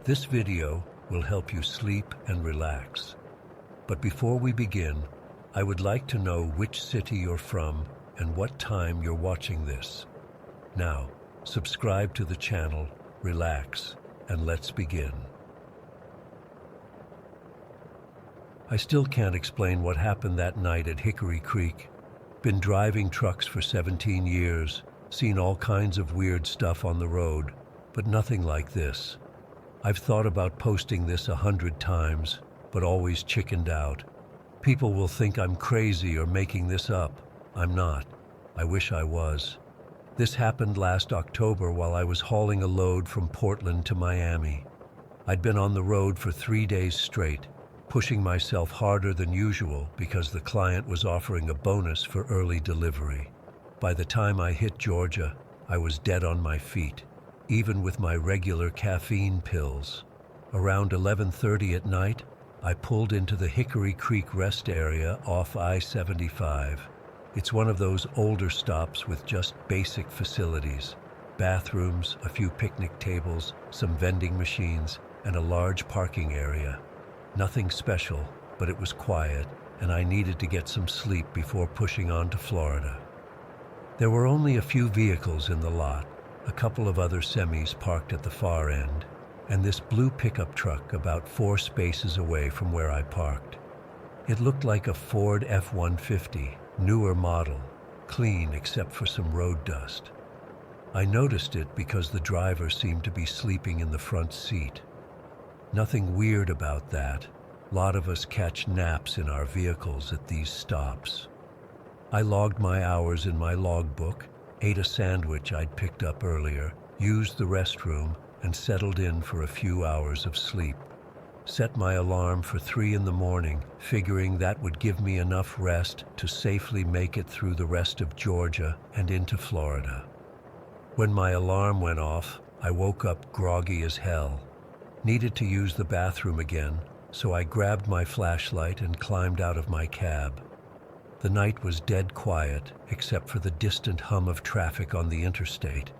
This video will help you sleep and relax. But before we begin, I would like to know which city you're from and what time you're watching this. Now, subscribe to the channel, relax, and let's begin. I still can't explain what happened that night at Hickory Creek. Been driving trucks for 17 years, seen all kinds of weird stuff on the road, but nothing like this. I've thought about posting this 100 times, but always chickened out. People will think I'm crazy or making this up. I'm not. I wish I was. This happened last October while I was hauling a load from Portland to Miami. I'd been on the road for 3 days straight, pushing myself harder than usual because the client was offering a bonus for early delivery. By the time I hit Georgia, I was dead on my feet, even with my regular caffeine pills. Around 11:30 at night, I pulled into the Hickory Creek rest area off I-75. It's one of those older stops with just basic facilities. Bathrooms, a few picnic tables, some vending machines, and a large parking area. Nothing special, but it was quiet, and I needed to get some sleep before pushing on to Florida. There were only a few vehicles in the lot, a couple of other semis parked at the far end, and this blue pickup truck about 4 spaces away from where I parked. It looked like a Ford F-150, newer model, clean except for some road dust. I noticed it because the driver seemed to be sleeping in the front seat. Nothing weird about that. A lot of us catch naps in our vehicles at these stops. I logged my hours in my logbook, ate a sandwich I'd picked up earlier, used the restroom, and settled in for a few hours of sleep. Set my alarm for 3 in the morning, figuring that would give me enough rest to safely make it through the rest of Georgia and into Florida. When my alarm went off, I woke up groggy as hell. Needed to use the bathroom again, so I grabbed my flashlight and climbed out of my cab. The night was dead quiet, except for the distant hum of traffic on the interstate.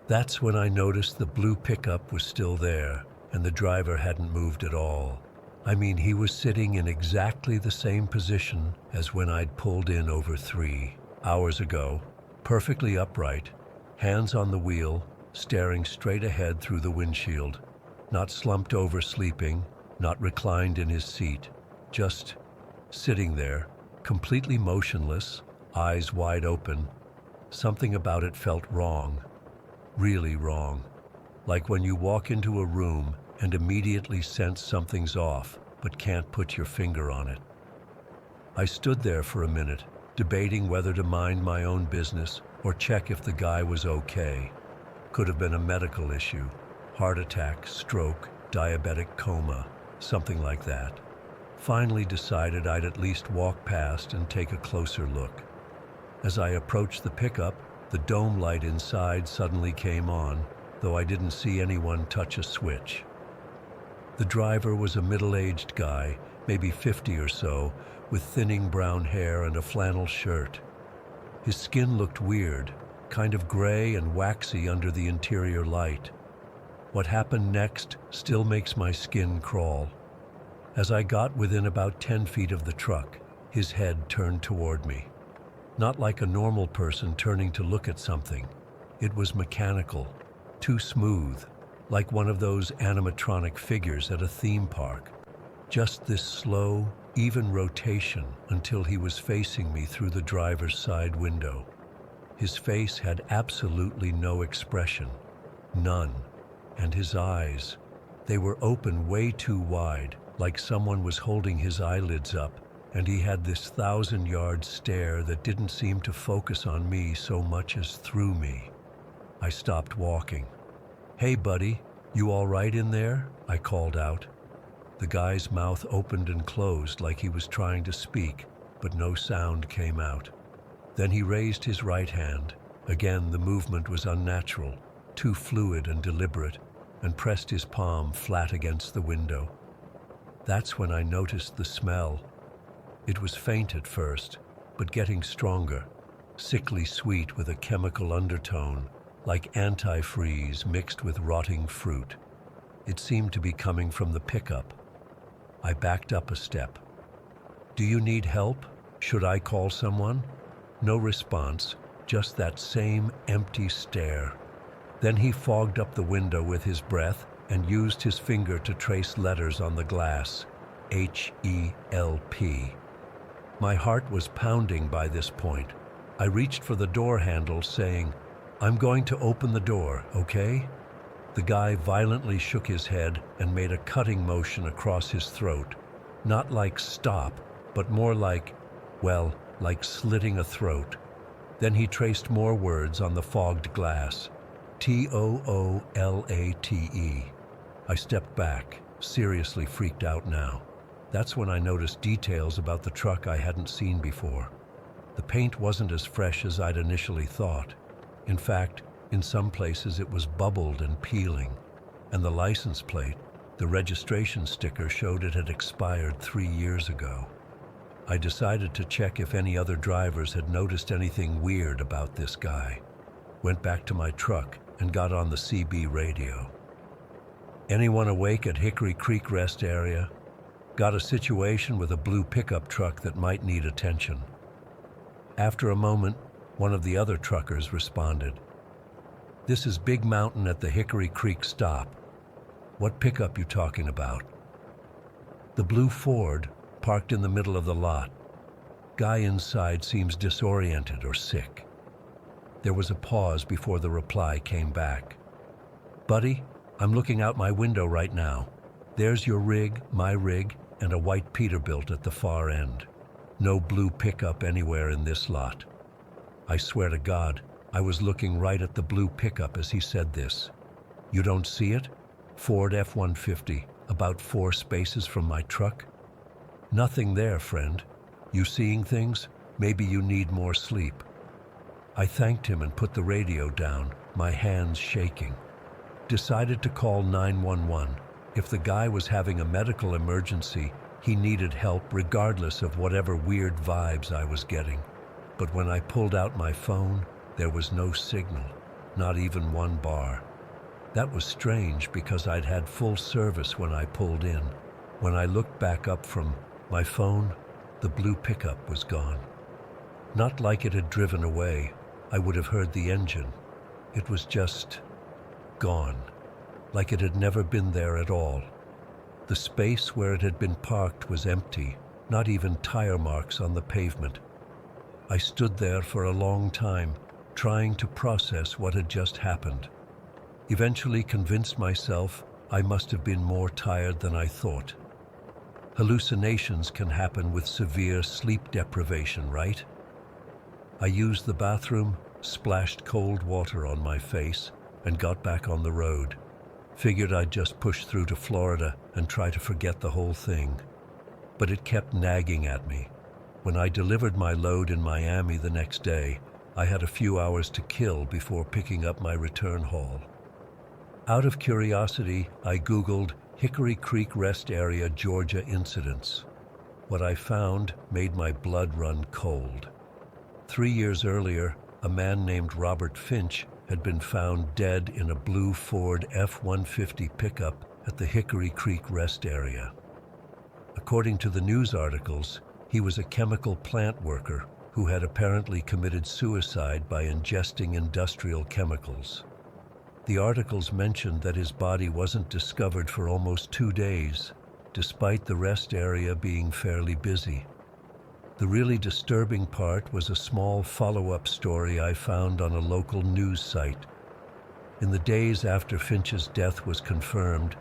That's when I noticed the blue pickup was still there, and the driver hadn't moved at all. I mean, he was sitting in exactly the same position as when I'd pulled in over 3 hours ago, perfectly upright, hands on the wheel, staring straight ahead through the windshield, not slumped over sleeping, not reclined in his seat, just sitting there, completely motionless, eyes wide open. Something about it felt wrong, really wrong. Like when you walk into a room and immediately sense something's off, but can't put your finger on it. I stood there for a minute, debating whether to mind my own business or check if the guy was okay. Could have been a medical issue, heart attack, stroke, diabetic coma, something like that. Finally decided I'd at least walk past and take a closer look. As I approached the pickup, the dome light inside suddenly came on, though I didn't see anyone touch a switch. The driver was a middle-aged guy, maybe 50 or so, with thinning brown hair and a flannel shirt. His skin looked weird, kind of gray and waxy under the interior light. What happened next still makes my skin crawl. As I got within about 10 feet of the truck, his head turned toward me. Not like a normal person turning to look at something. It was mechanical, too smooth, like one of those animatronic figures at a theme park. Just this slow, even rotation until he was facing me through the driver's side window. His face had absolutely no expression, none. And his eyes, they were open way too wide, like someone was holding his eyelids up, and he had this 1,000-yard stare that didn't seem to focus on me so much as through me. I stopped walking. "Hey, buddy, you all right in there?" I called out. The guy's mouth opened and closed like he was trying to speak, but no sound came out. Then he raised his right hand. Again, the movement was unnatural, too fluid and deliberate, and pressed his palm flat against the window. That's when I noticed the smell. It was faint at first, but getting stronger, sickly sweet with a chemical undertone, like antifreeze mixed with rotting fruit. It seemed to be coming from the pickup. I backed up a step. "Do you need help? Should I call someone?" No response, just that same empty stare. Then he fogged up the window with his breath and used his finger to trace letters on the glass. HELP. My heart was pounding by this point. I reached for the door handle, saying, "I'm going to open the door, okay?" The guy violently shook his head and made a cutting motion across his throat. Not like stop, but more like, well, like slitting a throat. Then he traced more words on the fogged glass. TOOLATE. I stepped back, seriously freaked out now. That's when I noticed details about the truck I hadn't seen before. The paint wasn't as fresh as I'd initially thought. In fact, in some places it was bubbled and peeling. And the license plate, the registration sticker, showed it had expired 3 years ago. I decided to check if any other drivers had noticed anything weird about this guy. Went back to my truck and got on the CB radio. "Anyone awake at Hickory Creek Rest Area? Got a situation with a blue pickup truck that might need attention." After a moment, one of the other truckers responded. "This is Big Mountain at the Hickory Creek stop. What pickup you talking about?" "The blue Ford, parked in the middle of the lot. Guy inside seems disoriented or sick." There was a pause before the reply came back. "Buddy, I'm looking out my window right now. There's your rig, my rig, and a white Peterbilt at the far end. No blue pickup anywhere in this lot." I swear to God, I was looking right at the blue pickup as he said this. "You don't see it? Ford F-150, about 4 spaces from my truck." "Nothing there, friend. You seeing things? Maybe you need more sleep." I thanked him and put the radio down, my hands shaking. Decided to call 911. If the guy was having a medical emergency, he needed help regardless of whatever weird vibes I was getting. But when I pulled out my phone, there was no signal, not even one bar. That was strange because I'd had full service when I pulled in. When I looked back up from my phone, the blue pickup was gone. Not like it had driven away. I would have heard the engine. It was just gone, like it had never been there at all. The space where it had been parked was empty, not even tire marks on the pavement. I stood there for a long time, trying to process what had just happened. Eventually convinced myself I must have been more tired than I thought. Hallucinations can happen with severe sleep deprivation, right? I used the bathroom, splashed cold water on my face, and got back on the road. Figured I'd just push through to Florida and try to forget the whole thing. But it kept nagging at me. When I delivered my load in Miami the next day, I had a few hours to kill before picking up my return haul. Out of curiosity, I Googled Hickory Creek Rest Area, Georgia incidents. What I found made my blood run cold. 3 years earlier, a man named Robert Finch had been found dead in a blue Ford F-150 pickup at the Hickory Creek Rest Area. According to the news articles, he was a chemical plant worker who had apparently committed suicide by ingesting industrial chemicals. The articles mentioned that his body wasn't discovered for almost 2 days, despite the rest area being fairly busy. The really disturbing part was a small follow-up story I found on a local news site. In the days after Finch's death was confirmed,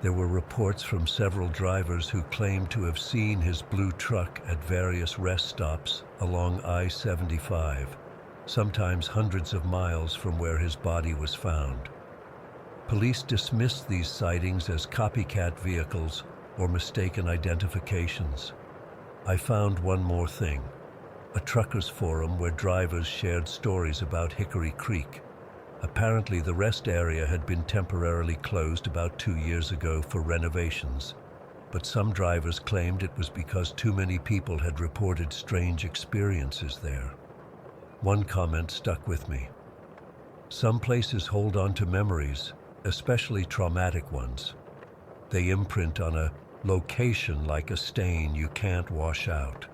there were reports from several drivers who claimed to have seen his blue truck at various rest stops along I-75, sometimes hundreds of miles from where his body was found. Police dismissed these sightings as copycat vehicles or mistaken identifications. I found one more thing, a truckers' forum where drivers shared stories about Hickory Creek. Apparently, the rest area had been temporarily closed about 2 years ago for renovations, but some drivers claimed it was because too many people had reported strange experiences there. One comment stuck with me. Some places hold on to memories, especially traumatic ones. They imprint on a location like a stain you can't wash out.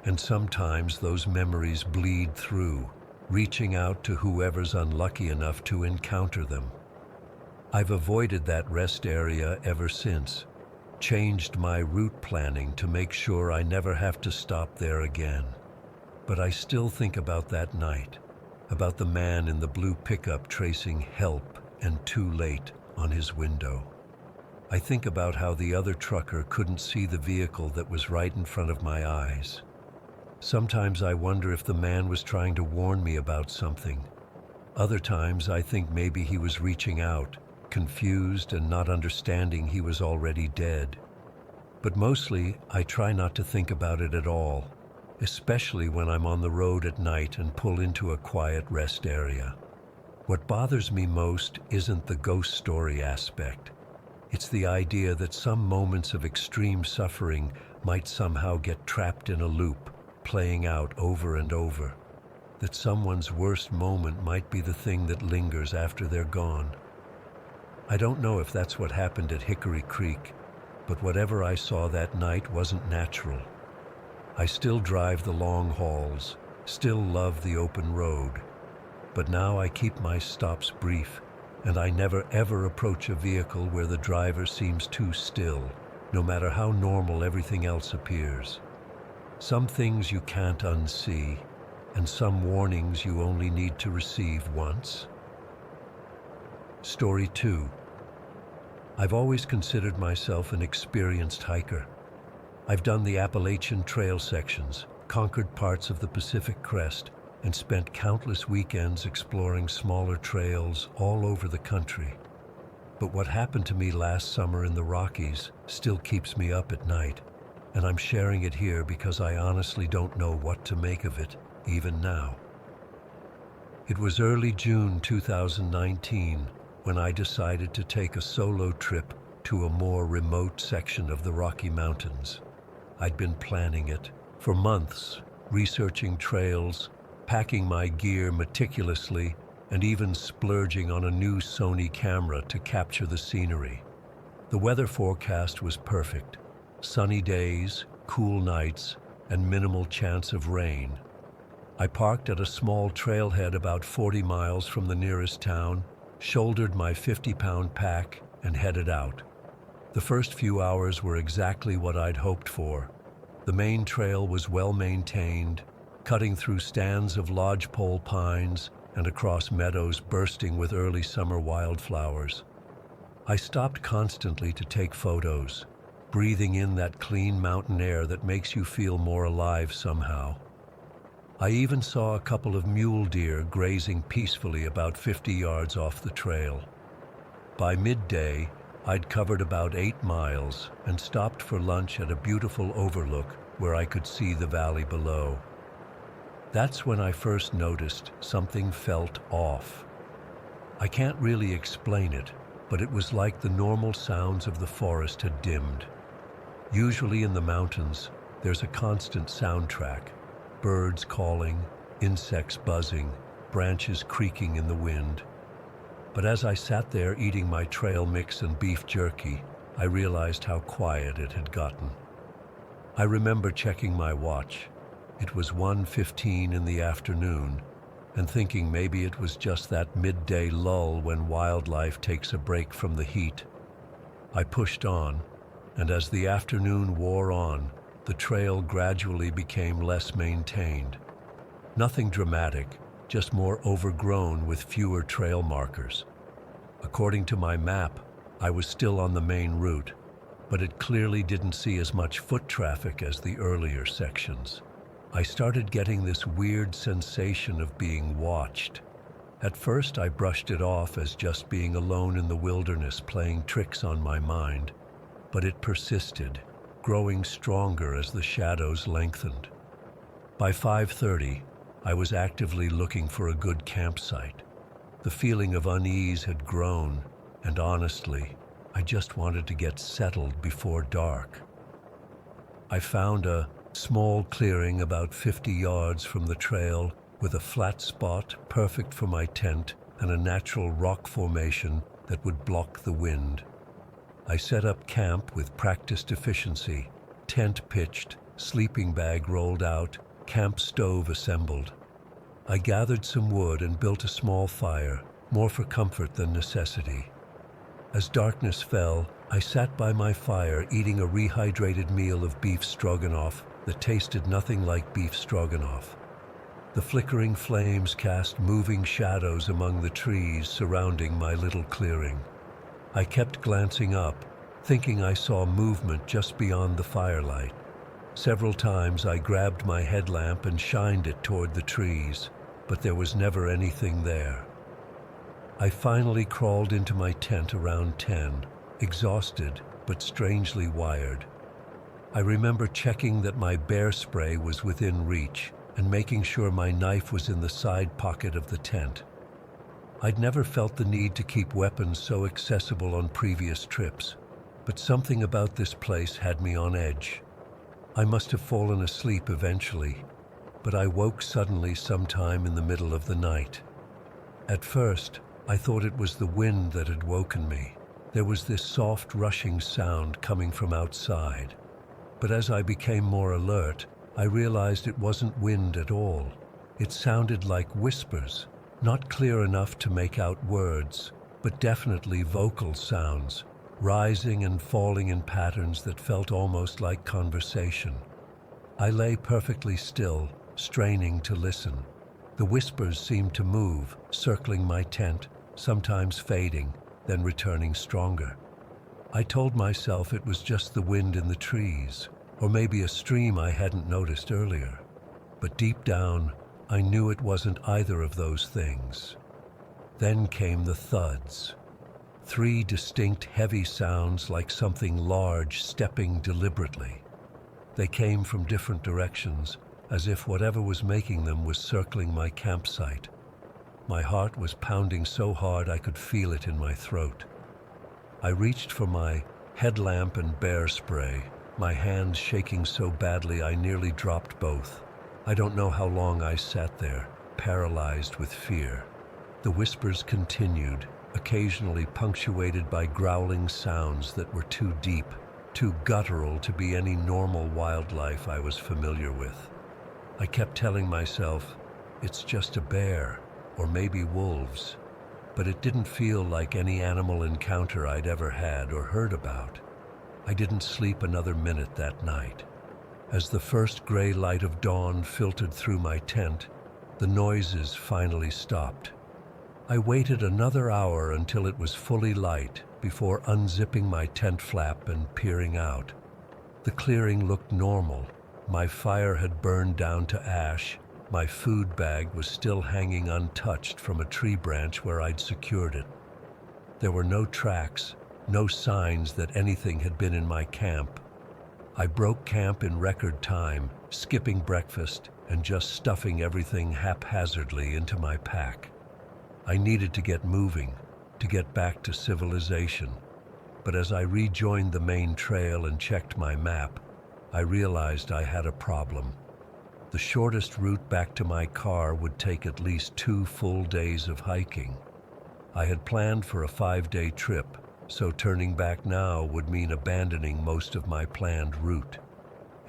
And sometimes those memories bleed through, reaching out to whoever's unlucky enough to encounter them. I've avoided that rest area ever since, changed my route planning to make sure I never have to stop there again. But I still think about that night, about the man in the blue pickup tracing "help" and "too late" on his window. I think about how the other trucker couldn't see the vehicle that was right in front of my eyes. Sometimes I wonder if the man was trying to warn me about something. Other times I think maybe he was reaching out, confused and not understanding he was already dead. But mostly I try not to think about it at all, especially when I'm on the road at night and pull into a quiet rest area. What bothers me most isn't the ghost story aspect. It's the idea that some moments of extreme suffering might somehow get trapped in a loop, playing out over and over. That someone's worst moment might be the thing that lingers after they're gone. I don't know if that's what happened at Hickory Creek, but whatever I saw that night wasn't natural. I still drive the long hauls, still love the open road, but now I keep my stops brief, and I never ever approach a vehicle where the driver seems too still, no matter how normal everything else appears. Some things you can't unsee, and some warnings you only need to receive once. Story 2. I've always considered myself an experienced hiker. I've done the Appalachian Trail sections, conquered parts of the Pacific Crest, and spent countless weekends exploring smaller trails all over the country. But what happened to me last summer in the Rockies still keeps me up at night, and I'm sharing it here because I honestly don't know what to make of it, even now. It was early June 2019 when I decided to take a solo trip to a more remote section of the Rocky Mountains. I'd been planning it for months, researching trails, packing my gear meticulously, and even splurging on a new Sony camera to capture the scenery. The weather forecast was perfect. Sunny days, cool nights, and minimal chance of rain. I parked at a small trailhead about 40 miles from the nearest town, shouldered my 50-pound pack, and headed out. The first few hours were exactly what I'd hoped for. The main trail was well maintained, cutting through stands of lodgepole pines and across meadows bursting with early summer wildflowers. I stopped constantly to take photos, breathing in that clean mountain air that makes you feel more alive somehow. I even saw a couple of mule deer grazing peacefully about 50 yards off the trail. By midday, I'd covered about 8 miles and stopped for lunch at a beautiful overlook where I could see the valley below. That's when I first noticed something felt off. I can't really explain it, but it was like the normal sounds of the forest had dimmed. Usually in the mountains, there's a constant soundtrack: birds calling, insects buzzing, branches creaking in the wind. But as I sat there eating my trail mix and beef jerky, I realized how quiet it had gotten. I remember checking my watch. It was 1:15 in the afternoon, and thinking maybe it was just that midday lull when wildlife takes a break from the heat. I pushed on, and as the afternoon wore on, the trail gradually became less maintained. Nothing dramatic, just more overgrown with fewer trail markers. According to my map, I was still on the main route, but it clearly didn't see as much foot traffic as the earlier sections. I started getting this weird sensation of being watched. At first, I brushed it off as just being alone in the wilderness playing tricks on my mind, but it persisted, growing stronger as the shadows lengthened. By 5:30, I was actively looking for a good campsite. The feeling of unease had grown, and honestly, I just wanted to get settled before dark. I found a small clearing about 50 yards from the trail with a flat spot perfect for my tent and a natural rock formation that would block the wind. I set up camp with practiced efficiency, tent pitched, sleeping bag rolled out, camp stove assembled. I gathered some wood and built a small fire, more for comfort than necessity. As darkness fell, I sat by my fire eating a rehydrated meal of beef stroganoff that tasted nothing like beef stroganoff. The flickering flames cast moving shadows among the trees surrounding my little clearing. I kept glancing up, thinking I saw movement just beyond the firelight. Several times I grabbed my headlamp and shined it toward the trees, but there was never anything there. I finally crawled into my tent around 10, exhausted but strangely wired. I remember checking that my bear spray was within reach and making sure my knife was in the side pocket of the tent. I'd never felt the need to keep weapons so accessible on previous trips, but something about this place had me on edge. I must have fallen asleep eventually, but I woke suddenly sometime in the middle of the night. At first, I thought it was the wind that had woken me. There was this soft rushing sound coming from outside. But as I became more alert, I realized it wasn't wind at all. It sounded like whispers, not clear enough to make out words, but definitely vocal sounds, rising and falling in patterns that felt almost like conversation. I lay perfectly still, straining to listen. The whispers seemed to move, circling my tent, sometimes fading, then returning stronger. I told myself it was just the wind in the trees, or maybe a stream I hadn't noticed earlier. But deep down, I knew it wasn't either of those things. Then came the thuds. 3 distinct heavy sounds like something large stepping deliberately. They came from different directions, as if whatever was making them was circling my campsite. My heart was pounding so hard I could feel it in my throat. I reached for my headlamp and bear spray, my hands shaking so badly I nearly dropped both. I don't know how long I sat there, paralyzed with fear. The whispers continued, occasionally punctuated by growling sounds that were too deep, too guttural to be any normal wildlife I was familiar with. I kept telling myself, it's just a bear, or maybe wolves, but it didn't feel like any animal encounter I'd ever had or heard about. I didn't sleep another minute that night. As the first gray light of dawn filtered through my tent, the noises finally stopped. I waited another hour until it was fully light before unzipping my tent flap and peering out. The clearing looked normal. My fire had burned down to ash. My food bag was still hanging untouched from a tree branch where I'd secured it. There were no tracks, no signs that anything had been in my camp. I broke camp in record time, skipping breakfast and just stuffing everything haphazardly into my pack. I needed to get moving, to get back to civilization. But as I rejoined the main trail and checked my map, I realized I had a problem. The shortest route back to my car would take at least 2 full days of hiking. I had planned for a 5-day trip, so turning back now would mean abandoning most of my planned route.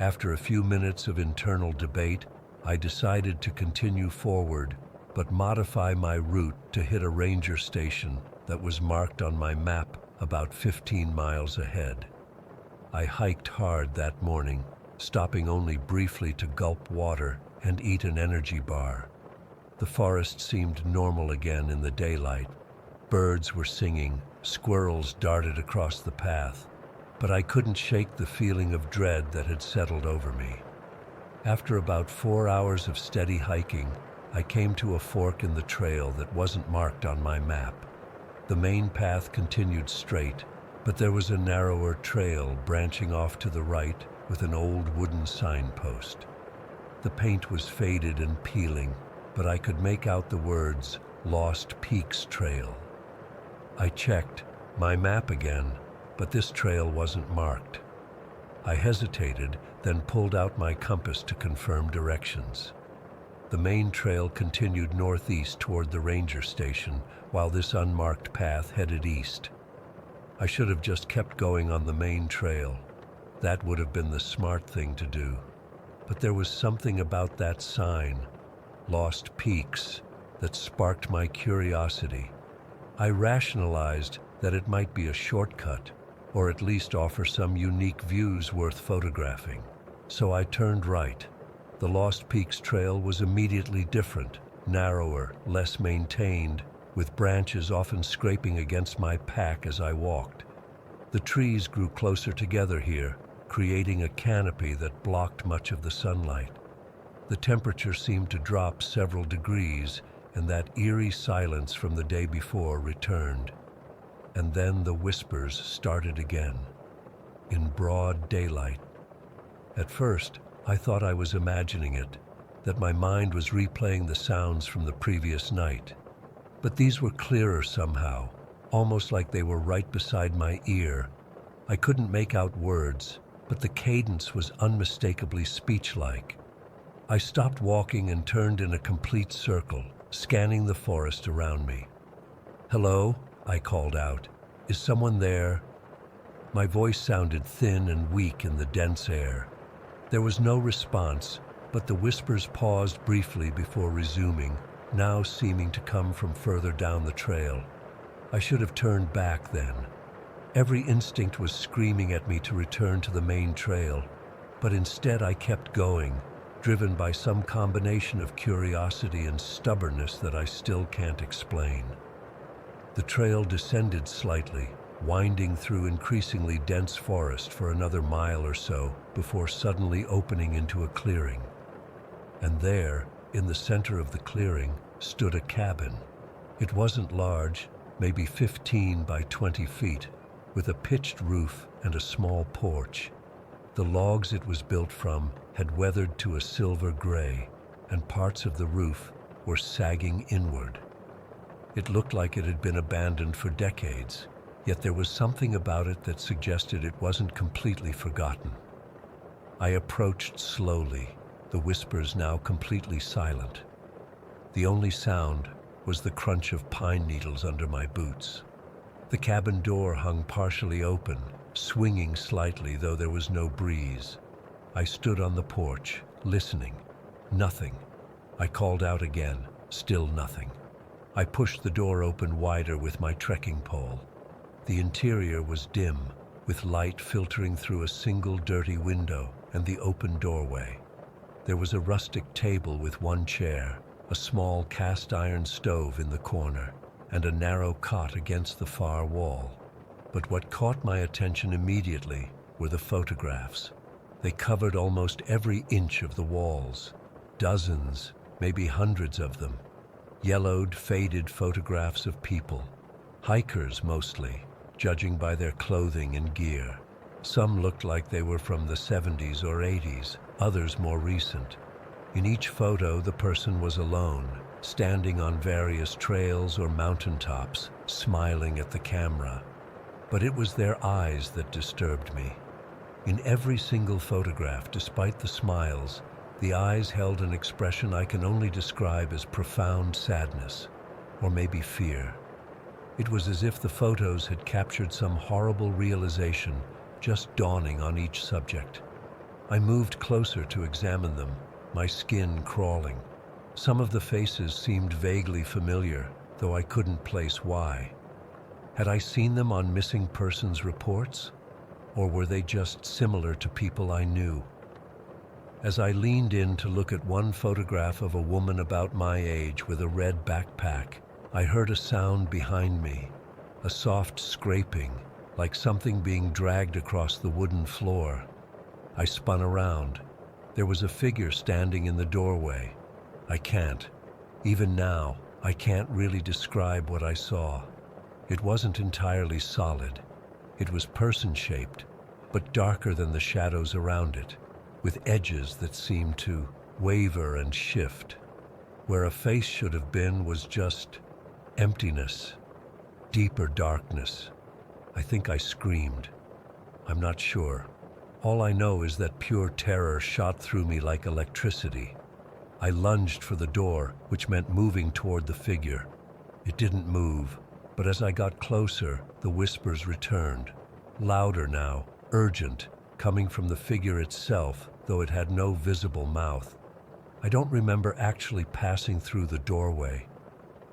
After a few minutes of internal debate, I decided to continue forward, but modify my route to hit a ranger station that was marked on my map about 15 miles ahead. I hiked hard that morning, stopping only briefly to gulp water and eat an energy bar. The forest seemed normal again in the daylight. Birds were singing, squirrels darted across the path, but I couldn't shake the feeling of dread that had settled over me. After about 4 hours of steady hiking, I came to a fork in the trail that wasn't marked on my map. The main path continued straight, but there was a narrower trail branching off to the right with an old wooden signpost. The paint was faded and peeling, but I could make out the words, Lost Peaks Trail. I checked my map again, but this trail wasn't marked. I hesitated, then pulled out my compass to confirm directions. The main trail continued northeast toward the ranger station, while this unmarked path headed east. I should have just kept going on the main trail. That would have been the smart thing to do. But there was something about that sign, Lost Peaks, that sparked my curiosity. I rationalized that it might be a shortcut, or at least offer some unique views worth photographing. So I turned right. The Lost Peaks trail was immediately different, narrower, less maintained, with branches often scraping against my pack as I walked. The trees grew closer together here, creating a canopy that blocked much of the sunlight. The temperature seemed to drop several degrees, and that eerie silence from the day before returned. And then the whispers started again, in broad daylight. At first, I thought I was imagining it, that my mind was replaying the sounds from the previous night. But these were clearer somehow, almost like they were right beside my ear. I couldn't make out words, but the cadence was unmistakably speech-like. I stopped walking and turned in a complete circle, scanning the forest around me. "Hello?" I called out. "Is someone there?" My voice sounded thin and weak in the dense air. There was no response, but the whispers paused briefly before resuming, now seeming to come from further down the trail. I should have turned back then. Every instinct was screaming at me to return to the main trail, but instead I kept going, driven by some combination of curiosity and stubbornness that I still can't explain. The trail descended slightly, winding through increasingly dense forest for another mile or so before suddenly opening into a clearing. And there, in the center of the clearing, stood a cabin. It wasn't large, maybe 15 by 20 feet, with a pitched roof and a small porch. The logs it was built from had weathered to a silver gray, and parts of the roof were sagging inward. It looked like it had been abandoned for decades, yet there was something about it that suggested it wasn't completely forgotten. I approached slowly, the whispers now completely silent. The only sound was the crunch of pine needles under my boots. The cabin door hung partially open, swinging slightly, though there was no breeze. I stood on the porch, listening. Nothing. I called out again, still nothing. I pushed the door open wider with my trekking pole. The interior was dim, with light filtering through a single dirty window and the open doorway. There was a rustic table with one chair, a small cast-iron stove in the corner, and a narrow cot against the far wall. But what caught my attention immediately were the photographs. They covered almost every inch of the walls. Dozens, maybe hundreds of them. Yellowed, faded photographs of people. Hikers mostly, judging by their clothing and gear. Some looked like they were from the 70s or 80s, others more recent. In each photo, the person was alone, standing on various trails or mountaintops, smiling at the camera. But it was their eyes that disturbed me. In every single photograph, despite the smiles, the eyes held an expression I can only describe as profound sadness, or maybe fear. It was as if the photos had captured some horrible realization just dawning on each subject. I moved closer to examine them, my skin crawling. Some of the faces seemed vaguely familiar, though I couldn't place why. Had I seen them on missing persons reports? Or were they just similar to people I knew? As I leaned in to look at one photograph of a woman about my age with a red backpack, I heard a sound behind me, a soft scraping, like something being dragged across the wooden floor. I spun around. There was a figure standing in the doorway. Even now, I can't really describe what I saw. It wasn't entirely solid. It was person-shaped, but darker than the shadows around it, with edges that seemed to waver and shift. Where a face should have been was just emptiness, deeper darkness. I think I screamed. I'm not sure. All I know is that pure terror shot through me like electricity. I lunged for the door, which meant moving toward the figure. It didn't move. But as I got closer, the whispers returned. Louder now, urgent, coming from the figure itself, though it had no visible mouth. I don't remember actually passing through the doorway.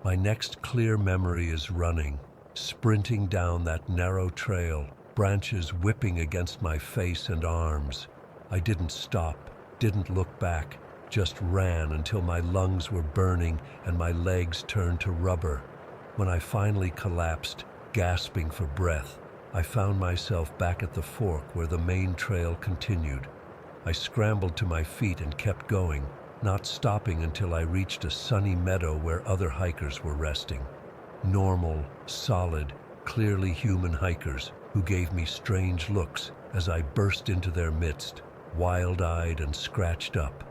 My next clear memory is running, sprinting down that narrow trail, branches whipping against my face and arms. I didn't stop, didn't look back, just ran until my lungs were burning and my legs turned to rubber. When I finally collapsed, gasping for breath, I found myself back at the fork where the main trail continued. I scrambled to my feet and kept going, not stopping until I reached a sunny meadow where other hikers were resting. Normal, solid, clearly human hikers who gave me strange looks as I burst into their midst, wild-eyed and scratched up.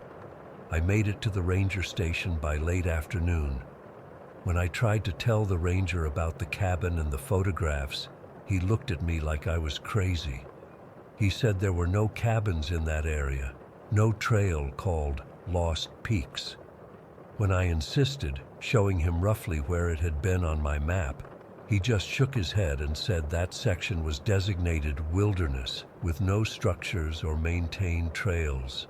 I made it to the ranger station by late afternoon. When I tried to tell the ranger about the cabin and the photographs, he looked at me like I was crazy. He said there were no cabins in that area, no trail called Lost Peaks. When I insisted, showing him roughly where it had been on my map, he just shook his head and said that section was designated wilderness with no structures or maintained trails.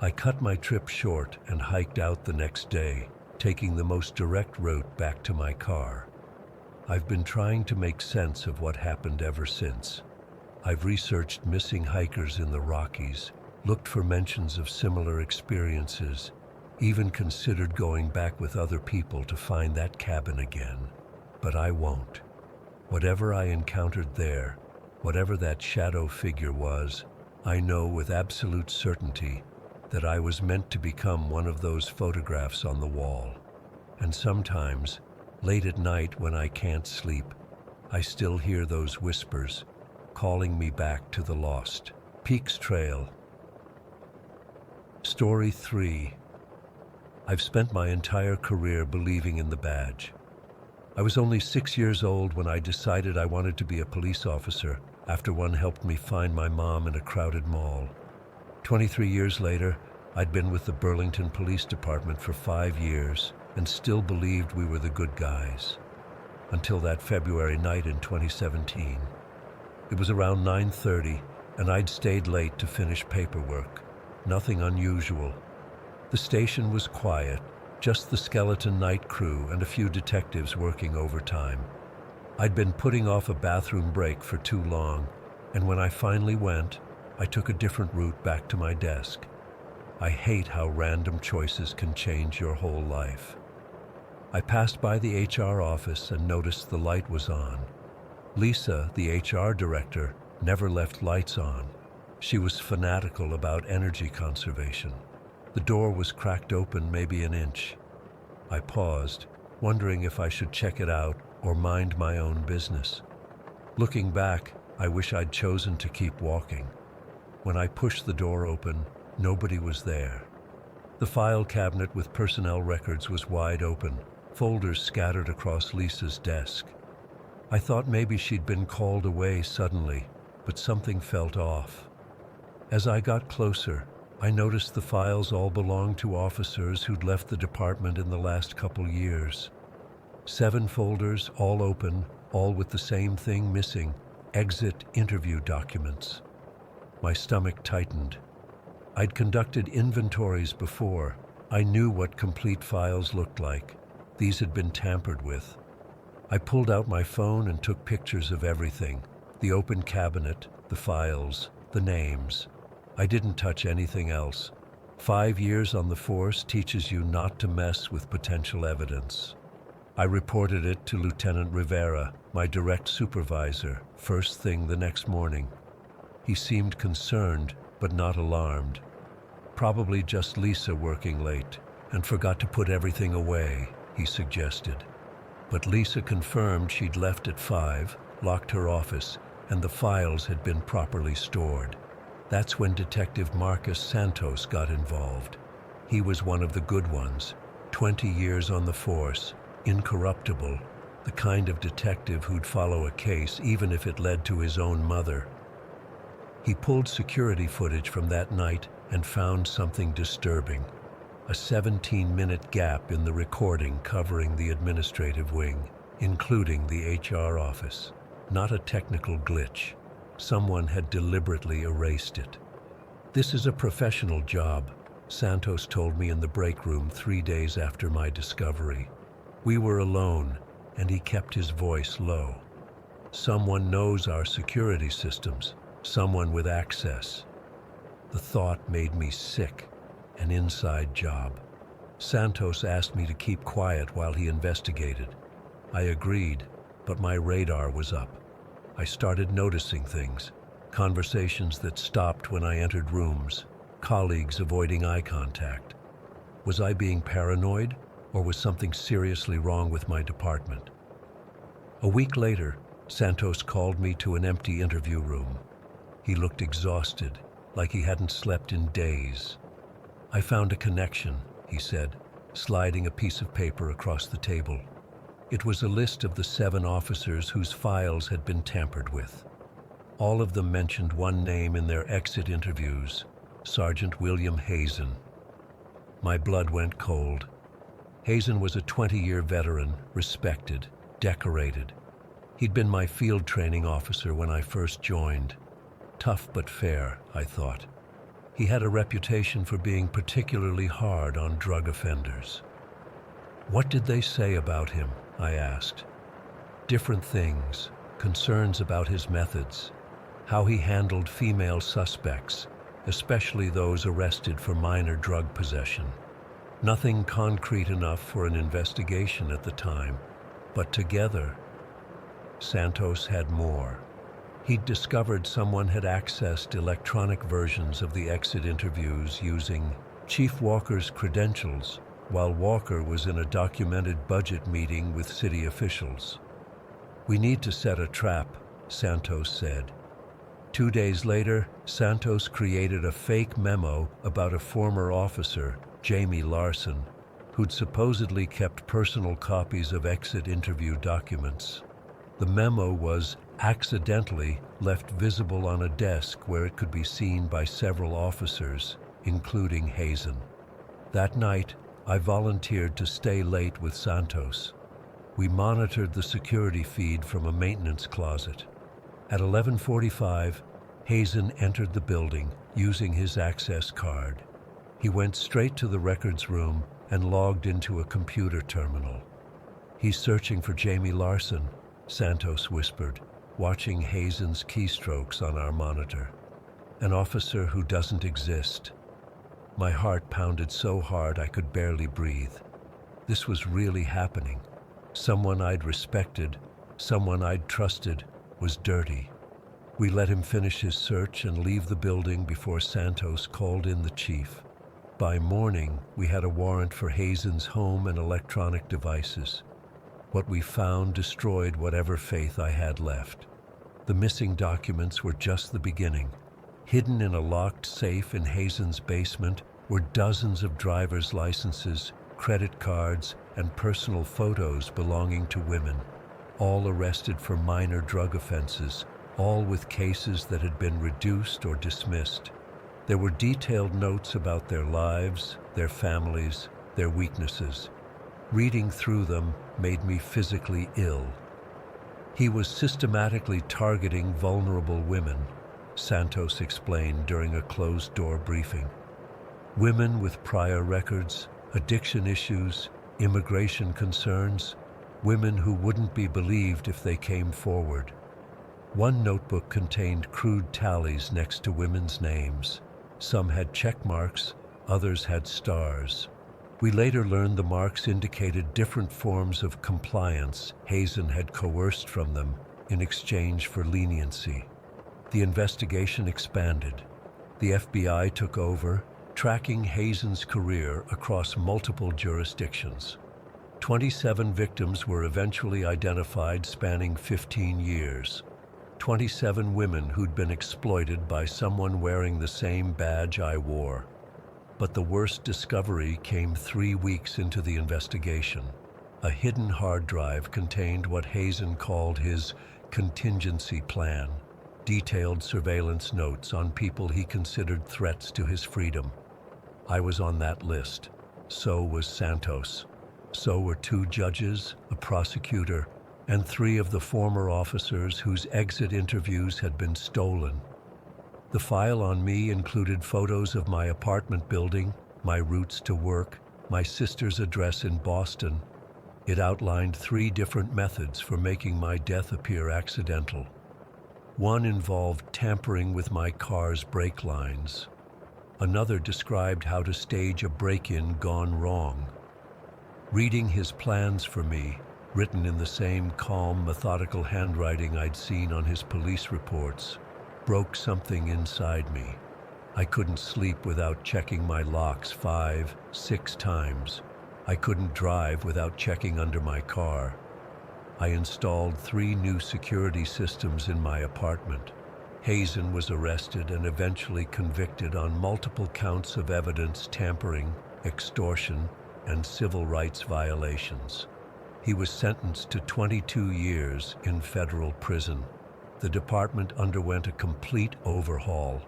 I cut my trip short and hiked out the next day, taking the most direct route back to my car. I've been trying to make sense of what happened ever since. I've researched missing hikers in the Rockies, looked for mentions of similar experiences, even considered going back with other people to find that cabin again. But I won't. Whatever I encountered there, whatever that shadow figure was, I know with absolute certainty that I was meant to become one of those photographs on the wall. And sometimes, late at night when I can't sleep, I still hear those whispers, calling me back to the Lost Peaks Trail. Story 3. I've spent my entire career believing in the badge. I was only 6 years old when I decided I wanted to be a police officer after one helped me find my mom in a crowded mall. 23 years later, I'd been with the Burlington Police Department for 5 years and still believed we were the good guys. Until that February night in 2017. It was around 9:30 and I'd stayed late to finish paperwork. Nothing unusual. The station was quiet, just the skeleton night crew and a few detectives working overtime. I'd been putting off a bathroom break for too long, and when I finally went, I took a different route back to my desk. I hate how random choices can change your whole life. I passed by the HR office and noticed the light was on. Lisa, the HR director, never left lights on. She was fanatical about energy conservation. The door was cracked open maybe an inch. I paused, wondering if I should check it out or mind my own business. Looking back, I wish I'd chosen to keep walking. When I pushed the door open, nobody was there. The file cabinet with personnel records was wide open, folders scattered across Lisa's desk. I thought maybe she'd been called away suddenly, but something felt off. As I got closer, I noticed the files all belonged to officers who'd left the department in the last couple years. 7 folders, all open, all with the same thing missing: exit interview documents. My stomach tightened. I'd conducted inventories before. I knew what complete files looked like. These had been tampered with. I pulled out my phone and took pictures of everything: the open cabinet, the files, the names. I didn't touch anything else. 5 years on the force teaches you not to mess with potential evidence. I reported it to Lieutenant Rivera, my direct supervisor, first thing the next morning. He seemed concerned, but not alarmed. Probably just Lisa working late and forgot to put everything away, he suggested. But Lisa confirmed she'd left at 5, locked her office, and the files had been properly stored. That's when Detective Marcus Santos got involved. He was one of the good ones, 20 years on the force, incorruptible, the kind of detective who'd follow a case even if it led to his own mother. He pulled security footage from that night and found something disturbing: a 17-minute gap in the recording covering the administrative wing. including the HR office. Not a technical glitch. Someone had deliberately erased it. "This is a professional job," Santos told me in the break room 3 days after my discovery. We were alone, and he kept his voice low. "Someone knows our security systems, someone with access." The thought made me sick. An inside job. Santos asked me to keep quiet while he investigated. I agreed, but my radar was up. I started noticing things. Conversations that stopped when I entered rooms. Colleagues avoiding eye contact. Was I being paranoid, or was something seriously wrong with my department? A week later, Santos called me to an empty interview room. He looked exhausted, like he hadn't slept in days. "I found a connection," he said, sliding a piece of paper across the table. It was a list of the 7 officers whose files had been tampered with. All of them mentioned one name in their exit interviews: Sergeant William Hazen. My blood went cold. Hazen was a 20-year veteran, respected, decorated. He'd been my field training officer when I first joined. Tough but fair, I thought. He had a reputation for being particularly hard on drug offenders. "What did they say about him?" I asked. "Different things, concerns about his methods, how he handled female suspects, especially those arrested for minor drug possession. Nothing concrete enough for an investigation at the time, but together." Santos had more. He'd discovered someone had accessed electronic versions of the exit interviews using Chief Walker's credentials while Walker was in a documented budget meeting with city officials. "We need to set a trap," Santos said. 2 days later, Santos created a fake memo about a former officer, Jamie Larson, who'd supposedly kept personal copies of exit interview documents. The memo was accidentally left visible on a desk where it could be seen by several officers, including Hazen. That night, I volunteered to stay late with Santos. We monitored the security feed from a maintenance closet. At 11:45, Hazen entered the building using his access card. He went straight to the records room and logged into a computer terminal. "He's searching for Jamie Larson," Santos whispered, watching Hazen's keystrokes on our monitor. "An officer who doesn't exist." My heart pounded so hard I could barely breathe. This was really happening. Someone I'd respected, someone I'd trusted, was dirty. We let him finish his search and leave the building before Santos called in the chief. By morning, we had a warrant for Hazen's home and electronic devices. What we found destroyed whatever faith I had left. The missing documents were just the beginning. Hidden in a locked safe in Hazen's basement were dozens of driver's licenses, credit cards, and personal photos belonging to women, all arrested for minor drug offenses, all with cases that had been reduced or dismissed. There were detailed notes about their lives, their families, their weaknesses. Reading through them made me physically ill. He was systematically targeting vulnerable women, Santos explained during a closed-door briefing. Women with prior records, addiction issues, immigration concerns, women who wouldn't be believed if they came forward. One notebook contained crude tallies next to women's names. Some had check marks, others had stars. We later learned the marks indicated different forms of compliance Hazen had coerced from them in exchange for leniency. The investigation expanded. The FBI took over, tracking Hazen's career across multiple jurisdictions. 27 victims were eventually identified spanning 15 years. 27 women who'd been exploited by someone wearing the same badge I wore. But the worst discovery came 3 weeks into the investigation. A hidden hard drive contained what Hazen called his contingency plan, detailed surveillance notes on people he considered threats to his freedom. I was on that list. So was Santos. So were 2 judges, a prosecutor, and 3 of the former officers whose exit interviews had been stolen. The file on me included photos of my apartment building, my routes to work, my sister's address in Boston. It outlined 3 different methods for making my death appear accidental. One involved tampering with my car's brake lines. Another described how to stage a break-in gone wrong. Reading his plans for me, written in the same calm, methodical handwriting I'd seen on his police reports, broke something inside me. I couldn't sleep without checking my locks 5, 6 times. I couldn't drive without checking under my car. I installed 3 new security systems in my apartment. Hazen was arrested and eventually convicted on multiple counts of evidence tampering, extortion, and civil rights violations. He was sentenced to 22 years in federal prison. The department underwent a complete overhaul.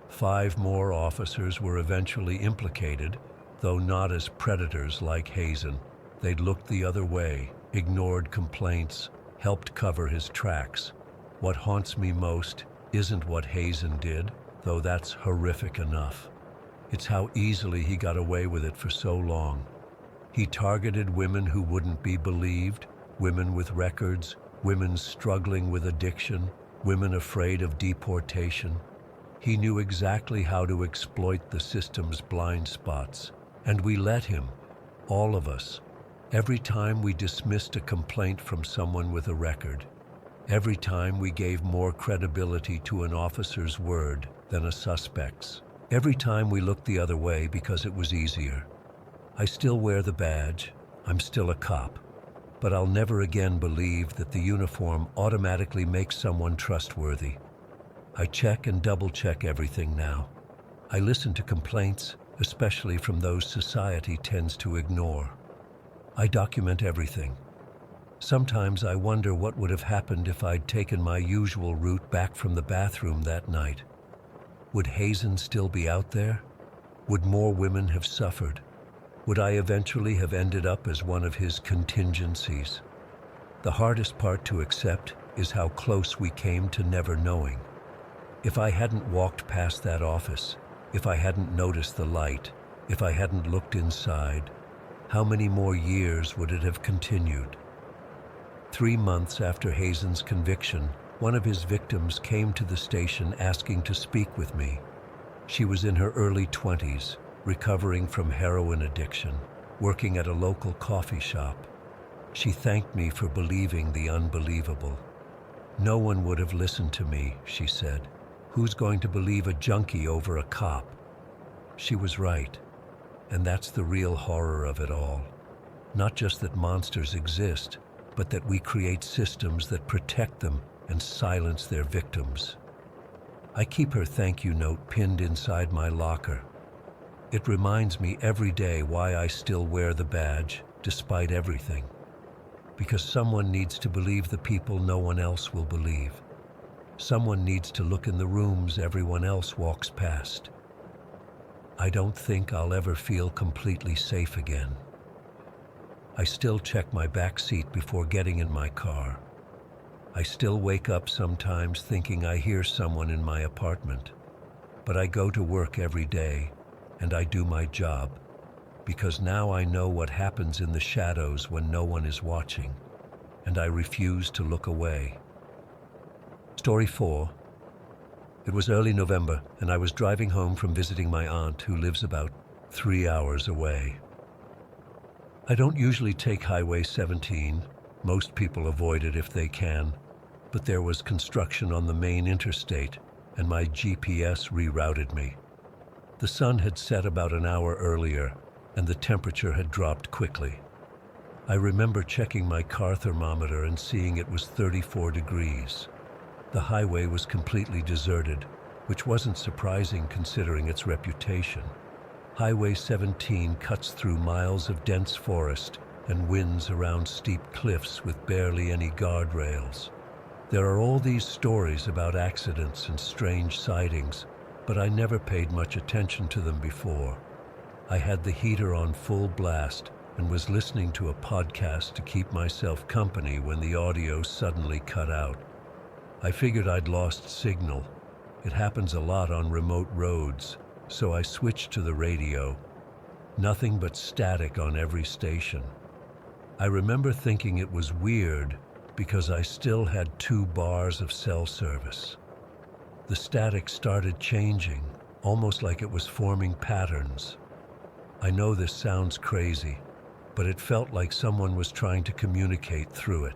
5 more officers were eventually implicated, though not as predators like Hazen. They'd looked the other way, ignored complaints, helped cover his tracks. What haunts me most isn't what Hazen did, though that's horrific enough. It's how easily he got away with it for so long. He targeted women who wouldn't be believed, women with records, women struggling with addiction, women afraid of deportation. He knew exactly how to exploit the system's blind spots, and we let him, all of us. Every time we dismissed a complaint from someone with a record, every time we gave more credibility to an officer's word than a suspect's, every time we looked the other way because it was easier. I still wear the badge, I'm still a cop, but I'll never again believe that the uniform automatically makes someone trustworthy. I check and double-check everything now. I listen to complaints, especially from those society tends to ignore. I document everything. Sometimes I wonder what would have happened if I'd taken my usual route back from the bathroom that night. Would Hazen still be out there? Would more women have suffered? Would I eventually have ended up as one of his contingencies? The hardest part to accept is how close we came to never knowing. If I hadn't walked past that office, if I hadn't noticed the light, if I hadn't looked inside, how many more years would it have continued? 3 months after Hazen's conviction, one of his victims came to the station asking to speak with me. She was in her early 20s, recovering from heroin addiction, working at a local coffee shop. She thanked me for believing the unbelievable. "No one would have listened to me," she said. "Who's going to believe a junkie over a cop?" She was right, and that's the real horror of it all. Not just that monsters exist, but that we create systems that protect them and silence their victims. I keep her thank you note pinned inside my locker. It reminds me every day why I still wear the badge, despite everything. Because someone needs to believe the people no one else will believe. Someone needs to look in the rooms everyone else walks past. I don't think I'll ever feel completely safe again. I still check my back seat before getting in my car. I still wake up sometimes thinking I hear someone in my apartment. But I go to work every day, and I do my job, because now I know what happens in the shadows when no one is watching, and I refuse to look away. Story 4. It was early November, and I was driving home from visiting my aunt, who lives about 3 hours away. I don't usually take Highway 17. Most people avoid it if they can, but there was construction on the main interstate, and my GPS rerouted me. The sun had set about an hour earlier, and the temperature had dropped quickly. I remember checking my car thermometer and seeing it was 34 degrees. The highway was completely deserted, which wasn't surprising considering its reputation. Highway 17 cuts through miles of dense forest and winds around steep cliffs with barely any guardrails. There are all these stories about accidents and strange sightings, but I never paid much attention to them before. I had the heater on full blast, and was listening to a podcast to keep myself company when the audio suddenly cut out. I figured I'd lost signal. It happens a lot on remote roads, so I switched to the radio. Nothing but static on every station. I remember thinking it was weird because I still had 2 bars of cell service. The static started changing, almost like it was forming patterns. I know this sounds crazy, but it felt like someone was trying to communicate through it.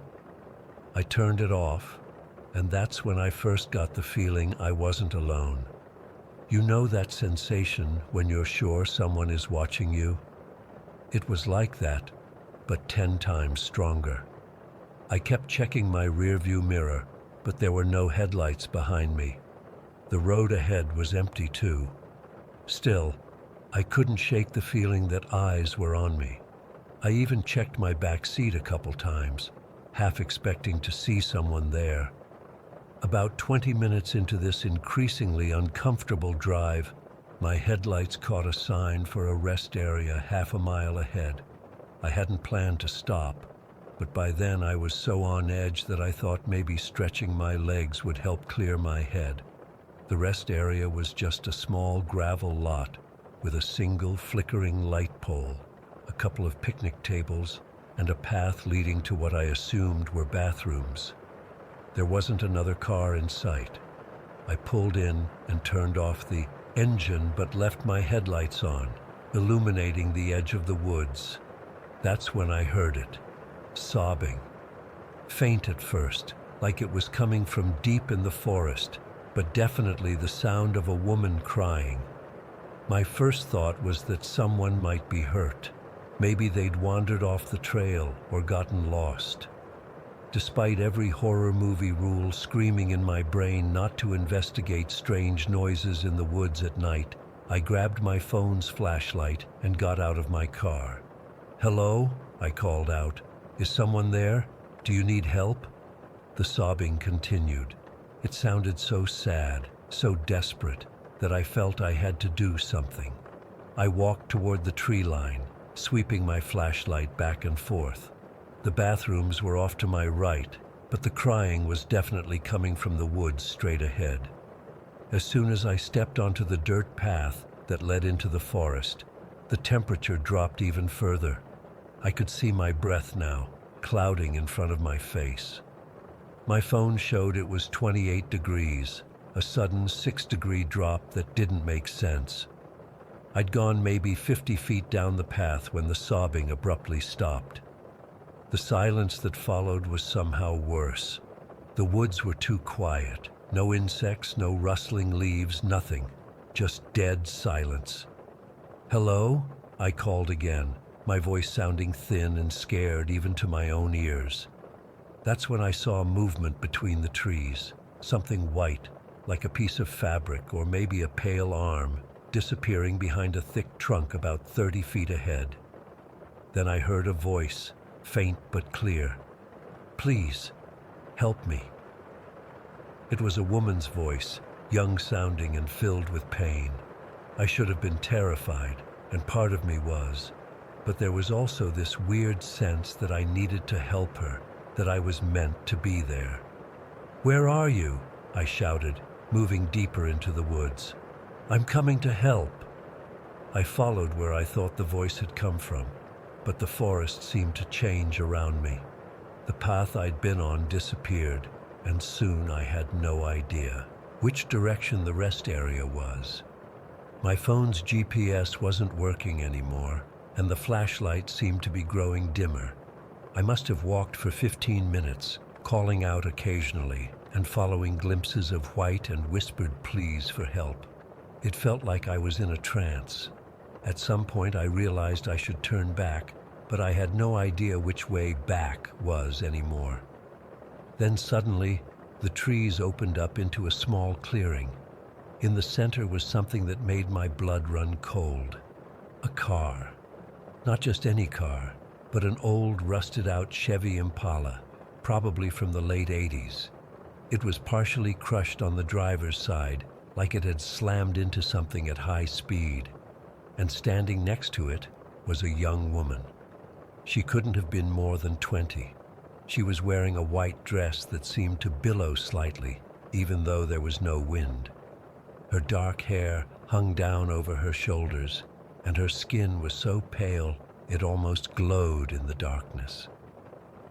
I turned it off, and that's when I first got the feeling I wasn't alone. You know that sensation when you're sure someone is watching you? It was like that, but 10 times stronger. I kept checking my rearview mirror, but there were no headlights behind me. The road ahead was empty too. Still, I couldn't shake the feeling that eyes were on me. I even checked my back seat a couple times, half expecting to see someone there. About 20 minutes into this increasingly uncomfortable drive, my headlights caught a sign for a rest area half a mile ahead. I hadn't planned to stop, but by then I was so on edge that I thought maybe stretching my legs would help clear my head. The rest area was just a small gravel lot with a single flickering light pole, a couple of picnic tables, and a path leading to what I assumed were bathrooms. There wasn't another car in sight. I pulled in and turned off the engine but left my headlights on, illuminating the edge of the woods. That's when I heard it, sobbing. Faint at first, like it was coming from deep in the forest, but definitely the sound of a woman crying. My first thought was that someone might be hurt. Maybe they'd wandered off the trail or gotten lost. Despite every horror movie rule screaming in my brain not to investigate strange noises in the woods at night, I grabbed my phone's flashlight and got out of my car. "Hello?" I called out. "Is someone there? Do you need help?" The sobbing continued. It sounded so sad, so desperate, that I felt I had to do something. I walked toward the tree line, sweeping my flashlight back and forth. The bathrooms were off to my right, but the crying was definitely coming from the woods straight ahead. As soon as I stepped onto the dirt path that led into the forest, the temperature dropped even further. I could see my breath now, clouding in front of my face. My phone showed it was 28 degrees, a sudden 6-degree drop that didn't make sense. I'd gone maybe 50 feet down the path when the sobbing abruptly stopped. The silence that followed was somehow worse. The woods were too quiet. No insects, no rustling leaves, nothing. Just dead silence. "Hello?" I called again, my voice sounding thin and scared even to my own ears. That's when I saw movement between the trees, something white, like a piece of fabric or maybe a pale arm, disappearing behind a thick trunk about 30 feet ahead. Then I heard a voice, faint but clear. "Please, help me." It was a woman's voice, young-sounding and filled with pain. I should have been terrified, and part of me was, but there was also this weird sense that I needed to help her, that I was meant to be there. "Where are you?" I shouted, moving deeper into the woods. "I'm coming to help." I followed where I thought the voice had come from, but the forest seemed to change around me. The path I'd been on disappeared, and soon I had no idea which direction the rest area was. My phone's GPS wasn't working anymore, and the flashlight seemed to be growing dimmer. I must have walked for 15 minutes, calling out occasionally and following glimpses of white and whispered pleas for help. It felt like I was in a trance. At some point I realized I should turn back, but I had no idea which way back was anymore. Then suddenly, the trees opened up into a small clearing. In the center was something that made my blood run cold. A car. Not just any car, but an old rusted-out Chevy Impala, probably from the late 80s. It was partially crushed on the driver's side, like it had slammed into something at high speed. And standing next to it was a young woman. She couldn't have been more than 20. She was wearing a white dress that seemed to billow slightly, even though there was no wind. Her dark hair hung down over her shoulders, and her skin was so pale it almost glowed in the darkness.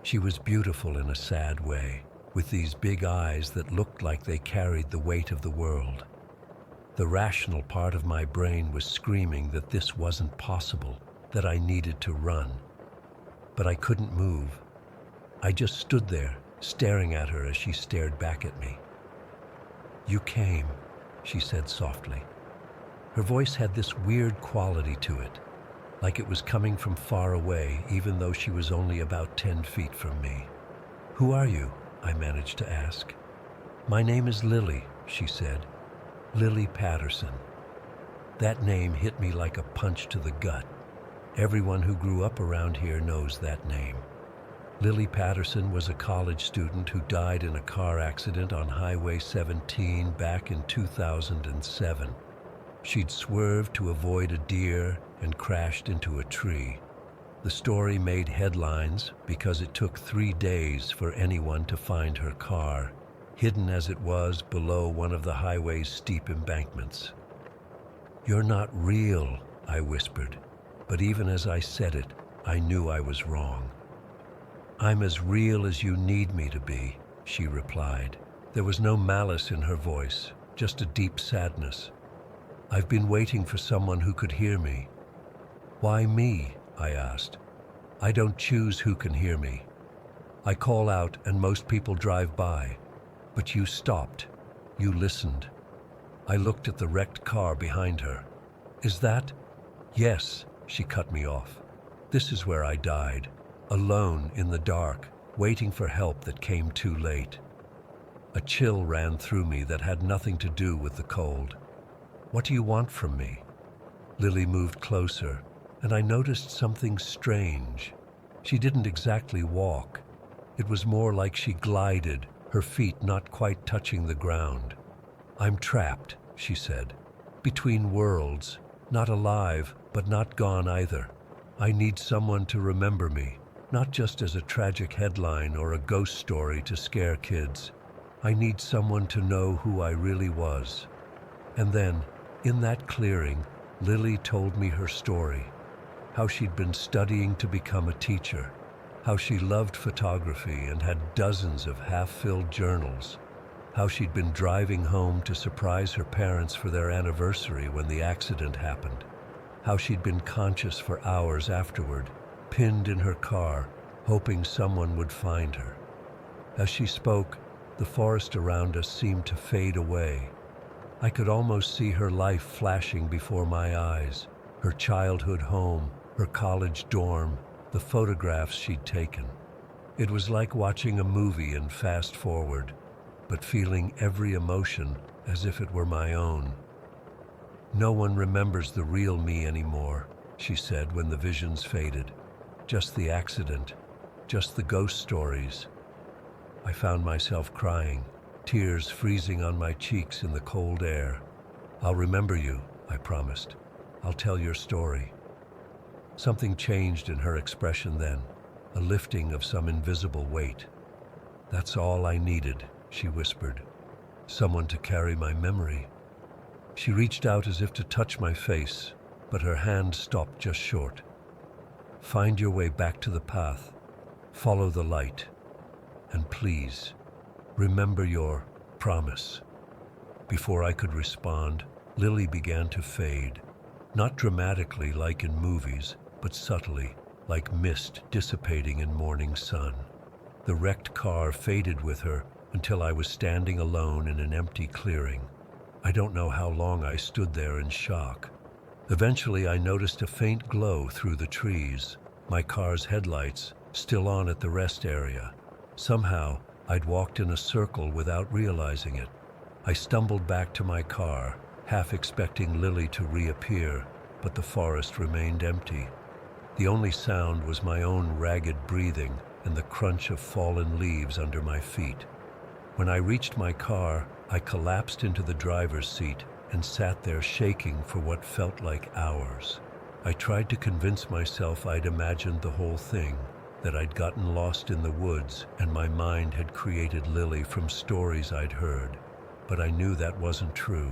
She was beautiful in a sad way, with these big eyes that looked like they carried the weight of the world. The rational part of my brain was screaming that this wasn't possible, that I needed to run. But I couldn't move. I just stood there, staring at her as she stared back at me. "You came," she said softly. Her voice had this weird quality to it, like it was coming from far away, even though she was only about 10 feet from me. "Who are you?" I managed to ask. "My name is Lily," she said. "Lily Patterson." That name hit me like a punch to the gut. Everyone who grew up around here knows that name. Lily Patterson was a college student who died in a car accident on Highway 17 back in 2007. She'd swerved to avoid a deer and crashed into a tree. The story made headlines because it took 3 days for anyone to find her car, hidden as it was below one of the highway's steep embankments. "You're not real," I whispered, but even as I said it, I knew I was wrong. "I'm as real as you need me to be," she replied. There was no malice in her voice, just a deep sadness. "I've been waiting for someone who could hear me." "Why me?" I asked. "I don't choose who can hear me. I call out and most people drive by. But you stopped. You listened." I looked at the wrecked car behind her. "Is that—" "Yes," she cut me off. "This is where I died. Alone in the dark, waiting for help that came too late." A chill ran through me that had nothing to do with the cold. "What do you want from me?" Lily moved closer, and I noticed something strange. She didn't exactly walk. It was more like she glided, her feet not quite touching the ground. "I'm trapped," she said, "between worlds, not alive, but not gone either. I need someone to remember me. Not just as a tragic headline or a ghost story to scare kids. I need someone to know who I really was." And then, in that clearing, Lily told me her story. How she'd been studying to become a teacher. How she loved photography and had dozens of half-filled journals. How she'd been driving home to surprise her parents for their anniversary when the accident happened. How she'd been conscious for hours afterward, pinned in her car, hoping someone would find her. As she spoke, the forest around us seemed to fade away. I could almost see her life flashing before my eyes, her childhood home, her college dorm, the photographs she'd taken. It was like watching a movie in fast forward, but feeling every emotion as if it were my own. "No one remembers the real me anymore," she said when the visions faded. "Just the accident, just the ghost stories." I found myself crying, tears freezing on my cheeks in the cold air. "I'll remember you," I promised. "I'll tell your story." Something changed in her expression then, a lifting of some invisible weight. "That's all I needed," she whispered. "Someone to carry my memory." She reached out as if to touch my face, but her hand stopped just short. "Find your way back to the path. Follow the light. And please, remember your promise." Before I could respond, Lily began to fade. Not dramatically like in movies, but subtly, like mist dissipating in morning sun. The wrecked car faded with her until I was standing alone in an empty clearing. I don't know how long I stood there in shock. Eventually I noticed a faint glow through the trees, my car's headlights still on at the rest area. Somehow, I'd walked in a circle without realizing it. I stumbled back to my car, half expecting Lily to reappear, but the forest remained empty. The only sound was my own ragged breathing and the crunch of fallen leaves under my feet. When I reached my car, I collapsed into the driver's seat and sat there shaking for what felt like hours. I tried to convince myself I'd imagined the whole thing, that I'd gotten lost in the woods and my mind had created Lily from stories I'd heard. But I knew that wasn't true.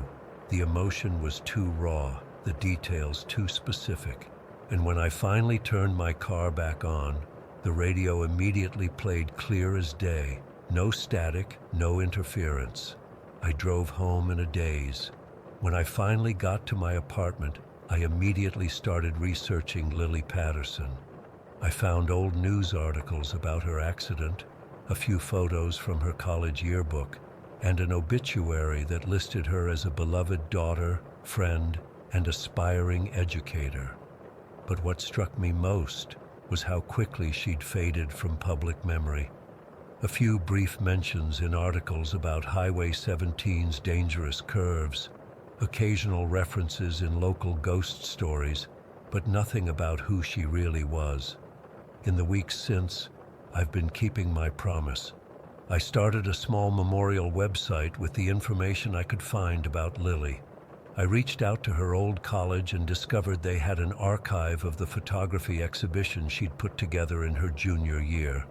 The emotion was too raw, the details too specific. And when I finally turned my car back on, the radio immediately played clear as day. No static, no interference. I drove home in a daze. When I finally got to my apartment, I immediately started researching Lily Patterson. I found old news articles about her accident, a few photos from her college yearbook, and an obituary that listed her as a beloved daughter, friend, and aspiring educator. But what struck me most was how quickly she'd faded from public memory. A few brief mentions in articles about Highway 17's dangerous curves, occasional references in local ghost stories, but nothing about who she really was. In the weeks since, I've been keeping my promise. I started a small memorial website with the information I could find about Lily. I reached out to her old college and discovered they had an archive of the photography exhibition she'd put together in her junior year.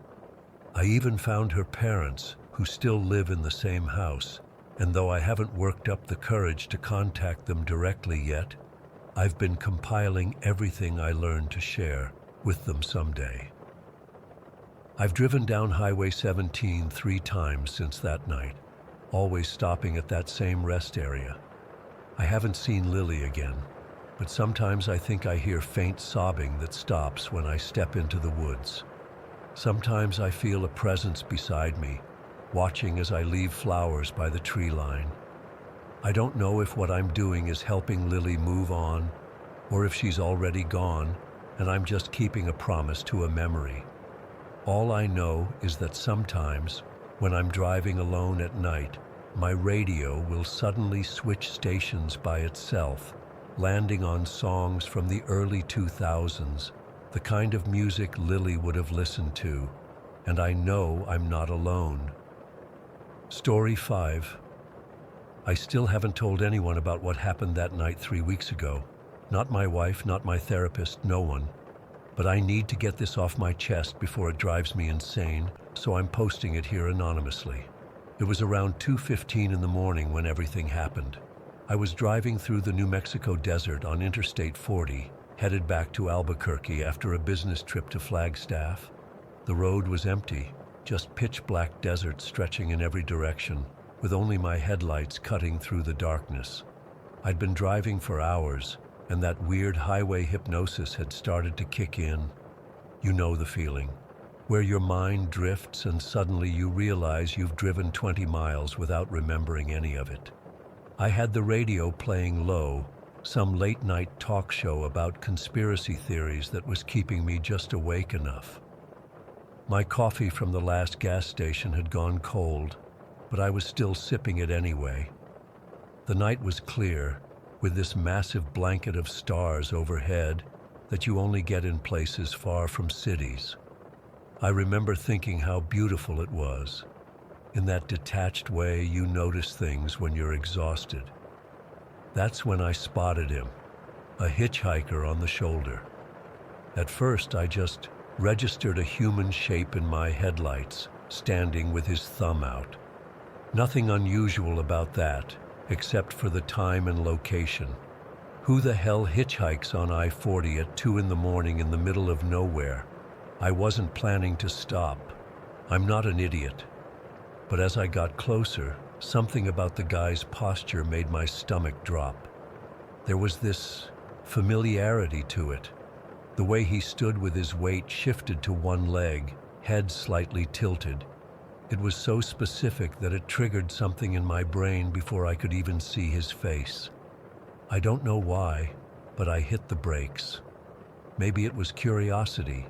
I even found her parents, who still live in the same house, and though I haven't worked up the courage to contact them directly yet, I've been compiling everything I learned to share with them someday. I've driven down Highway 17 3 times since that night, always stopping at that same rest area. I haven't seen Lily again, but sometimes I think I hear faint sobbing that stops when I step into the woods. Sometimes I feel a presence beside me, watching as I leave flowers by the tree line. I don't know if what I'm doing is helping Lily move on, or if she's already gone, and I'm just keeping a promise to a memory. All I know is that sometimes, when I'm driving alone at night, my radio will suddenly switch stations by itself, landing on songs from the early 2000s, the kind of music Lily would have listened to, and I know I'm not alone. Story 5. I still haven't told anyone about what happened that night 3 weeks ago. Not my wife, not my therapist, no one. But I need to get this off my chest before it drives me insane, so I'm posting it here anonymously. It was around 2:15 in the morning when everything happened. I was driving through the New Mexico desert on Interstate 40, headed back to Albuquerque after a business trip to Flagstaff. The road was empty, just pitch-black desert stretching in every direction, with only my headlights cutting through the darkness. I'd been driving for hours, and that weird highway hypnosis had started to kick in. You know the feeling, where your mind drifts and suddenly you realize you've driven 20 miles without remembering any of it. I had the radio playing low, some late-night talk show about conspiracy theories that was keeping me just awake enough. My coffee from the last gas station had gone cold, but I was still sipping it anyway. The night was clear, with this massive blanket of stars overhead that you only get in places far from cities. I remember thinking how beautiful it was. In that detached way you notice things when you're exhausted. That's when I spotted him, a hitchhiker on the shoulder. At first I just registered a human shape in my headlights, standing with his thumb out. Nothing unusual about that, except for the time and location. Who the hell hitchhikes on I-40 at 2 in the morning in the middle of nowhere? I wasn't planning to stop. I'm not an idiot. But as I got closer, something about the guy's posture made my stomach drop. There was this familiarity to it. The way he stood with his weight shifted to one leg, head slightly tilted. It was so specific that it triggered something in my brain before I could even see his face. I don't know why, but I hit the brakes. Maybe it was curiosity.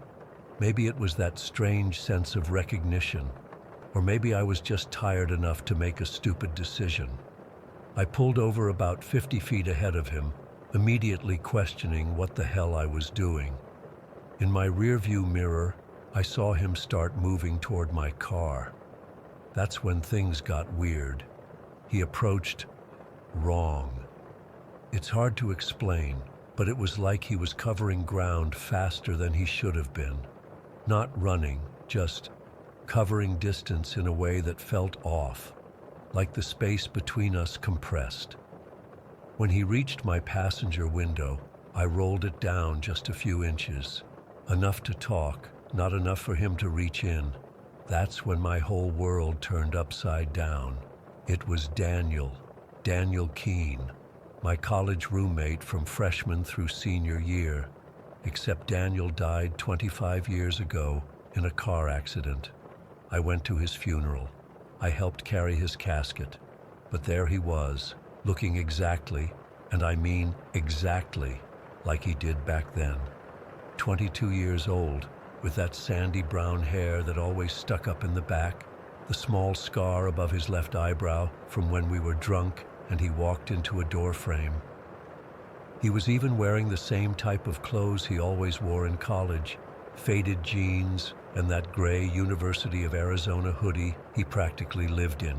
Maybe it was that strange sense of recognition. Or maybe I was just tired enough to make a stupid decision. I pulled over about 50 feet ahead of him, immediately questioning what the hell I was doing. In my rearview mirror, I saw him start moving toward my car. That's when things got weird. He approached wrong. It's hard to explain, but it was like he was covering ground faster than he should have been. Not running, just covering distance in a way that felt off, like the space between us compressed. When he reached my passenger window, I rolled it down just a few inches, enough to talk, not enough for him to reach in. That's when my whole world turned upside down. It was Daniel Keene, my college roommate from freshman through senior year, except Daniel died 25 years ago in a car accident. I went to his funeral. I helped carry his casket, but there he was, looking exactly, and I mean exactly, like he did back then. 22 years old, with that sandy brown hair that always stuck up in the back, the small scar above his left eyebrow from when we were drunk and he walked into a door frame. He was even wearing the same type of clothes he always wore in college, faded jeans and that gray University of Arizona hoodie he practically lived in.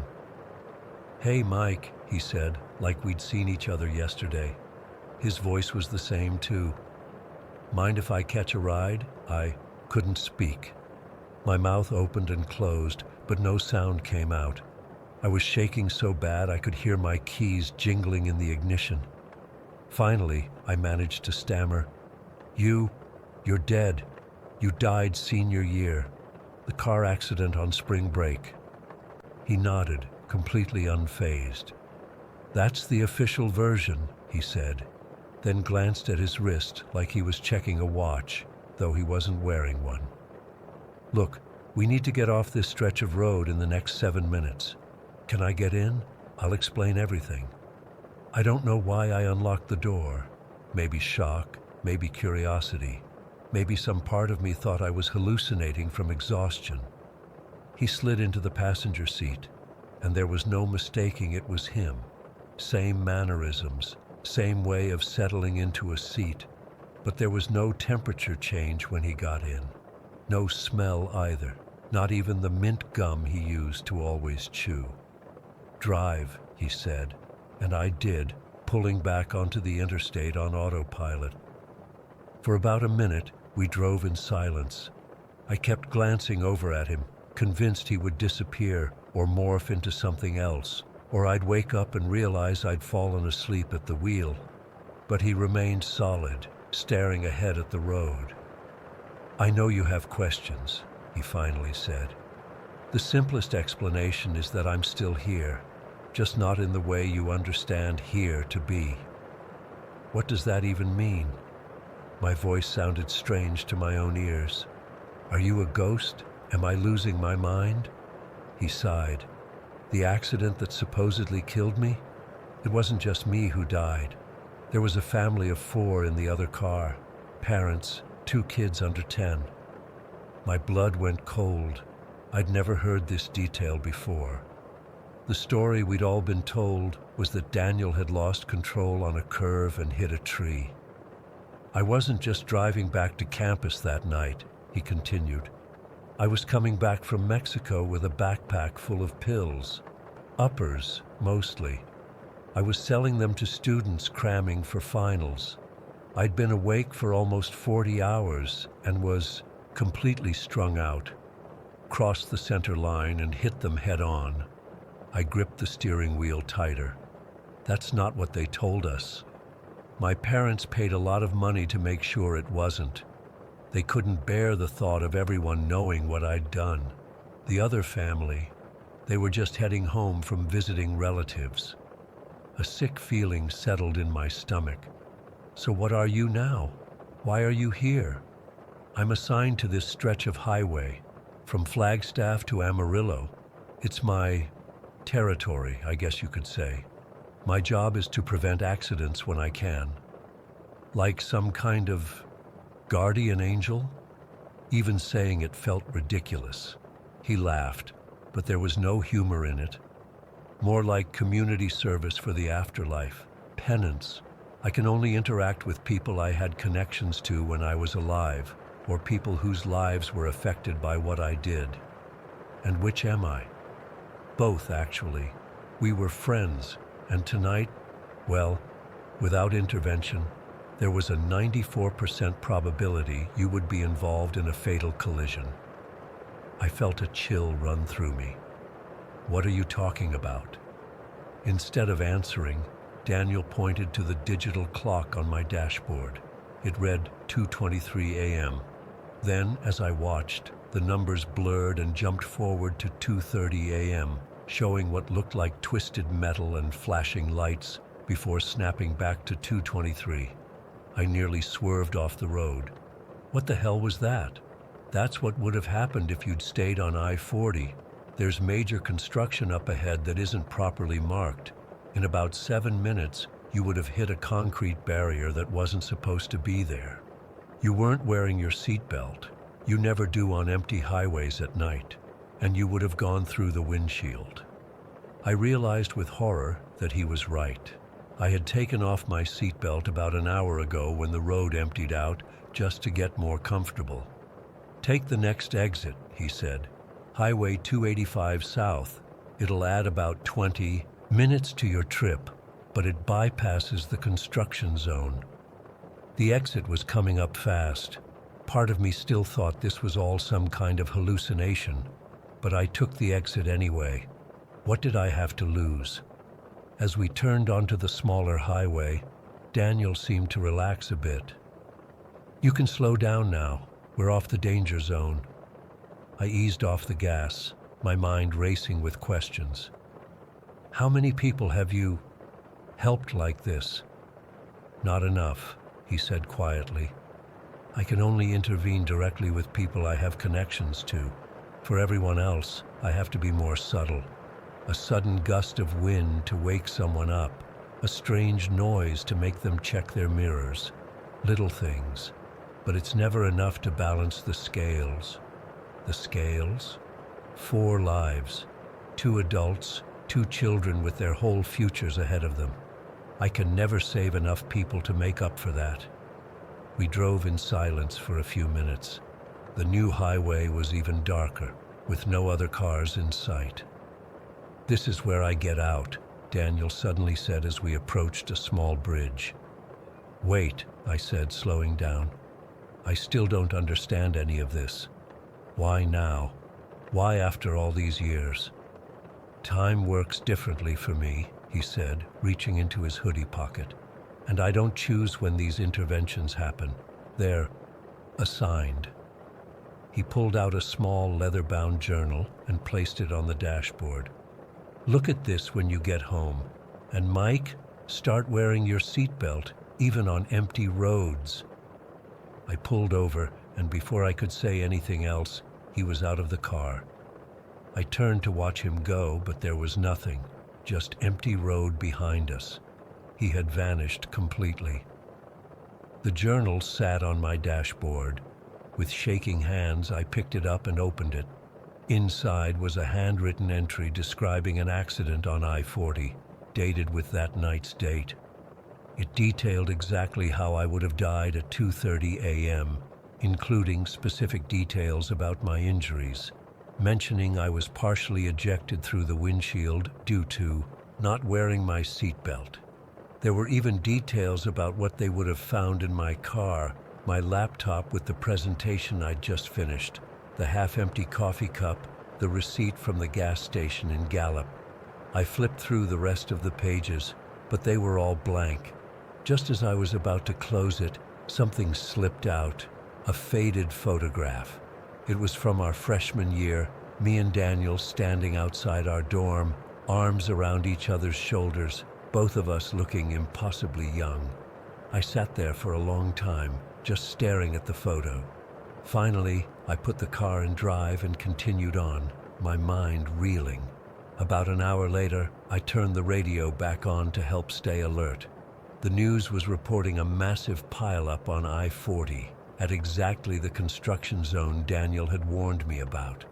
"Hey, Mike," he said, like we'd seen each other yesterday. His voice was the same too. "Mind if I catch a ride?" I couldn't speak. My mouth opened and closed, but no sound came out. I was shaking so bad I could hear my keys jingling in the ignition. Finally, I managed to stammer, You're dead. You died senior year. The car accident on spring break." He nodded, completely unfazed. "That's the official version," he said, then glanced at his wrist like he was checking a watch, though he wasn't wearing one. "Look, we need to get off this stretch of road in the next 7 minutes. Can I get in? I'll explain everything." I don't know why I unlocked the door. Maybe shock, maybe curiosity. Maybe some part of me thought I was hallucinating from exhaustion. He slid into the passenger seat, and there was no mistaking it was him. Same mannerisms, same way of settling into a seat, but there was no temperature change when he got in. No smell either, not even the mint gum he used to always chew. "Drive," he said, and I did, pulling back onto the interstate on autopilot. For about a minute, we drove in silence. I kept glancing over at him, convinced he would disappear or morph into something else, or I'd wake up and realize I'd fallen asleep at the wheel. But he remained solid, staring ahead at the road. "I know you have questions," he finally said. "The simplest explanation is that I'm still here, just not in the way you understand here to be." "What does that even mean?" My voice sounded strange to my own ears. "Are you a ghost? Am I losing my mind?" He sighed. "The accident that supposedly killed me? It wasn't just me who died. There was a family of 4 in the other car. Parents, 2 kids under 10. My blood went cold. I'd never heard this detail before. The story we'd all been told was that Daniel had lost control on a curve and hit a tree. "I wasn't just driving back to campus that night," he continued. "I was coming back from Mexico with a backpack full of pills. Uppers, mostly. I was selling them to students cramming for finals. I'd been awake for almost 40 hours and was completely strung out. Crossed the center line and hit them head on. I gripped the steering wheel tighter. That's not what they told us. My parents paid a lot of money to make sure it wasn't. They couldn't bear the thought of everyone knowing what I'd done. The other family, they were just heading home from visiting relatives." A sick feeling settled in my stomach. "So what are you now? Why are you here?" "I'm assigned to this stretch of highway, from Flagstaff to Amarillo. It's my territory, I guess you could say. My job is to prevent accidents when I can." Like some kind of guardian angel? Even saying it felt ridiculous. He laughed, but there was no humor in it. More like community service for the afterlife, penance. I can only interact with people I had connections to when I was alive, or people whose lives were affected by what I did. And which am I? Both, actually. We were friends, and tonight, well, without intervention, there was a 94% probability you would be involved in a fatal collision. I felt a chill run through me. What are you talking about? Instead of answering, Daniel pointed to the digital clock on my dashboard. It read 2:23 a.m. Then, as I watched, the numbers blurred and jumped forward to 2:30 a.m., showing what looked like twisted metal and flashing lights before snapping back to 2:23. I nearly swerved off the road. What the hell was that? That's what would have happened if you'd stayed on I-40. There's major construction up ahead that isn't properly marked. In about 7 minutes, you would have hit a concrete barrier that wasn't supposed to be there. You weren't wearing your seatbelt. You never do on empty highways at night, and you would have gone through the windshield. I realized with horror that he was right. I had taken off my seatbelt about an hour ago when the road emptied out just to get more comfortable. Take the next exit, he said. Highway 285 South. It'll add about 20 minutes to your trip, but it bypasses the construction zone. The exit was coming up fast. Part of me still thought this was all some kind of hallucination, but I took the exit anyway. What did I have to lose? As we turned onto the smaller highway, Daniel seemed to relax a bit. You can slow down now. We're off the danger zone. I eased off the gas, my mind racing with questions. How many people have you helped like this? Not enough, he said quietly. I can only intervene directly with people I have connections to. For everyone else, I have to be more subtle. A sudden gust of wind to wake someone up, a strange noise to make them check their mirrors. Little things, but it's never enough to balance the scales. The scales? 4 lives, 2 adults, 2 children with their whole futures ahead of them. I can never save enough people to make up for that. We drove in silence for a few minutes. The new highway was even darker, with no other cars in sight. This is where I get out, Daniel suddenly said as we approached a small bridge. Wait, I said, slowing down. I still don't understand any of this. Why now? Why after all these years? Time works differently for me, he said, reaching into his hoodie pocket. And I don't choose when these interventions happen. They're assigned. He pulled out a small leather-bound journal and placed it on the dashboard. Look at this when you get home. And Mike, start wearing your seatbelt, even on empty roads. I pulled over, and before I could say anything else, he was out of the car. I turned to watch him go, but there was nothing, just empty road behind us. He had vanished completely. The journal sat on my dashboard. With shaking hands, I picked it up and opened it. Inside was a handwritten entry describing an accident on I-40, dated with that night's date. It detailed exactly how I would have died at 2:30 a.m., including specific details about my injuries, mentioning I was partially ejected through the windshield due to not wearing my seatbelt. There were even details about what they would have found in my car, my laptop with the presentation I'd just finished, the half-empty coffee cup, the receipt from the gas station in Gallup. I flipped through the rest of the pages, but they were all blank. Just as I was about to close it, something slipped out, a faded photograph. It was from our freshman year, me and Daniel standing outside our dorm, arms around each other's shoulders, both of us looking impossibly young. I sat there for a long time, just staring at the photo. Finally, I put the car in drive and continued on, my mind reeling. About an hour later, I turned the radio back on to help stay alert. The news was reporting a massive pileup on I-40 at exactly the construction zone Daniel had warned me about.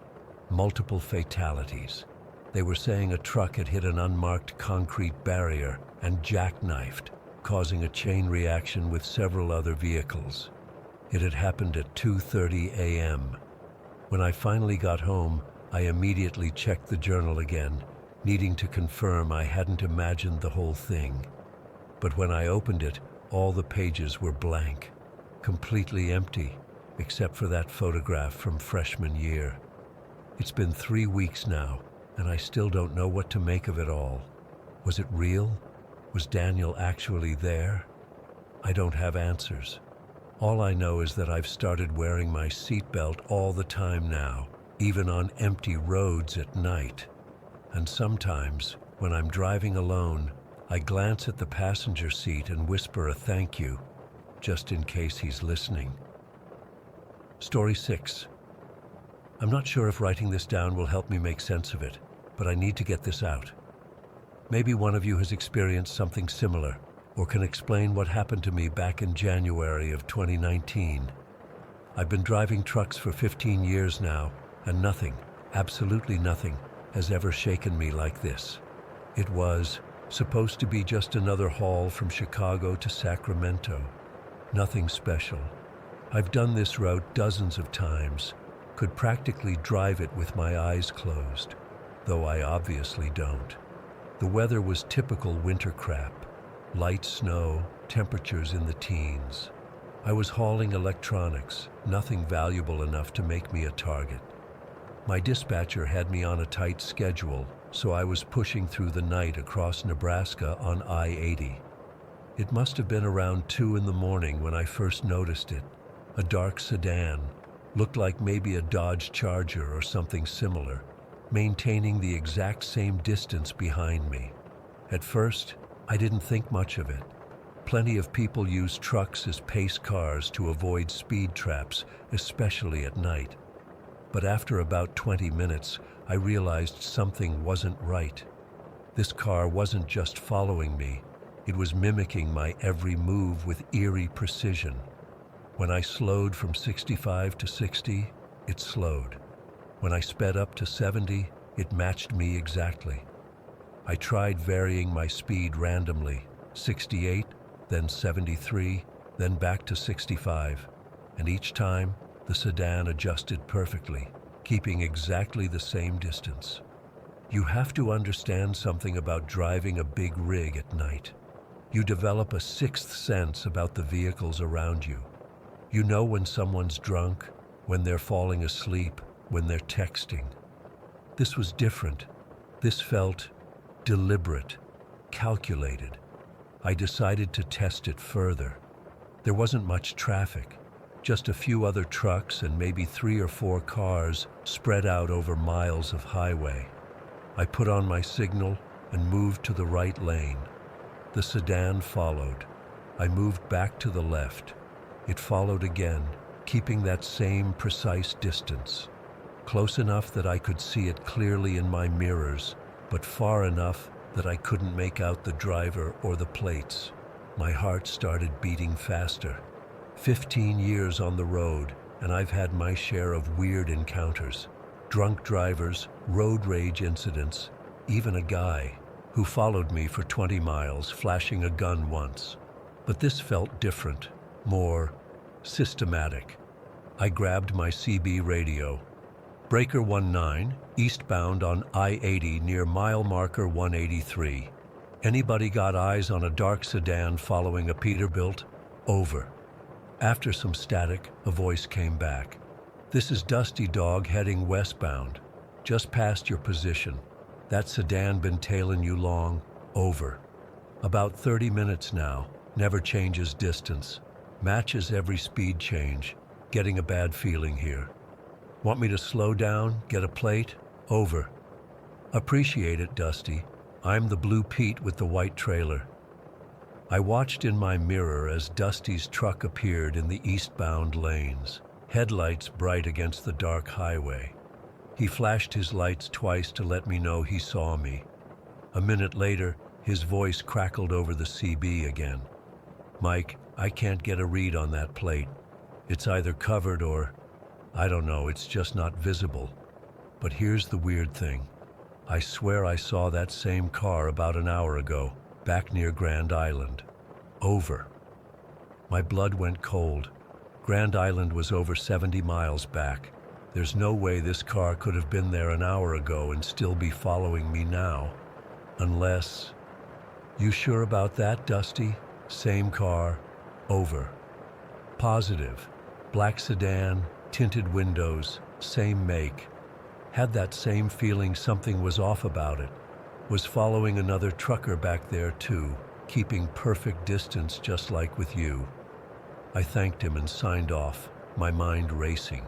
Multiple fatalities. They were saying a truck had hit an unmarked concrete barrier and jackknifed, causing a chain reaction with several other vehicles. It had happened at 2:30 a.m. When I finally got home, I immediately checked the journal again, needing to confirm I hadn't imagined the whole thing. But when I opened it, All the pages were blank, completely empty, except for that photograph from freshman year. It's been 3 weeks now, and I still don't know what to make of it all. Was it real? Was Daniel actually there? I don't have answers. All I know is that I've started wearing my seatbelt all the time now, even on empty roads at night. And sometimes, when I'm driving alone, I glance at the passenger seat and whisper a thank you, just in case he's listening. Story 6. I'm not sure if writing this down will help me make sense of it, but I need to get this out. Maybe one of you has experienced something similar, or can explain what happened to me back in January of 2019. I've been driving trucks for 15 years now, and nothing, absolutely nothing, has ever shaken me like this. It was supposed to be just another haul from Chicago to Sacramento. Nothing special. I've done this route dozens of times, could practically drive it with my eyes closed, though I obviously don't. The weather was typical winter crap. Light snow, temperatures in the teens. I was hauling electronics, nothing valuable enough to make me a target. My dispatcher had me on a tight schedule, so I was pushing through the night across Nebraska on I-80. It must have been around 2 in the morning when I first noticed it. A dark sedan, looked like maybe a Dodge Charger or something similar, maintaining the exact same distance behind me. At first, I didn't think much of it. Plenty of people use trucks as pace cars to avoid speed traps, especially at night. But after about 20 minutes, I realized something wasn't right. This car wasn't just following me, it was mimicking my every move with eerie precision. When I slowed from 65 to 60, it slowed. When I sped up to 70, it matched me exactly. I tried varying my speed randomly, 68, then 73, then back to 65, and each time, the sedan adjusted perfectly, keeping exactly the same distance. You have to understand something about driving a big rig at night. You develop a sixth sense about the vehicles around you. You know when someone's drunk, when they're falling asleep, when they're texting. This was different. This felt deliberate, calculated. I decided to test it further. There wasn't much traffic. Just a few other trucks and maybe 3 or 4 cars spread out over miles of highway. I put on my signal and moved to the right lane. The sedan followed. I moved back to the left. It followed again, keeping that same precise distance. Close enough that I could see it clearly in my mirrors, but far enough that I couldn't make out the driver or the plates. My heart started beating faster. 15 years on the road, and I've had my share of weird encounters. Drunk drivers, road rage incidents, even a guy who followed me for 20 miles, flashing a gun once. But this felt different, more systematic. I grabbed my CB radio. Breaker 19, eastbound on I-80 near mile marker 183. Anybody got eyes on a dark sedan following a Peterbilt? Over. After some static, a voice came back. This is Dusty Dog heading westbound. Just past your position. That sedan been tailing you long? Over. About 30 minutes now. Never changes distance. Matches every speed change. Getting a bad feeling here. Want me to slow down, get a plate? Over. Appreciate it, Dusty. I'm the Blue Pete with the white trailer. I watched in my mirror as Dusty's truck appeared in the eastbound lanes, headlights bright against the dark highway. He flashed his lights twice to let me know he saw me. A minute later, his voice crackled over the CB again. Mike, I can't get a read on that plate. It's either covered or, I don't know, it's just not visible. But here's the weird thing. I swear I saw that same car about an hour ago, back near Grand Island. Over. My blood went cold. Grand Island was over 70 miles back. There's no way this car could have been there an hour ago and still be following me now. Unless... You sure about that, Dusty? Same car, over. Positive. Black sedan, tinted windows, same make. Had that same feeling something was off about it. Was following another trucker back there too, keeping perfect distance just like with you. I thanked him and signed off, my mind racing.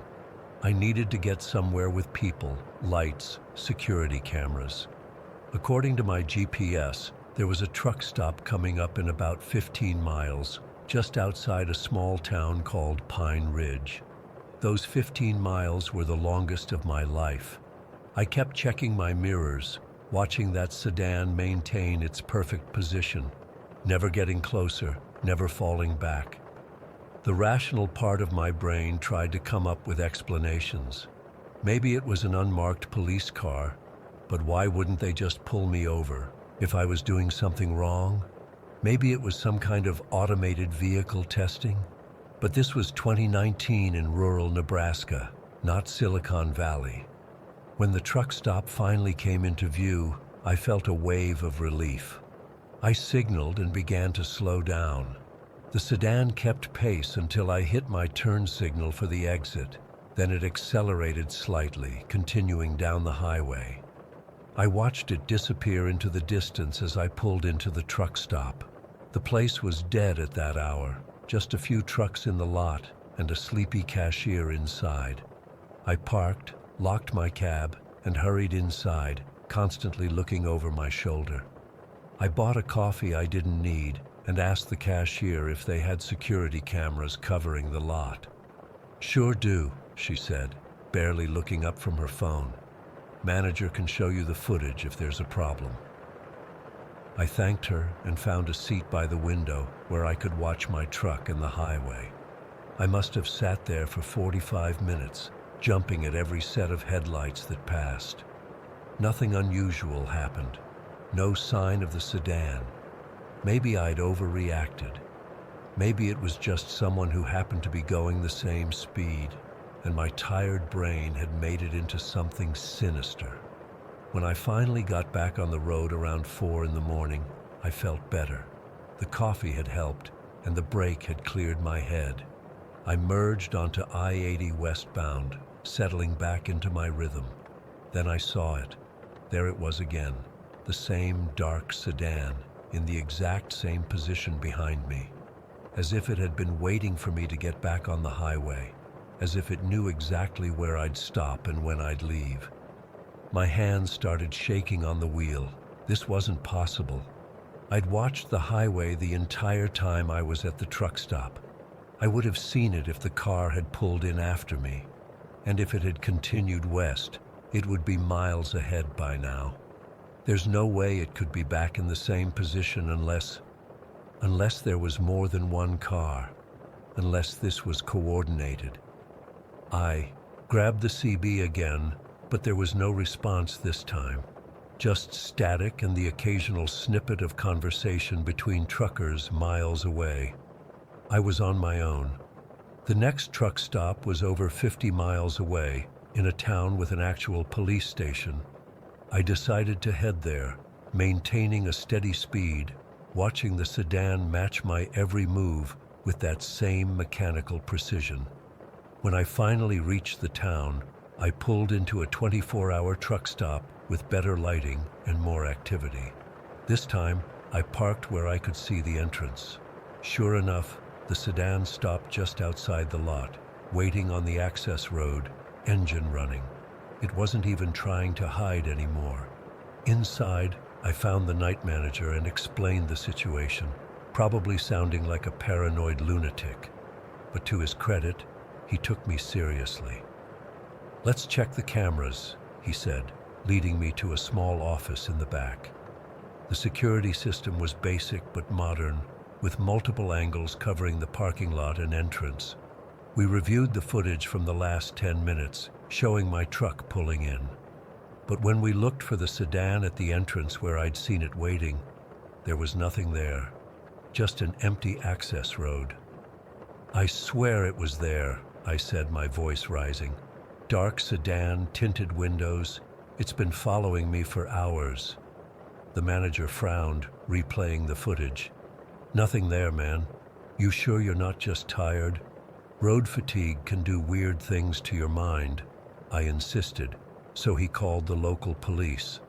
I needed to get somewhere with people, lights, security cameras. According to my GPS, there was a truck stop coming up in about 15 miles, just outside a small town called Pine Ridge. Those 15 miles were the longest of my life. I kept checking my mirrors, watching that sedan maintain its perfect position, never getting closer, never falling back. The rational part of my brain tried to come up with explanations. Maybe it was an unmarked police car, but why wouldn't they just pull me over if I was doing something wrong? Maybe it was some kind of automated vehicle testing? But this was 2019 in rural Nebraska, not Silicon Valley. When the truck stop finally came into view, I felt a wave of relief. I signaled and began to slow down. The sedan kept pace until I hit my turn signal for the exit. Then it accelerated slightly, continuing down the highway. I watched it disappear into the distance as I pulled into the truck stop. The place was dead at that hour, just a few trucks in the lot and a sleepy cashier inside. I parked, locked my cab, and hurried inside, constantly looking over my shoulder. I bought a coffee I didn't need and asked the cashier if they had security cameras covering the lot. "Sure do," she said, barely looking up from her phone. "Manager can show you the footage if there's a problem." I thanked her and found a seat by the window where I could watch my truck and the highway. I must have sat there for 45 minutes, jumping at every set of headlights that passed. Nothing unusual happened. No sign of the sedan. Maybe I'd overreacted. Maybe it was just someone who happened to be going the same speed, and my tired brain had made it into something sinister. When I finally got back on the road around 4 in the morning, I felt better. The coffee had helped, and the break had cleared my head. I merged onto I-80 westbound, settling back into my rhythm. Then I saw it. There it was again, the same dark sedan, in the exact same position behind me, as if it had been waiting for me to get back on the highway, as if it knew exactly where I'd stop and when I'd leave. My hands started shaking on the wheel. This wasn't possible. I'd watched the highway the entire time I was at the truck stop. I would have seen it if the car had pulled in after me, and if it had continued west, it would be miles ahead by now. There's no way it could be back in the same position unless there was more than one car, unless this was coordinated. I grabbed the CB again, but there was no response this time. Just static and the occasional snippet of conversation between truckers miles away. I was on my own. The next truck stop was over 50 miles away, in a town with an actual police station. I decided to head there, maintaining a steady speed, watching the sedan match my every move with that same mechanical precision. When I finally reached the town, I pulled into a 24-hour truck stop with better lighting and more activity. This time, I parked where I could see the entrance. Sure enough, the sedan stopped just outside the lot, waiting on the access road, engine running. It wasn't even trying to hide anymore. Inside, I found the night manager and explained the situation, probably sounding like a paranoid lunatic. But to his credit, he took me seriously. "Let's check the cameras," he said, leading me to a small office in the back. The security system was basic but modern, with multiple angles covering the parking lot and entrance. We reviewed the footage from the last 10 minutes, showing my truck pulling in. But when we looked for the sedan at the entrance where I'd seen it waiting, there was nothing there, just an empty access road. "I swear it was there," I said, my voice rising. "Dark sedan, tinted windows. It's been following me for hours." The manager frowned, replaying the footage. Nothing there, man. You sure you're not just tired? Road fatigue can do weird things to your mind. I insisted, so he called the local police.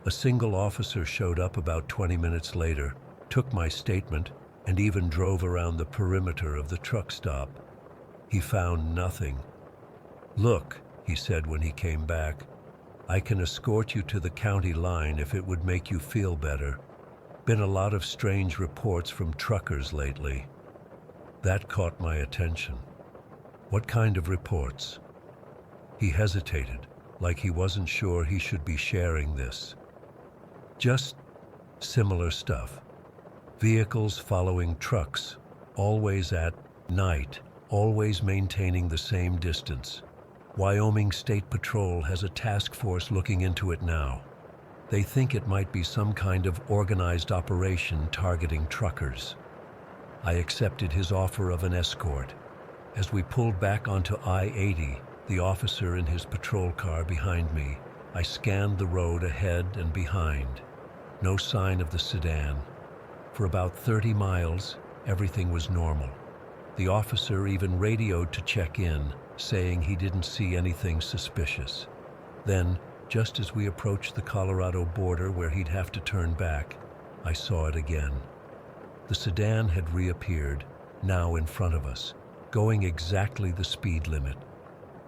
A single officer showed up about 20 minutes later, took my statement, and even drove around the perimeter of the truck stop. He found nothing. "Look," he said when he came back, "I can escort you to the county line if it would make you feel better. Been a lot of strange reports from truckers lately." That caught my attention. "What kind of reports?" He hesitated, like he wasn't sure he should be sharing this. "Just similar stuff. Vehicles following trucks, always at night, always maintaining the same distance. Wyoming State Patrol has a task force looking into it now. They think it might be some kind of organized operation targeting truckers." I accepted his offer of an escort. As we pulled back onto I-80, the officer in his patrol car behind me, I scanned the road ahead and behind. No sign of the sedan. For about 30 miles, everything was normal. The officer even radioed to check in, saying he didn't see anything suspicious. Then, just as we approached the Colorado border where he'd have to turn back, I saw it again. The sedan had reappeared, now in front of us, going exactly the speed limit.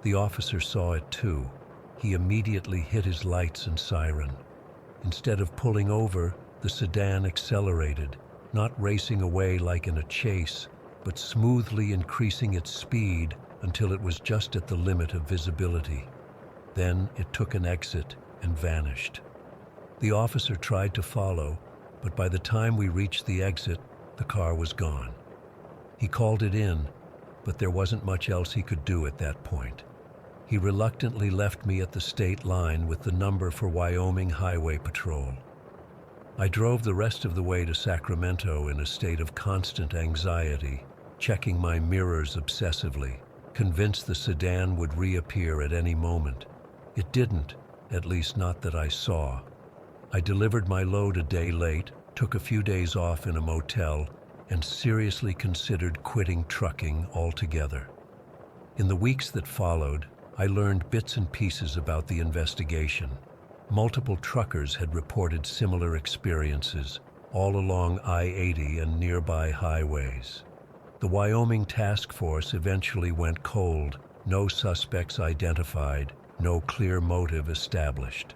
The officer saw it too. He immediately hit his lights and siren. Instead of pulling over, the sedan accelerated, not racing away like in a chase, but smoothly increasing its speed until it was just at the limit of visibility. Then it took an exit and vanished. The officer tried to follow, but by the time we reached the exit, the car was gone. He called it in, but there wasn't much else he could do at that point. He reluctantly left me at the state line with the number for Wyoming Highway Patrol. I drove the rest of the way to Sacramento in a state of constant anxiety, checking my mirrors obsessively, convinced the sedan would reappear at any moment. It didn't, at least not that I saw. I delivered my load a day late, took a few days off in a motel, and seriously considered quitting trucking altogether. In the weeks that followed, I learned bits and pieces about the investigation. Multiple truckers had reported similar experiences, all along I-80 and nearby highways. The Wyoming task force eventually went cold, no suspects identified, no clear motive established.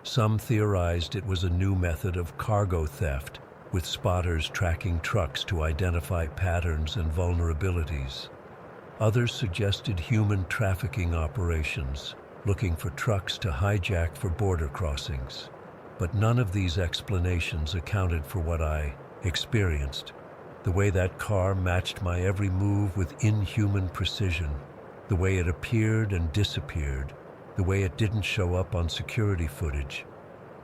Some theorized it was a new method of cargo theft, with spotters tracking trucks to identify patterns and vulnerabilities. Others suggested human trafficking operations, looking for trucks to hijack for border crossings. But none of these explanations accounted for what I experienced. The way that car matched my every move with inhuman precision, the way it appeared and disappeared, the way it didn't show up on security footage.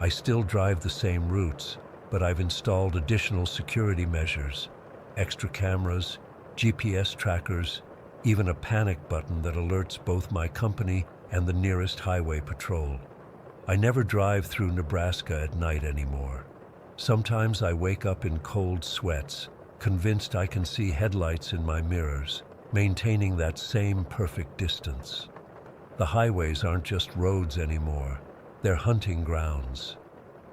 I still drive the same routes, but I've installed additional security measures, extra cameras, GPS trackers, even a panic button that alerts both my company and the nearest highway patrol. I never drive through Nebraska at night anymore. Sometimes I wake up in cold sweats, convinced I can see headlights in my mirrors, maintaining that same perfect distance. The highways aren't just roads anymore, they're hunting grounds.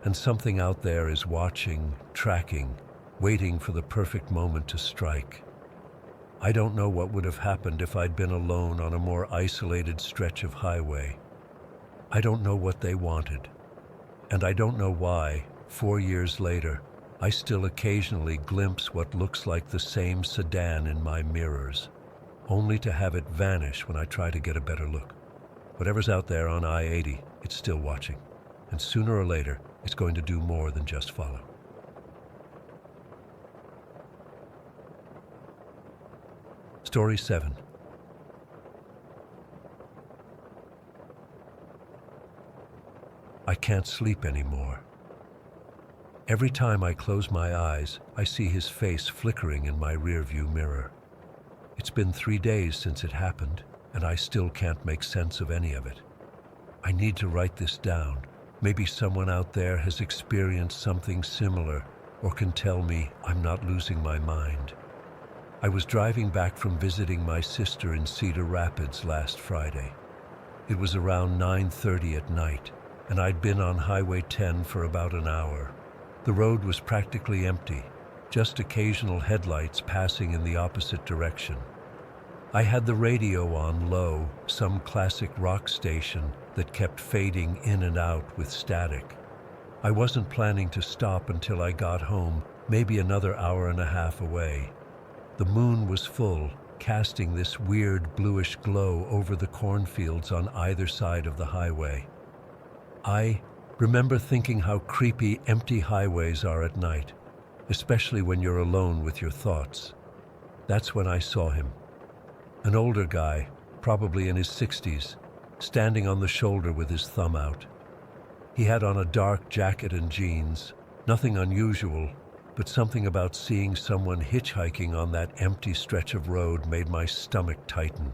And something out there is watching, tracking, waiting for the perfect moment to strike. I don't know what would have happened if I'd been alone on a more isolated stretch of highway. I don't know what they wanted. And I don't know why, 4 years later, I still occasionally glimpse what looks like the same sedan in my mirrors, only to have it vanish when I try to get a better look. Whatever's out there on I-80, it's still watching. And sooner or later, it's going to do more than just follow. Story 7. I can't sleep anymore. Every time I close my eyes, I see his face flickering in my rearview mirror. It's been 3 days since it happened, and I still can't make sense of any of it. I need to write this down. Maybe someone out there has experienced something similar, or can tell me I'm not losing my mind. I was driving back from visiting my sister in Cedar Rapids last Friday. It was around 9:30 at night, and I'd been on Highway 10 for about an hour. The road was practically empty, just occasional headlights passing in the opposite direction. I had the radio on low, some classic rock station that kept fading in and out with static. I wasn't planning to stop until I got home, maybe another hour and a half away. The moon was full, casting this weird bluish glow over the cornfields on either side of the highway. I remember thinking how creepy empty highways are at night, especially when you're alone with your thoughts. That's when I saw him. An older guy, probably in his 60s, standing on the shoulder with his thumb out. He had on a dark jacket and jeans, nothing unusual, but something about seeing someone hitchhiking on that empty stretch of road made my stomach tighten.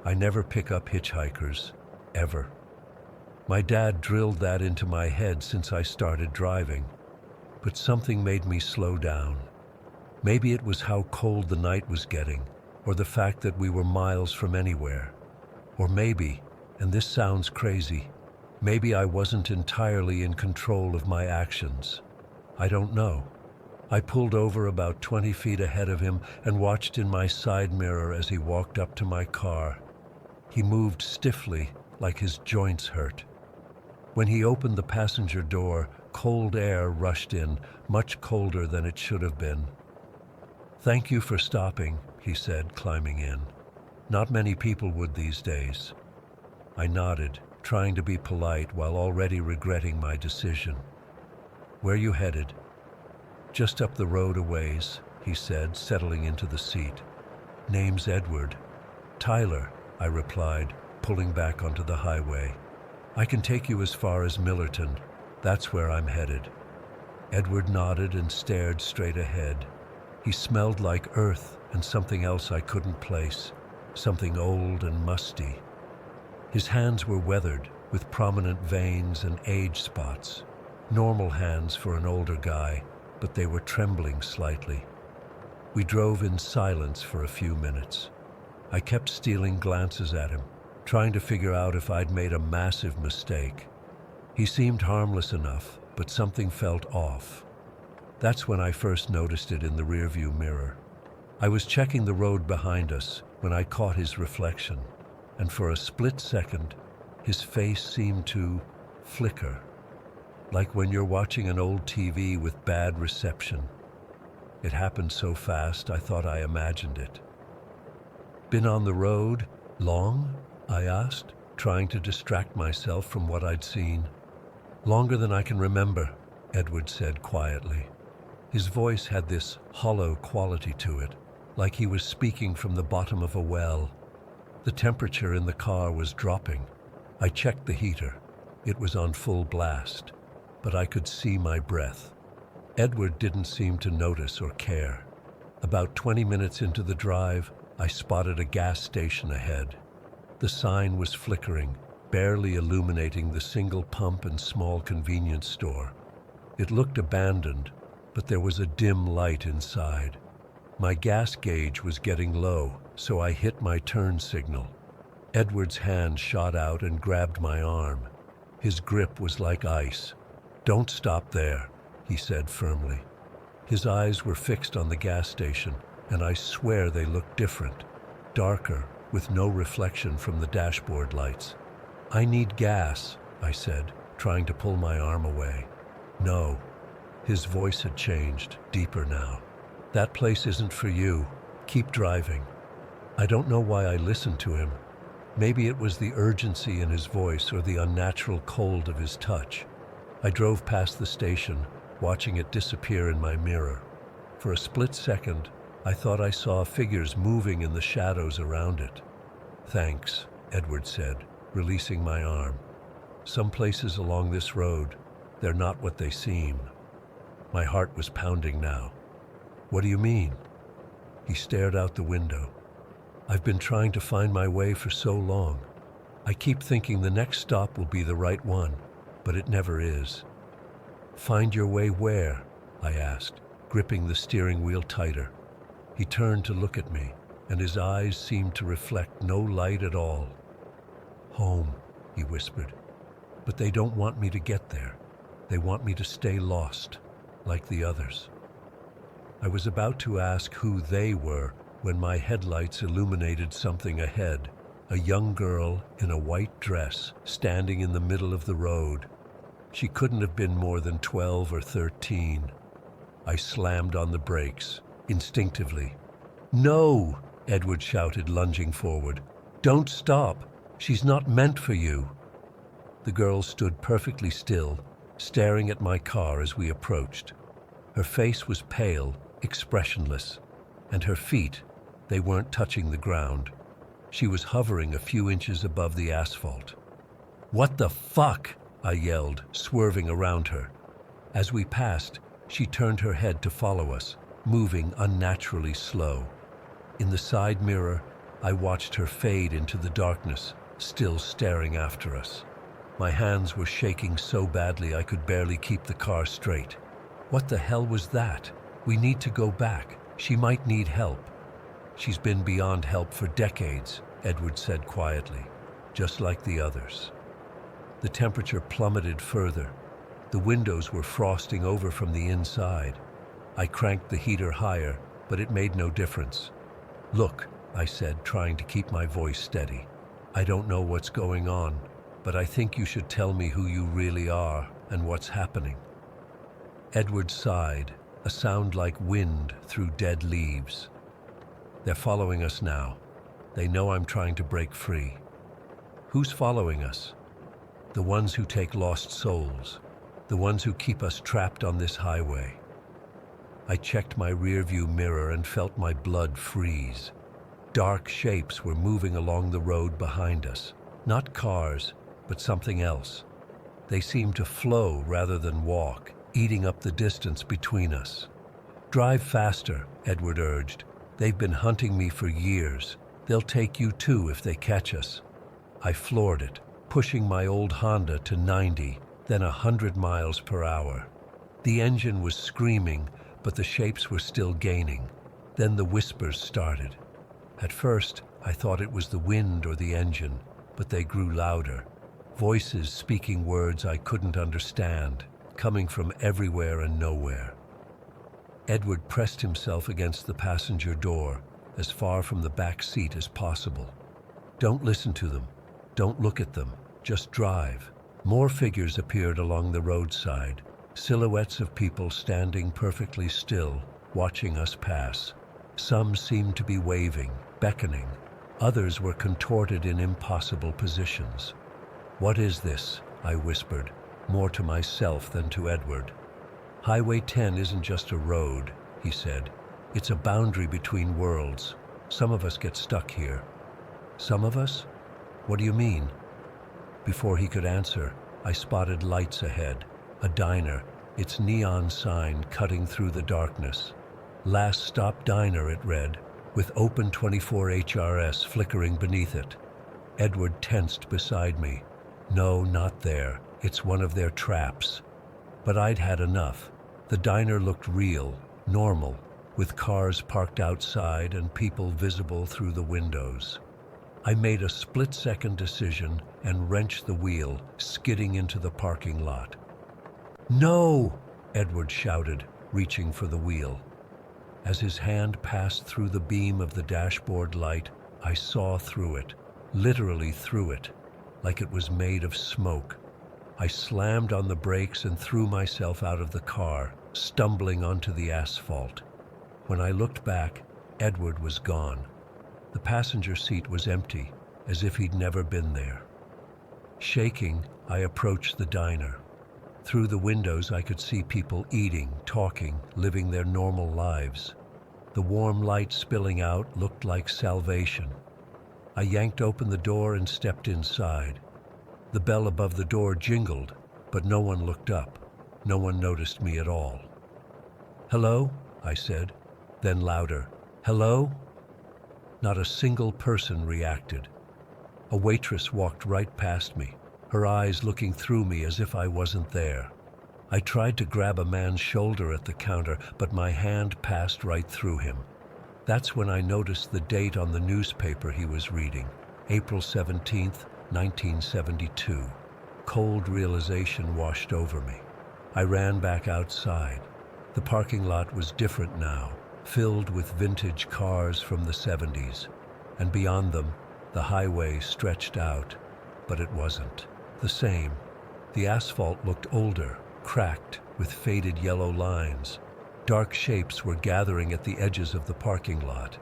I never pick up hitchhikers, ever. My dad drilled that into my head since I started driving, but something made me slow down. Maybe it was how cold the night was getting, or the fact that we were miles from anywhere. Or maybe, and this sounds crazy, maybe I wasn't entirely in control of my actions. I don't know. I pulled over about 20 feet ahead of him and watched in my side mirror as he walked up to my car. He moved stiffly, like his joints hurt. When he opened the passenger door, cold air rushed in, much colder than it should have been. "Thank you for stopping," he said, climbing in. "Not many people would these days." I nodded, trying to be polite while already regretting my decision. "Where you headed?" "Just up the road a ways," he said, settling into the seat. "Name's Edward." "Tyler," I replied, pulling back onto the highway. "I can take you as far as Millerton. That's where I'm headed." Edward nodded and stared straight ahead. He smelled like earth and something else I couldn't place, something old and musty. His hands were weathered, with prominent veins and age spots. Normal hands for an older guy, but they were trembling slightly. We drove in silence for a few minutes. I kept stealing glances at him, trying to figure out if I'd made a massive mistake. He seemed harmless enough, but something felt off. That's when I first noticed it in the rearview mirror. I was checking the road behind us when I caught his reflection, and for a split second, his face seemed to flicker, like when you're watching an old TV with bad reception. It happened so fast I thought I imagined it. "Been on the road long?" I asked, trying to distract myself from what I'd seen. "Longer than I can remember," Edward said quietly. His voice had this hollow quality to it, like he was speaking from the bottom of a well. The temperature in the car was dropping. I checked the heater. It was on full blast, but I could see my breath. Edward didn't seem to notice or care. About 20 minutes into the drive, I spotted a gas station ahead. The sign was flickering, barely illuminating the single pump and small convenience store. It looked abandoned, but there was a dim light inside. My gas gauge was getting low, so I hit my turn signal. Edward's hand shot out and grabbed my arm. His grip was like ice. "Don't stop there," he said firmly. His eyes were fixed on the gas station, and I swear they looked different, darker, with no reflection from the dashboard lights. "I need gas," I said, trying to pull my arm away. "No." His voice had changed, deeper now. "That place isn't for you. Keep driving." I don't know why I listened to him. Maybe it was the urgency in his voice or the unnatural cold of his touch. I drove past the station, watching it disappear in my mirror. For a split second, I thought I saw figures moving in the shadows around it. "Thanks," Edward said, releasing my arm. "Some places along this road, they're not what they seem." My heart was pounding now. "What do you mean?" He stared out the window. "I've been trying to find my way for so long. I keep thinking the next stop will be the right one, but it never is." "Find your way where?" I asked, gripping the steering wheel tighter. He turned to look at me, and his eyes seemed to reflect no light at all. Home, he whispered. But they don't want me to get there. They want me to stay lost, like the others. I was about to ask who they were when my headlights illuminated something ahead. A young girl in a white dress standing in the middle of the road. She couldn't have been more than 12 or 13. I slammed on the brakes, instinctively. "No!" Edward shouted, lunging forward. "Don't stop! She's not meant for you!" The girl stood perfectly still, staring at my car as we approached. Her face was pale, expressionless, and her feet, they weren't touching the ground. She was hovering a few inches above the asphalt. "What the fuck?" I yelled, swerving around her. As we passed, she turned her head to follow us, moving unnaturally slow. In the side mirror, I watched her fade into the darkness, still staring after us. My hands were shaking so badly I could barely keep the car straight. What the hell was that? We need to go back. She might need help. "She's been beyond help for decades," Edward said quietly, "just like the others." The temperature plummeted further. The windows were frosting over from the inside. I cranked the heater higher, but it made no difference. "Look," I said, trying to keep my voice steady. "I don't know what's going on, but I think you should tell me who you really are and what's happening." Edward sighed, a sound like wind through dead leaves. "They're following us now. They know I'm trying to break free." "Who's following us?" "The ones who take lost souls. The ones who keep us trapped on this highway." I checked my rearview mirror and felt my blood freeze. Dark shapes were moving along the road behind us. Not cars, but something else. They seemed to flow rather than walk, eating up the distance between us. "Drive faster," Edward urged. "They've been hunting me for years. They'll take you too if they catch us." I floored it, pushing my old Honda to 90, then 100 miles per hour. The engine was screaming, but the shapes were still gaining. Then the whispers started. At first, I thought it was the wind or the engine, but they grew louder. Voices speaking words I couldn't understand, coming from everywhere and nowhere. Edward pressed himself against the passenger door, as far from the back seat as possible. "Don't listen to them. Don't look at them. Just drive." More figures appeared along the roadside, silhouettes of people standing perfectly still, watching us pass. Some seemed to be waving, beckoning. Others were contorted in impossible positions. "What is this?" I whispered, more to myself than to Edward. "Highway 10 isn't just a road," he said. "It's a boundary between worlds. Some of us get stuck here." "Some of us? What do you mean?" Before he could answer, I spotted lights ahead. A diner, its neon sign cutting through the darkness. "Last Stop Diner," it read, with Open 24 HRS flickering beneath it. Edward tensed beside me. "No, not there. It's one of their traps." But I'd had enough. The diner looked real, normal, with cars parked outside and people visible through the windows. I made a split-second decision and wrenched the wheel, skidding into the parking lot. "No!" Edward shouted, reaching for the wheel. As his hand passed through the beam of the dashboard light, I saw through it, literally through it, like it was made of smoke. I slammed on the brakes and threw myself out of the car, stumbling onto the asphalt. When I looked back, Edward was gone. The passenger seat was empty, as if he'd never been there. Shaking, I approached the diner. Through the windows, I could see people eating, talking, living their normal lives. The warm light spilling out looked like salvation. I yanked open the door and stepped inside. The bell above the door jingled, but no one looked up. No one noticed me at all. "Hello?" I said, then louder, "Hello?" Not a single person reacted. A waitress walked right past me, her eyes looking through me as if I wasn't there. I tried to grab a man's shoulder at the counter, but my hand passed right through him. That's when I noticed the date on the newspaper he was reading, April 17th, 1972. Cold realization washed over me. I ran back outside. The parking lot was different now, filled with vintage cars from the 70s, and beyond them, the highway stretched out, but it wasn't the same. The asphalt looked older, cracked, with faded yellow lines. Dark shapes were gathering at the edges of the parking lot.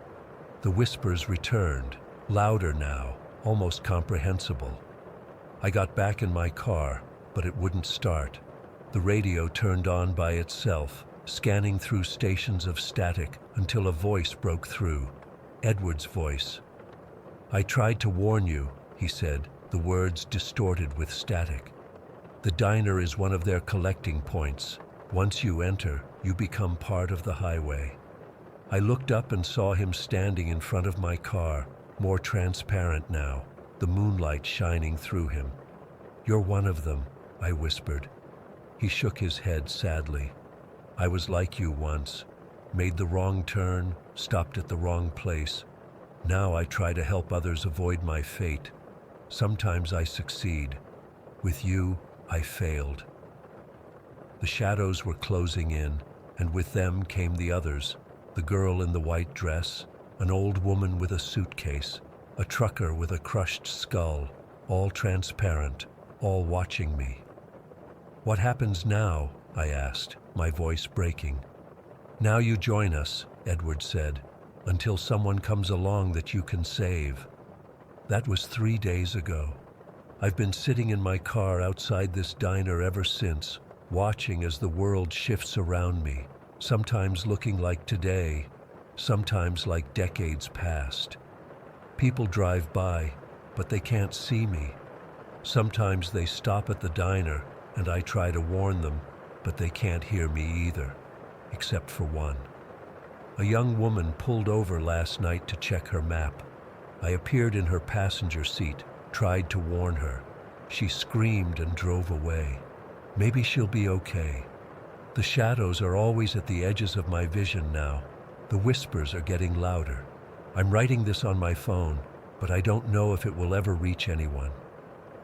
The whispers returned, louder now, almost comprehensible. I got back in my car, but it wouldn't start. The radio turned on by itself, scanning through stations of static until a voice broke through. Edward's voice. "I tried to warn you," he said, the words distorted with static. "The diner is one of their collecting points. Once you enter, you become part of the highway." I looked up and saw him standing in front of my car, more transparent now, the moonlight shining through him. "You're one of them," I whispered. He shook his head sadly. "I was like you once. Made the wrong turn, stopped at the wrong place. Now I try to help others avoid my fate. Sometimes I succeed. With you, I failed." The shadows were closing in, and with them came the others, the girl in the white dress, an old woman with a suitcase, a trucker with a crushed skull, all transparent, all watching me. "What happens now?" I asked, my voice breaking. "Now you join us," Edward said, "until someone comes along that you can save." That was 3 days ago. I've been sitting in my car outside this diner ever since, watching as the world shifts around me, sometimes looking like today, sometimes like decades past. People drive by, but they can't see me. Sometimes they stop at the diner, and I try to warn them, but they can't hear me either, except for one. A young woman pulled over last night to check her map. I appeared in her passenger seat, tried to warn her. She screamed and drove away. Maybe she'll be okay. The shadows are always at the edges of my vision now. The whispers are getting louder. I'm writing this on my phone, but I don't know if it will ever reach anyone.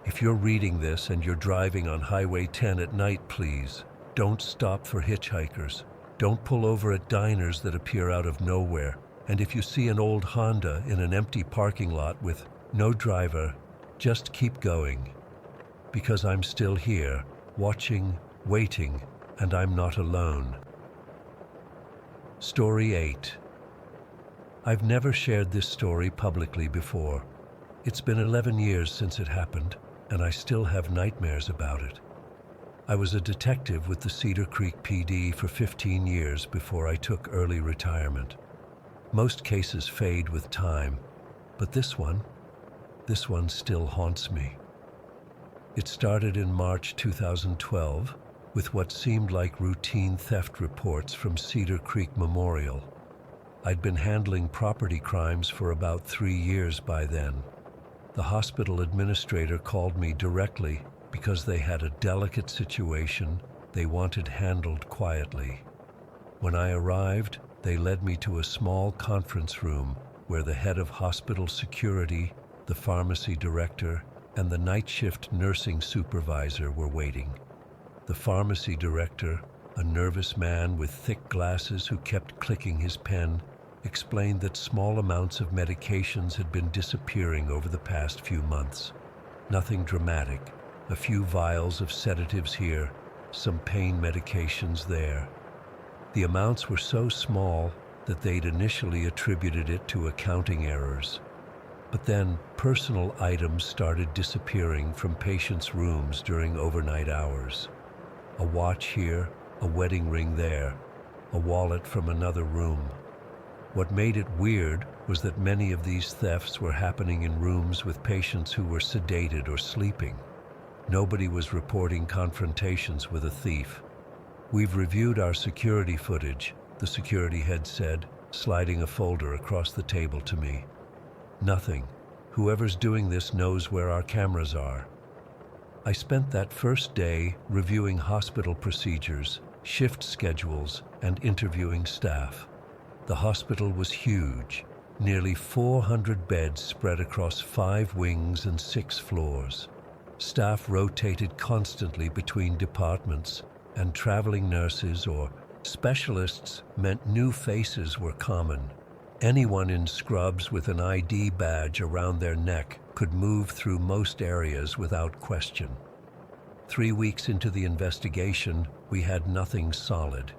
If you're reading this and you're driving on Highway 10 at night, please, don't stop for hitchhikers. Don't pull over at diners that appear out of nowhere. And if you see an old Honda in an empty parking lot with no driver, just keep going. Because I'm still here, watching, waiting, and I'm not alone. Story 8. I've never shared this story publicly before. It's been 11 years since it happened, and I still have nightmares about it. I was a detective with the Cedar Creek PD for 15 years before I took early retirement. Most cases fade with time, but this one still haunts me. It started in March 2012 with what seemed like routine theft reports from Cedar Creek Memorial. I'd been handling property crimes for about 3 years by then. The hospital administrator called me directly because they had a delicate situation they wanted handled quietly. When I arrived, they led me to a small conference room where the head of hospital security, the pharmacy director, and the night shift nursing supervisor were waiting. The pharmacy director, a nervous man with thick glasses who kept clicking his pen, explained that small amounts of medications had been disappearing over the past few months. Nothing dramatic, a few vials of sedatives here, some pain medications there. The amounts were so small that they'd initially attributed it to accounting errors. But then personal items started disappearing from patients' rooms during overnight hours. A watch here, a wedding ring there, a wallet from another room. What made it weird was that many of these thefts were happening in rooms with patients who were sedated or sleeping. Nobody was reporting confrontations with a thief. "We've reviewed our security footage," the security head said, sliding a folder across the table to me. "Nothing. Whoever's doing this knows where our cameras are." I spent that first day reviewing hospital procedures, shift schedules, and interviewing staff. The hospital was huge, nearly 400 beds spread across 5 wings and 6 floors. Staff rotated constantly between departments, and traveling nurses or specialists meant new faces were common. Anyone in scrubs with an ID badge around their neck could move through most areas without question. 3 weeks into the investigation, we had nothing solid.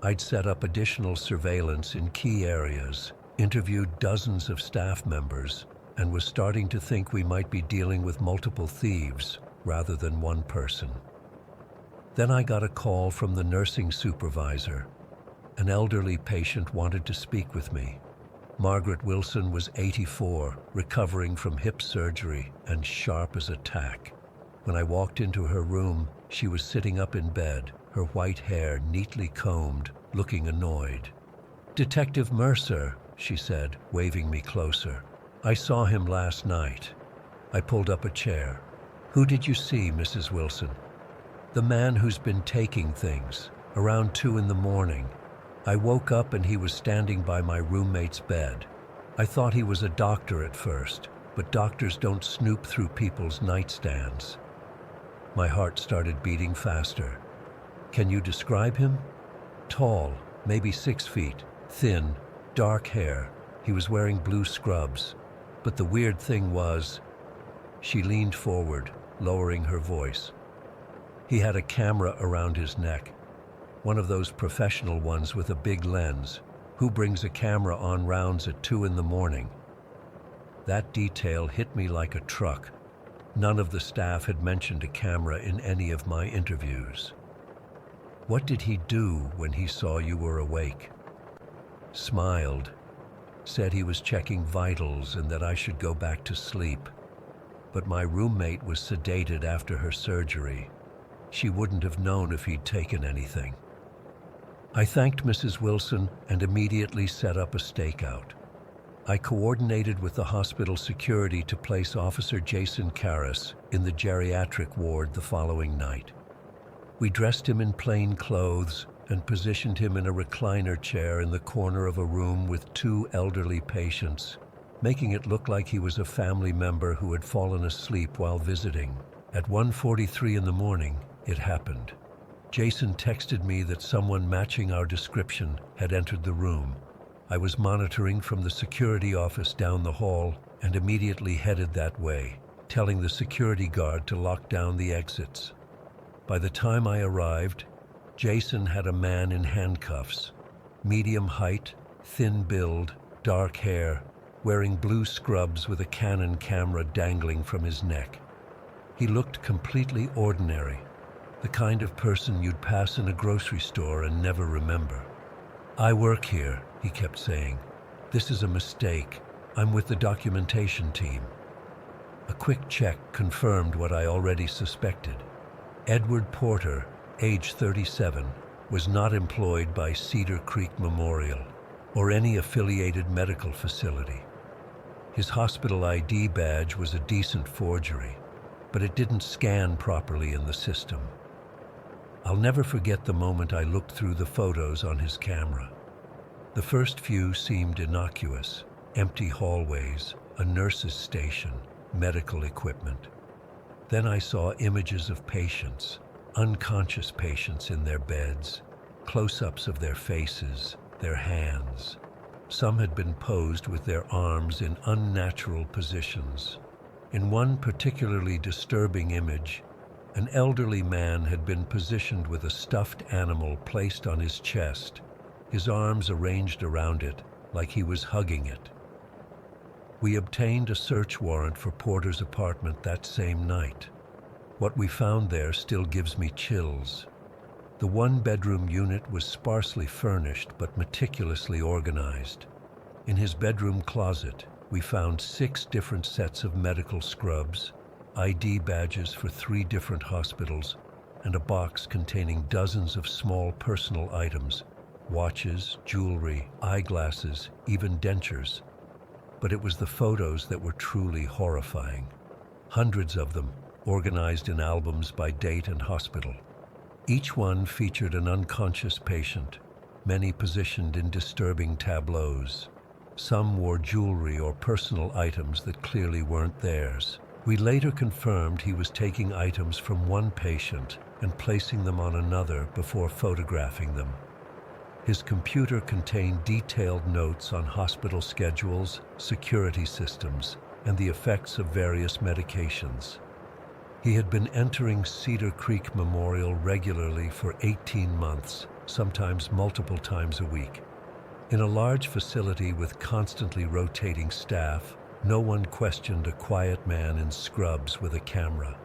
I'd set up additional surveillance in key areas, interviewed dozens of staff members, and was starting to think we might be dealing with multiple thieves rather than one person. Then I got a call from the nursing supervisor. An elderly patient wanted to speak with me. Margaret Wilson was 84, recovering from hip surgery and sharp as a tack. When I walked into her room, she was sitting up in bed, her white hair neatly combed, looking annoyed. "Detective Mercer," she said, waving me closer. "I saw him last night." I pulled up a chair. "Who did you see, Mrs. Wilson?" "The man who's been taking things, around 2 in the morning. I woke up and he was standing by my roommate's bed. I thought he was a doctor at first, but doctors don't snoop through people's nightstands." My heart started beating faster. "Can you describe him?" "Tall, maybe 6 feet, thin, dark hair. He was wearing blue scrubs. But the weird thing was," she leaned forward, lowering her voice, "he had a camera around his neck. One of those professional ones with a big lens. Who brings a camera on rounds at 2 in the morning?" That detail hit me like a truck. None of the staff had mentioned a camera in any of my interviews. "What did he do when he saw you were awake?" Smiled, said he was checking vitals and that I should go back to sleep. But my roommate was sedated after her surgery. She wouldn't have known if he'd taken anything. I thanked Mrs. Wilson and immediately set up a stakeout. I coordinated with the hospital security to place Officer Jason Karras in the geriatric ward the following night. We dressed him in plain clothes and positioned him in a recliner chair in the corner of a room with 2 elderly patients, making it look like he was a family member who had fallen asleep while visiting. At 1:43 in the morning, it happened. Jason texted me that someone matching our description had entered the room. I was monitoring from the security office down the hall and immediately headed that way, telling the security guard to lock down the exits. By the time I arrived, Jason had a man in handcuffs, medium height, thin build, dark hair, wearing blue scrubs with a Canon camera dangling from his neck. He looked completely ordinary, the kind of person you'd pass in a grocery store and never remember. "I work here," he kept saying. "This is a mistake. I'm with the documentation team." A quick check confirmed what I already suspected. Edward Porter, age 37, was not employed by Cedar Creek Memorial or any affiliated medical facility. His hospital ID badge was a decent forgery, but it didn't scan properly in the system. I'll never forget the moment I looked through the photos on his camera. The first few seemed innocuous: empty hallways, a nurse's station, medical equipment. Then I saw images of patients, unconscious patients in their beds, close-ups of their faces, their hands. Some had been posed with their arms in unnatural positions. In one particularly disturbing image, an elderly man had been positioned with a stuffed animal placed on his chest, his arms arranged around it like he was hugging it. We obtained a search warrant for Porter's apartment that same night. What we found there still gives me chills. The 1-bedroom unit was sparsely furnished but meticulously organized. In his bedroom closet, we found 6 different sets of medical scrubs, ID badges for 3 different hospitals, and a box containing dozens of small personal items, watches, jewelry, eyeglasses, even dentures. But it was the photos that were truly horrifying. Hundreds of them, organized in albums by date and hospital. Each one featured an unconscious patient, many positioned in disturbing tableaus. Some wore jewelry or personal items that clearly weren't theirs. We later confirmed he was taking items from one patient and placing them on another before photographing them. His computer contained detailed notes on hospital schedules, security systems, and the effects of various medications. He had been entering Cedar Creek Memorial regularly for 18 months, sometimes multiple times a week. In a large facility with constantly rotating staff, no one questioned a quiet man in scrubs with a camera.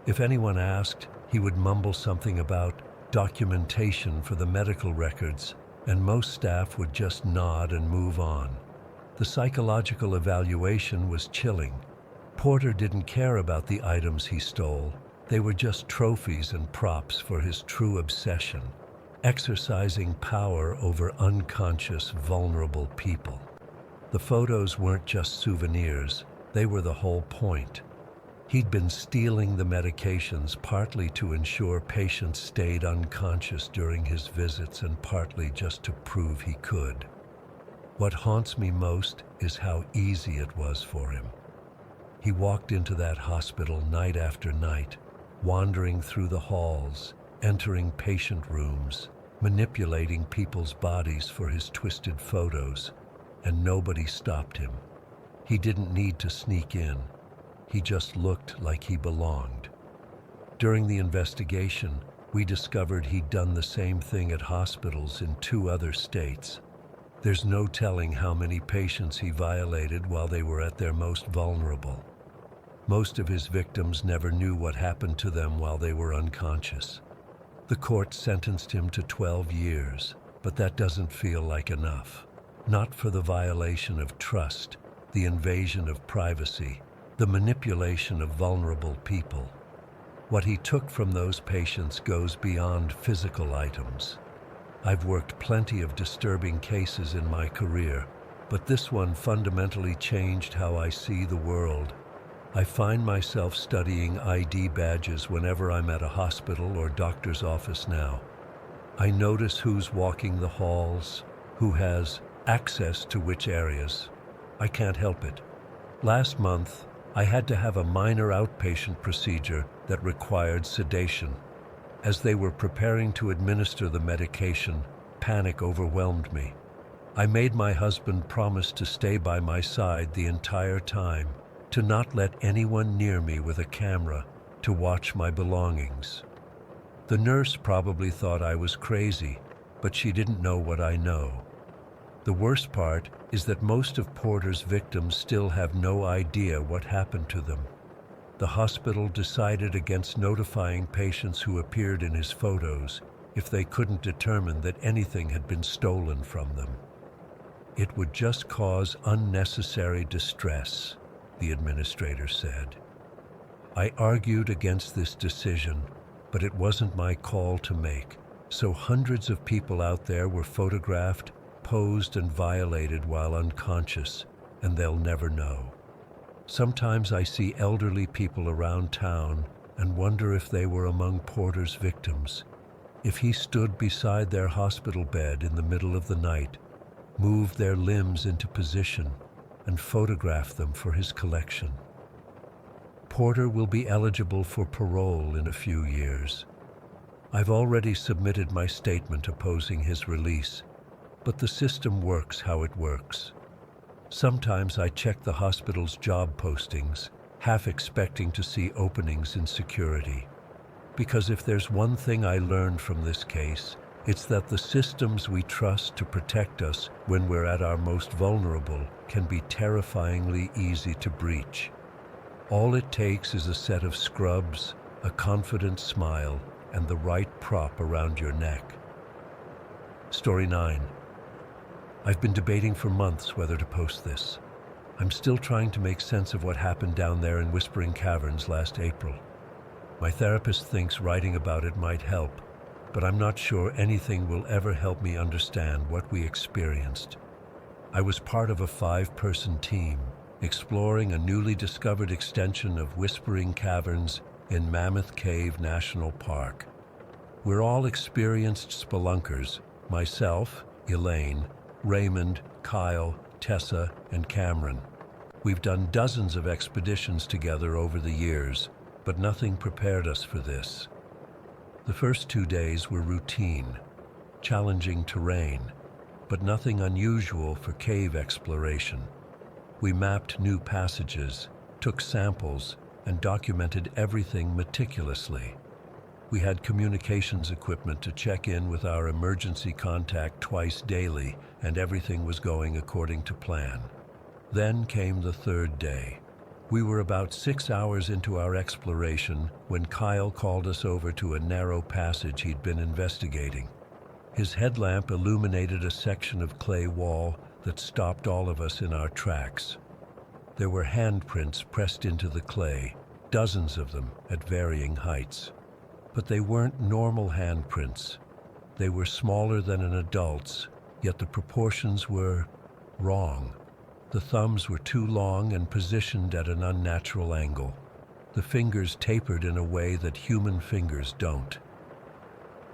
If anyone asked, he would mumble something about documentation for the medical records, and most staff would just nod and move on. The psychological evaluation was chilling. Porter didn't care about the items he stole. They were just trophies and props for his true obsession, exercising power over unconscious, vulnerable people. The photos weren't just souvenirs, they were the whole point. He'd been stealing the medications partly to ensure patients stayed unconscious during his visits and partly just to prove he could. What haunts me most is how easy it was for him. He walked into that hospital night after night, wandering through the halls, entering patient rooms, manipulating people's bodies for his twisted photos, and nobody stopped him. He didn't need to sneak in. He just looked like he belonged. During the investigation, we discovered he'd done the same thing at hospitals in 2 other states. There's no telling how many patients he violated while they were at their most vulnerable. Most of his victims never knew what happened to them while they were unconscious. The court sentenced him to 12 years, but that doesn't feel like enough. Not for the violation of trust, the invasion of privacy, the manipulation of vulnerable people. What he took from those patients goes beyond physical items. I've worked plenty of disturbing cases in my career, but this one fundamentally changed how I see the world. I find myself studying ID badges whenever I'm at a hospital or doctor's office now. I notice who's walking the halls, who has access to which areas. I can't help it. Last month, I had to have a minor outpatient procedure that required sedation. As they were preparing to administer the medication, panic overwhelmed me. I made my husband promise to stay by my side the entire time, to not let anyone near me with a camera, to watch my belongings. The nurse probably thought I was crazy, but she didn't know what I know. The worst part is that most of Porter's victims still have no idea what happened to them. The hospital decided against notifying patients who appeared in his photos if they couldn't determine that anything had been stolen from them. It would just cause unnecessary distress, the administrator said. I argued against this decision, but it wasn't my call to make, so hundreds of people out there were photographed, posed, and violated while unconscious, and they'll never know. Sometimes I see elderly people around town and wonder if they were among Porter's victims, if he stood beside their hospital bed in the middle of the night, moved their limbs into position, and photographed them for his collection. Porter will be eligible for parole in a few years. I've already submitted my statement opposing his release, but the system works how it works. Sometimes I check the hospital's job postings, half expecting to see openings in security. Because if there's one thing I learned from this case, it's that the systems we trust to protect us when we're at our most vulnerable can be terrifyingly easy to breach. All it takes is a set of scrubs, a confident smile, and the right prop around your neck. Story 9. I've been debating for months whether to post this. I'm still trying to make sense of what happened down there in Whispering Caverns last April. My therapist thinks writing about it might help, but I'm not sure anything will ever help me understand what we experienced. I was part of a 5-person team, exploring a newly discovered extension of Whispering Caverns in Mammoth Cave National Park. We're all experienced spelunkers, myself, Elaine, Raymond, Kyle, Tessa, and Cameron. We've done dozens of expeditions together over the years, but nothing prepared us for this. The first 2 days were routine, challenging terrain, but nothing unusual for cave exploration. We mapped new passages, took samples, and documented everything meticulously. We had communications equipment to check in with our emergency contact twice daily, and everything was going according to plan. Then came the 3rd day. We were about 6 hours into our exploration when Kyle called us over to a narrow passage he'd been investigating. His headlamp illuminated a section of clay wall that stopped all of us in our tracks. There were handprints pressed into the clay, dozens of them at varying heights. But they weren't normal handprints. They were smaller than an adult's, yet the proportions were wrong. The thumbs were too long and positioned at an unnatural angle. The fingers tapered in a way that human fingers don't.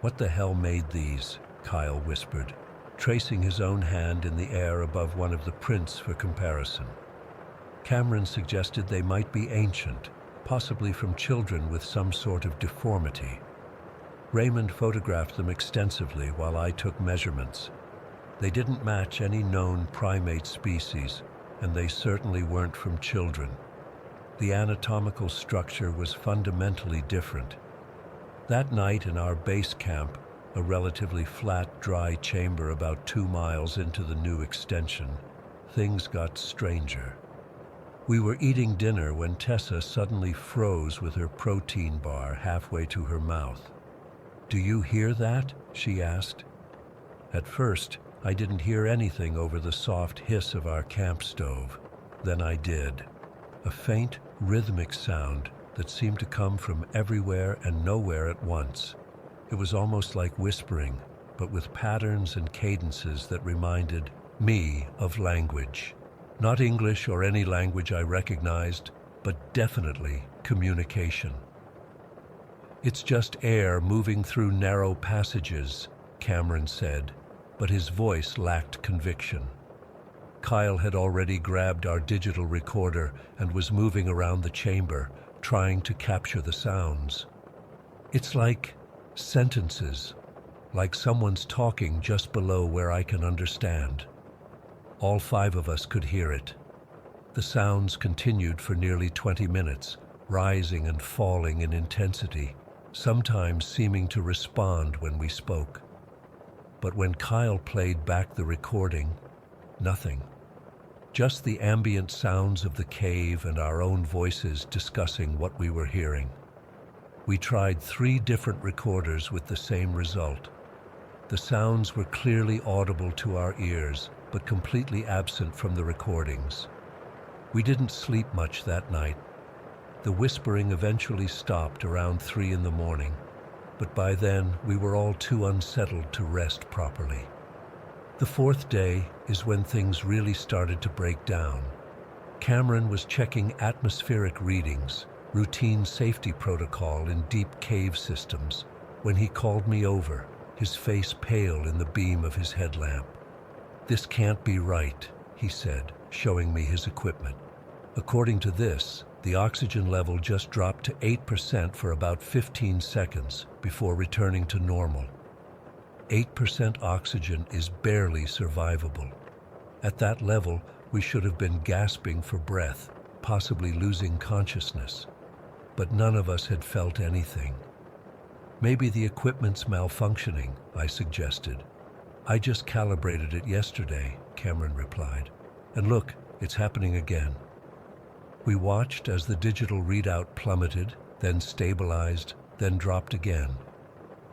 "What the hell made these?" Kyle whispered, tracing his own hand in the air above one of the prints for comparison. Cameron suggested they might be ancient, possibly from children with some sort of deformity. Raymond photographed them extensively while I took measurements. They didn't match any known primate species, and they certainly weren't from children. The anatomical structure was fundamentally different. That night in our base camp, a relatively flat, dry chamber about 2 miles into the new extension, things got stranger. We were eating dinner when Tessa suddenly froze with her protein bar halfway to her mouth. "Do you hear that?" she asked. At first, I didn't hear anything over the soft hiss of our camp stove. Then I did. A faint, rhythmic sound that seemed to come from everywhere and nowhere at once. It was almost like whispering, but with patterns and cadences that reminded me of language. Not English or any language I recognized, but definitely communication. "It's just air moving through narrow passages," Cameron said, but his voice lacked conviction. Kyle had already grabbed our digital recorder and was moving around the chamber, trying to capture the sounds. "It's like sentences, like someone's talking just below where I can understand." All 5 of us could hear it. The sounds continued for nearly 20 minutes, rising and falling in intensity, sometimes seeming to respond when we spoke. But when Kyle played back the recording, nothing. Just the ambient sounds of the cave and our own voices discussing what we were hearing. We tried 3 different recorders with the same result. The sounds were clearly audible to our ears, but completely absent from the recordings. We didn't sleep much that night. The whispering eventually stopped around 3 in the morning, but by then we were all too unsettled to rest properly. The 4th day is when things really started to break down. Cameron was checking atmospheric readings, routine safety protocol in deep cave systems, when he called me over, his face pale in the beam of his headlamp. "This can't be right," he said, showing me his equipment. According to this, the oxygen level just dropped to 8% for about 15 seconds before returning to normal. 8% oxygen is barely survivable. At that level, we should have been gasping for breath, possibly losing consciousness. But none of us had felt anything. "Maybe the equipment's malfunctioning," I suggested. "I just calibrated it yesterday," Cameron replied. "And look, it's happening again." We watched as the digital readout plummeted, then stabilized, then dropped again.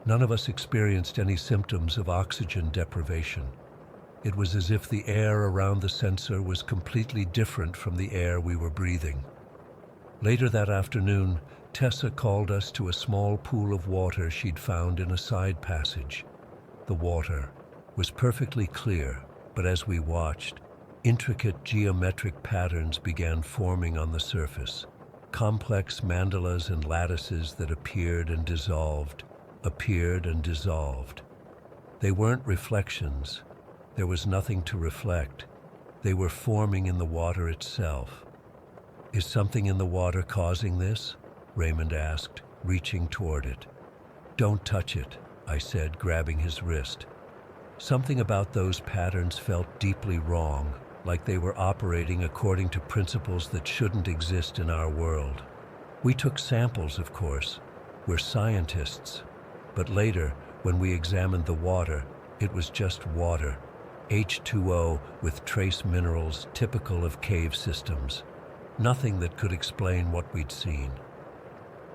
None of us experienced any symptoms of oxygen deprivation. It was as if the air around the sensor was completely different from the air we were breathing. Later that afternoon, Tessa called us to a small pool of water she'd found in a side passage. The water was perfectly clear, but as we watched, Intricate geometric patterns began forming on the surface, complex mandalas and lattices that appeared and dissolved, appeared and dissolved. They weren't reflections. There was nothing to reflect. They were forming in the water itself. "Is something in the water causing this?" Raymond asked, reaching toward it. "Don't touch it," I said, grabbing his wrist. Something about those patterns felt deeply wrong, like they were operating according to principles that shouldn't exist in our world. We took samples, of course. We're scientists. But later, when we examined the water, it was just water, H2O with trace minerals typical of cave systems. Nothing that could explain what we'd seen.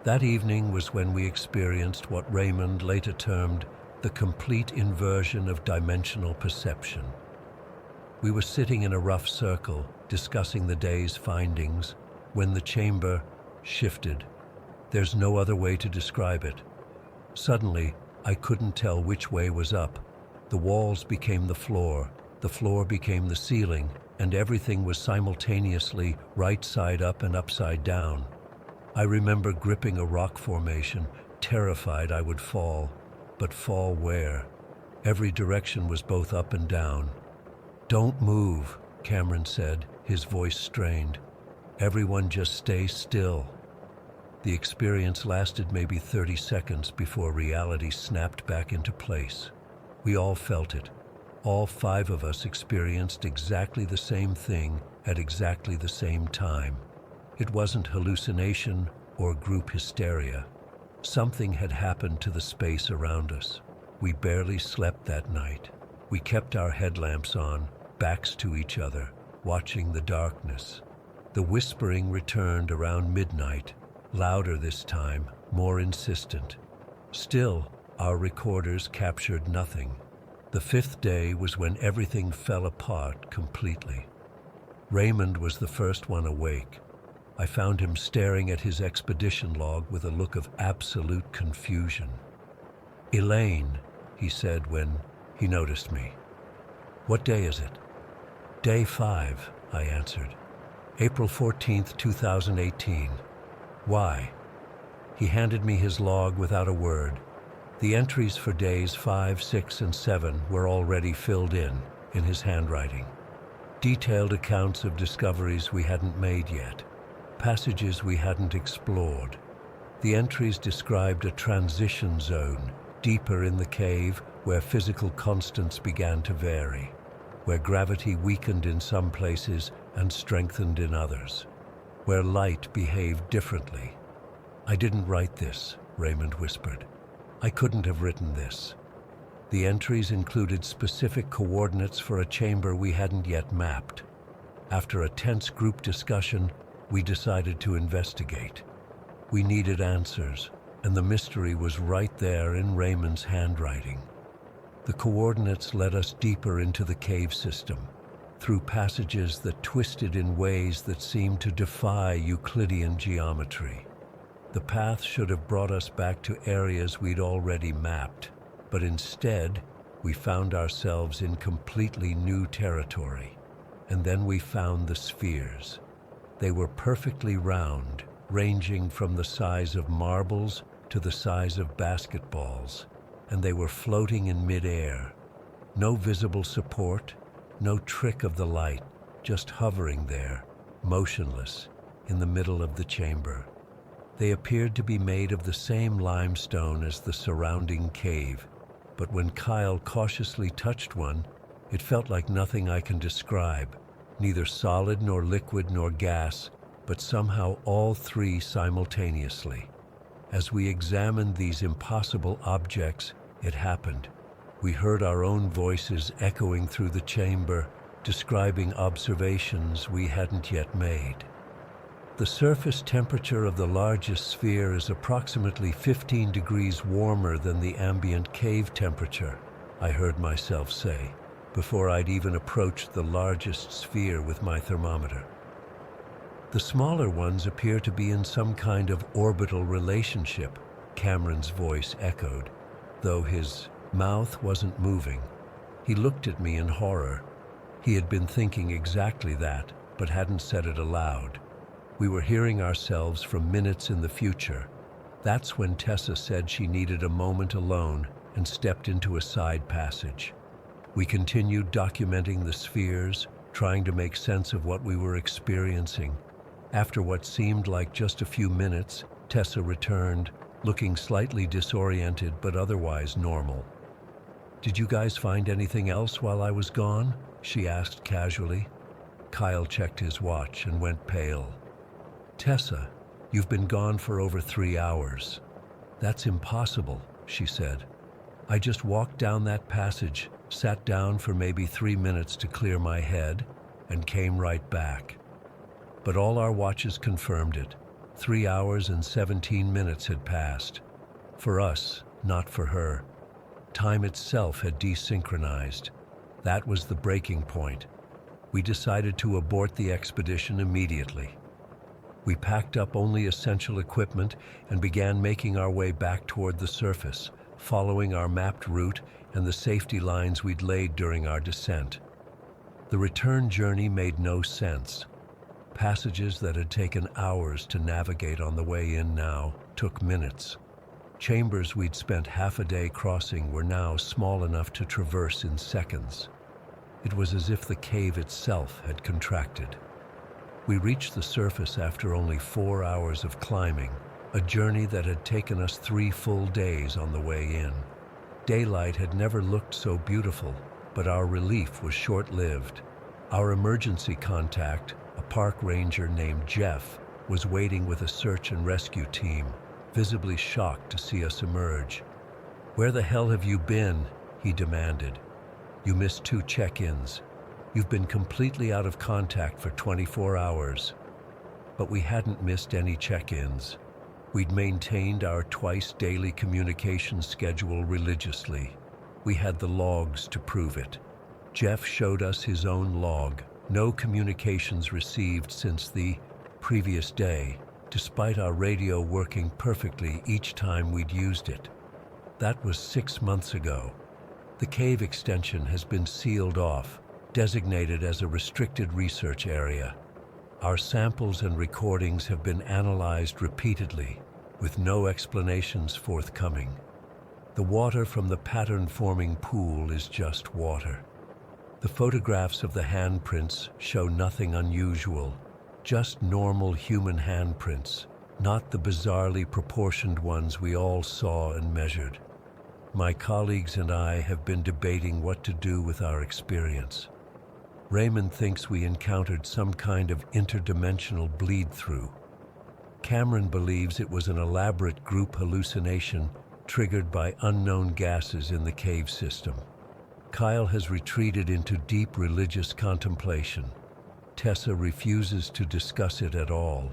That evening was when we experienced what Raymond later termed the complete inversion of dimensional perception. We were sitting in a rough circle, discussing the day's findings, when the chamber shifted. There's no other way to describe it. Suddenly, I couldn't tell which way was up. The walls became the floor became the ceiling, and everything was simultaneously right side up and upside down. I remember gripping a rock formation, terrified I would fall. But fall where? Every direction was both up and down. "Don't move," Cameron said, his voice strained. "Everyone just stay still." The experience lasted maybe 30 seconds before reality snapped back into place. We all felt it. All 5 of us experienced exactly the same thing at exactly the same time. It wasn't hallucination or group hysteria. Something had happened to the space around us. We barely slept that night. We kept our headlamps on, backs to each other, watching the darkness. The whispering returned around midnight, louder this time, more insistent. Still, our recorders captured nothing. The 5th day was when everything fell apart completely. Raymond was the first one awake. I found him staring at his expedition log with a look of absolute confusion. "Elaine," he said when he noticed me. "What day is it?" "Day 5, I answered. "April 14th, 2018. "Why?" He handed me his log without a word. The entries for days 5, 6, and 7 were already filled in his handwriting. Detailed accounts of discoveries we hadn't made yet. Passages we hadn't explored. The entries described a transition zone, deeper in the cave where physical constants began to vary, where gravity weakened in some places and strengthened in others, where light behaved differently. "I didn't write this," Raymond whispered. "I couldn't have written this." The entries included specific coordinates for a chamber we hadn't yet mapped. After a tense group discussion, we decided to investigate. We needed answers, and the mystery was right there in Raymond's handwriting. The coordinates led us deeper into the cave system, through passages that twisted in ways that seemed to defy Euclidean geometry. The path should have brought us back to areas we'd already mapped, but instead, we found ourselves in completely new territory. And then we found the spheres. They were perfectly round, ranging from the size of marbles to the size of basketballs, and they were floating in midair. No visible support, no trick of the light, just hovering there, motionless, in the middle of the chamber. They appeared to be made of the same limestone as the surrounding cave, but when Kyle cautiously touched one, it felt like nothing I can describe, neither solid nor liquid nor gas, but somehow all 3 simultaneously. As we examined these impossible objects, it happened. We heard our own voices echoing through the chamber, describing observations we hadn't yet made. The surface temperature of the largest sphere is approximately 15 degrees warmer than the ambient cave temperature, I heard myself say, before I'd even approached the largest sphere with my thermometer. The smaller ones appear to be in some kind of orbital relationship, Cameron's voice echoed, though his mouth wasn't moving. He looked at me in horror. He had been thinking exactly that, but hadn't said it aloud. We were hearing ourselves from minutes in the future. That's when Tessa said she needed a moment alone and stepped into a side passage. We continued documenting the spheres, trying to make sense of what we were experiencing. After what seemed like just a few minutes, Tessa returned, looking slightly disoriented but otherwise normal. "Did you guys find anything else while I was gone?" she asked casually. Kyle checked his watch and went pale. "Tessa, you've been gone for over 3 hours. That's impossible," she said. "I just walked down that passage, sat down for maybe 3 minutes to clear my head, and came right back." But all our watches confirmed it. 3 hours and 17 minutes had passed. For us, not for her. Time itself had desynchronized. That was the breaking point. We decided to abort the expedition immediately. We packed up only essential equipment and began making our way back toward the surface, following our mapped route and the safety lines we'd laid during our descent. The return journey made no sense. Passages that had taken hours to navigate on the way in now took minutes. Chambers we'd spent half a day crossing were now small enough to traverse in seconds. It was as if the cave itself had contracted. We reached the surface after only 4 hours of climbing, a journey that had taken us 3 full days on the way in. Daylight had never looked so beautiful, but our relief was short-lived. Our emergency contact, a park ranger named Jeff, was waiting with a search and rescue team, visibly shocked to see us emerge. "Where the hell have you been?" he demanded. "You missed 2 check-ins. You've been completely out of contact for 24 hours. But we hadn't missed any check-ins. We'd maintained our twice-daily communication schedule religiously. We had the logs to prove it. Jeff showed us his own log. No communications received since the previous day, despite our radio working perfectly each time we'd used it. That was 6 months ago. The cave extension has been sealed off, designated as a restricted research area. Our samples and recordings have been analyzed repeatedly, with no explanations forthcoming. The water from the pattern-forming pool is just water. The photographs of the handprints show nothing unusual, just normal human handprints, not the bizarrely proportioned ones we all saw and measured. My colleagues and I have been debating what to do with our experience. Raymond thinks we encountered some kind of interdimensional bleed-through. Cameron believes it was an elaborate group hallucination triggered by unknown gases in the cave system. Kyle has retreated into deep religious contemplation. Tessa refuses to discuss it at all.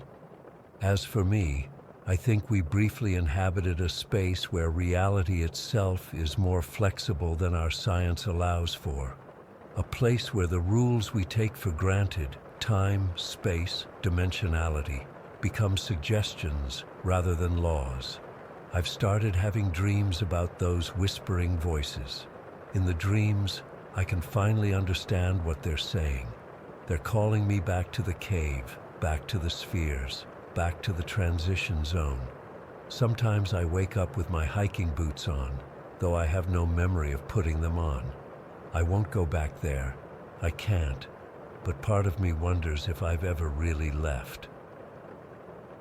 As for me, I think we briefly inhabited a space where reality itself is more flexible than our science allows for. A place where the rules we take for granted, time, space, dimensionality, become suggestions rather than laws. I've started having dreams about those whispering voices. In the dreams, I can finally understand what they're saying. They're calling me back to the cave, back to the spheres, back to the transition zone. Sometimes I wake up with my hiking boots on, though I have no memory of putting them on. I won't go back there. I can't. But part of me wonders if I've ever really left.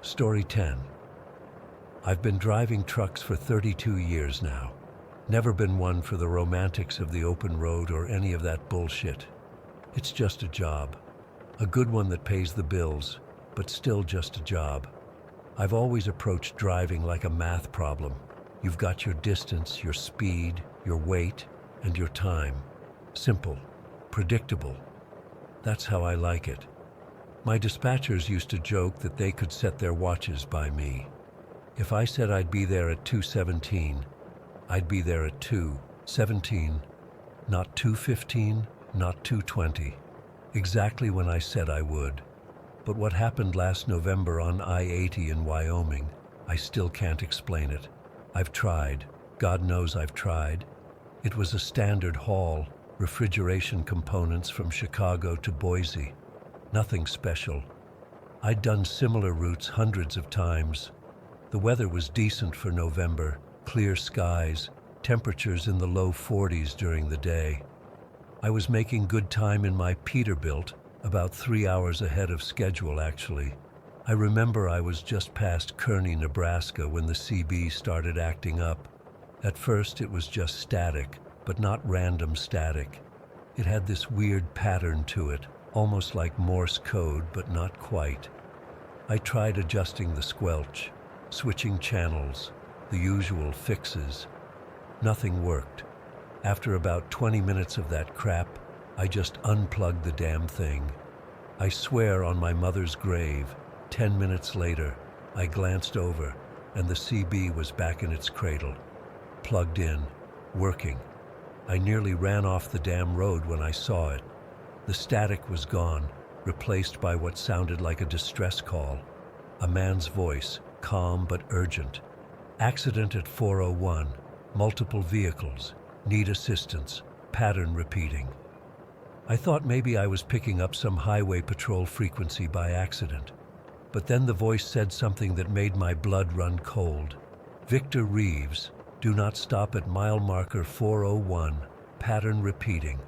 Story 10. I've been driving trucks for 32 years now. Never been one for the romantics of the open road or any of that bullshit. It's just a job. A good one that pays the bills, but still just a job. I've always approached driving like a math problem. You've got your distance, your speed, your weight, and your time. Simple, predictable. That's how I like it. My dispatchers used to joke that they could set their watches by me. If I said I'd be there at 2:17, I'd be there at 2:17, not 2:15, not 2:20. Exactly when I said I would. But what happened last November on I-80 in Wyoming, I still can't explain it. I've tried. God knows I've tried. It was a standard haul, refrigeration components from Chicago to Boise. Nothing special. I'd done similar routes hundreds of times. The weather was decent for November, clear skies, temperatures in the low 40s during the day. I was making good time in my Peterbilt, about 3 hours ahead of schedule actually. I remember I was just past Kearney, Nebraska when the CB started acting up. At first it was just static, but not random static. It had this weird pattern to it, almost like Morse code, but not quite. I tried adjusting the squelch, switching channels, the usual fixes. Nothing worked. After about 20 minutes of that crap, I just unplugged the damn thing. I swear on my mother's grave, 10 minutes later, I glanced over, and the CB was back in its cradle, plugged in, working. I nearly ran off the damn road when I saw it. The static was gone, replaced by what sounded like a distress call. A man's voice, calm but urgent. Accident at 401, multiple vehicles, need assistance, pattern repeating. I thought maybe I was picking up some highway patrol frequency by accident. But then the voice said something that made my blood run cold. Victor Reeves, do not stop at mile marker 401, pattern repeating.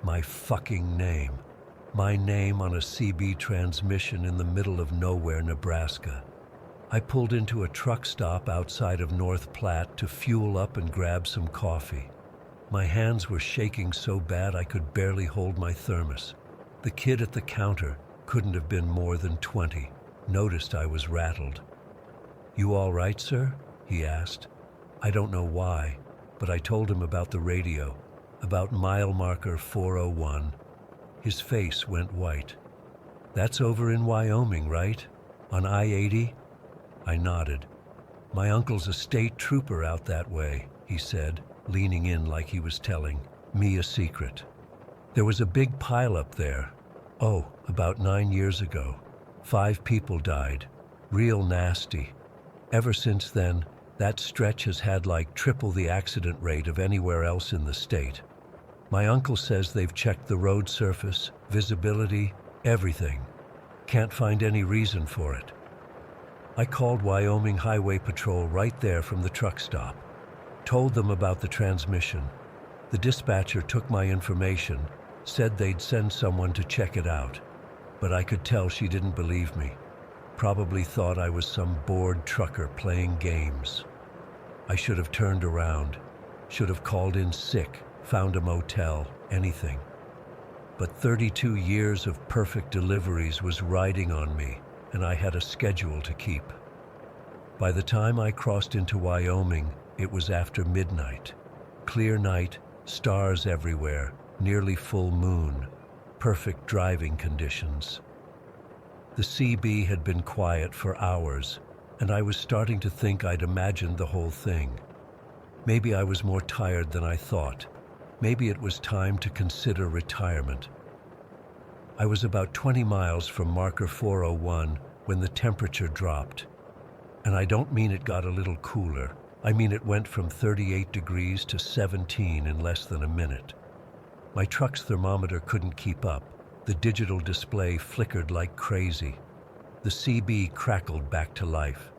My fucking name. My name on a CB transmission in the middle of nowhere, Nebraska. I pulled into a truck stop outside of North Platte to fuel up and grab some coffee. My hands were shaking so bad I could barely hold my thermos. The kid at the counter couldn't have been more than 20. Noticed I was rattled. "You all right, sir?" he asked. I don't know why, but I told him about the radio, about mile marker 401. His face went white. "That's over in Wyoming, right? On I-80? I nodded. "My uncle's a state trooper out that way," he said, leaning in like he was telling me a secret. "There was a big pile up there. Oh, about 9 years ago. 5 people died. Real nasty. Ever since then, that stretch has had like triple the accident rate of anywhere else in the state. My uncle says they've checked the road surface, visibility, everything. Can't find any reason for it." I called Wyoming Highway Patrol right there from the truck stop. Told them about the transmission. The dispatcher took my information, said they'd send someone to check it out. But I could tell she didn't believe me. Probably thought I was some bored trucker playing games. I should have turned around. Should have called in sick, found a motel, anything. But 32 years of perfect deliveries was riding on me, and I had a schedule to keep. By the time I crossed into Wyoming, it was after midnight. Clear night, stars everywhere, nearly full moon. Perfect driving conditions. The CB had been quiet for hours, and I was starting to think I'd imagined the whole thing. Maybe I was more tired than I thought. Maybe it was time to consider retirement. I was about 20 miles from marker 401 when the temperature dropped. And I don't mean it got a little cooler. I mean it went from 38 degrees to 17 in less than a minute. My truck's thermometer couldn't keep up. The digital display flickered like crazy. The CB crackled back to life.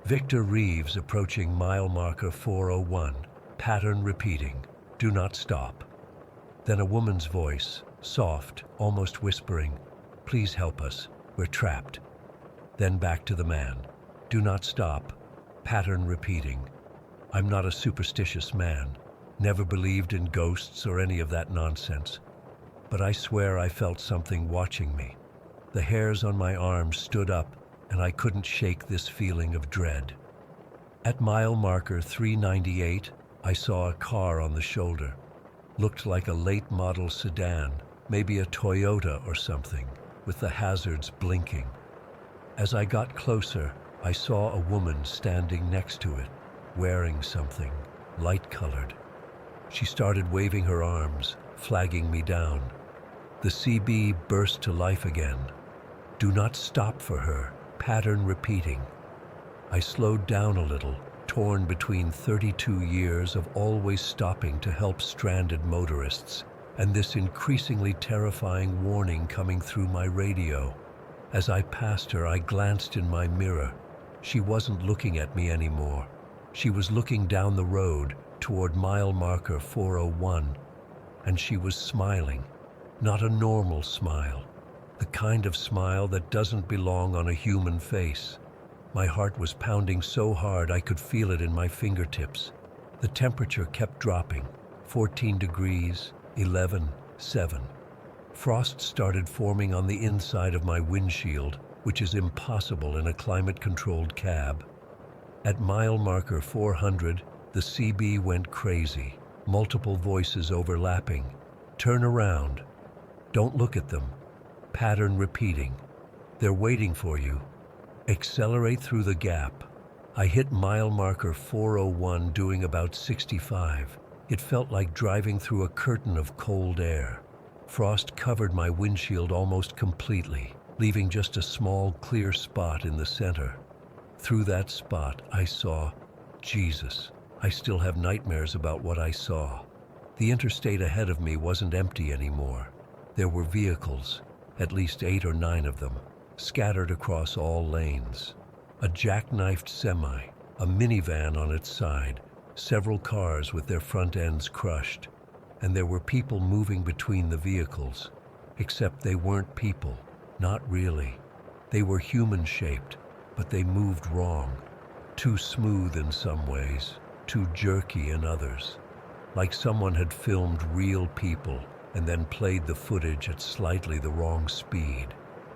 Victor Reeves approaching mile marker 401, pattern repeating, do not stop. Then a woman's voice, soft, almost whispering, please help us, we're trapped. Then back to the man, do not stop, pattern repeating. I'm not a superstitious man. Never believed in ghosts or any of that nonsense. But I swear I felt something watching me. The hairs on my arms stood up, and I couldn't shake this feeling of dread. At mile marker 398, I saw a car on the shoulder. Looked like a late model sedan, maybe a Toyota or something, with the hazards blinking. As I got closer, I saw a woman standing next to it, wearing something, light-colored. She started waving her arms, flagging me down. The CB burst to life again. Do not stop for her, pattern repeating. I slowed down a little, torn between 32 years of always stopping to help stranded motorists and this increasingly terrifying warning coming through my radio. As I passed her, I glanced in my mirror. She wasn't looking at me anymore. She was looking down the road toward mile marker 401, and she was smiling. Not a normal smile, the kind of smile that doesn't belong on a human face. My heart was pounding so hard I could feel it in my fingertips. The temperature kept dropping, 14 degrees, 11, 7. Frost started forming on the inside of my windshield, which is impossible in a climate-controlled cab. At mile marker 400, the CB went crazy, multiple voices overlapping. Turn around. Don't look at them. Pattern repeating. They're waiting for you. Accelerate through the gap. I hit mile marker 401 doing about 65. It felt like driving through a curtain of cold air. Frost covered my windshield almost completely, leaving just a small, clear spot in the center. Through that spot, I saw Jesus. I still have nightmares about what I saw. The interstate ahead of me wasn't empty anymore. There were vehicles, at least 8 or 9 of them, scattered across all lanes. A jackknifed semi, a minivan on its side, several cars with their front ends crushed, and there were people moving between the vehicles, except they weren't people, not really. They were human-shaped, but they moved wrong, too smooth in some ways, too jerky in others, like someone had filmed real people and then played the footage at slightly the wrong speed,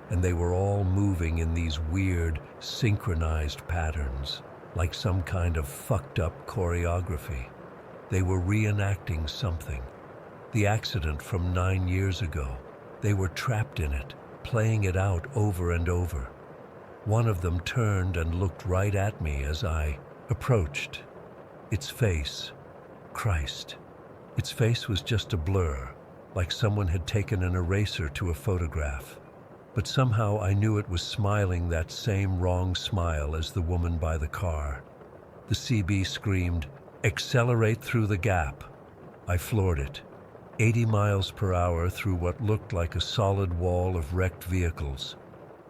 and they were all moving in these weird, synchronized patterns, like some kind of fucked-up choreography. They were reenacting something. The accident from 9 years ago. They were trapped in it, playing it out over and over. One of them turned and looked right at me as I approached. Its face, Christ. Its face was just a blur, like someone had taken an eraser to a photograph. But somehow I knew it was smiling that same wrong smile as the woman by the car. The CB screamed, "Accelerate through the gap." I floored it, 80 miles per hour through what looked like a solid wall of wrecked vehicles.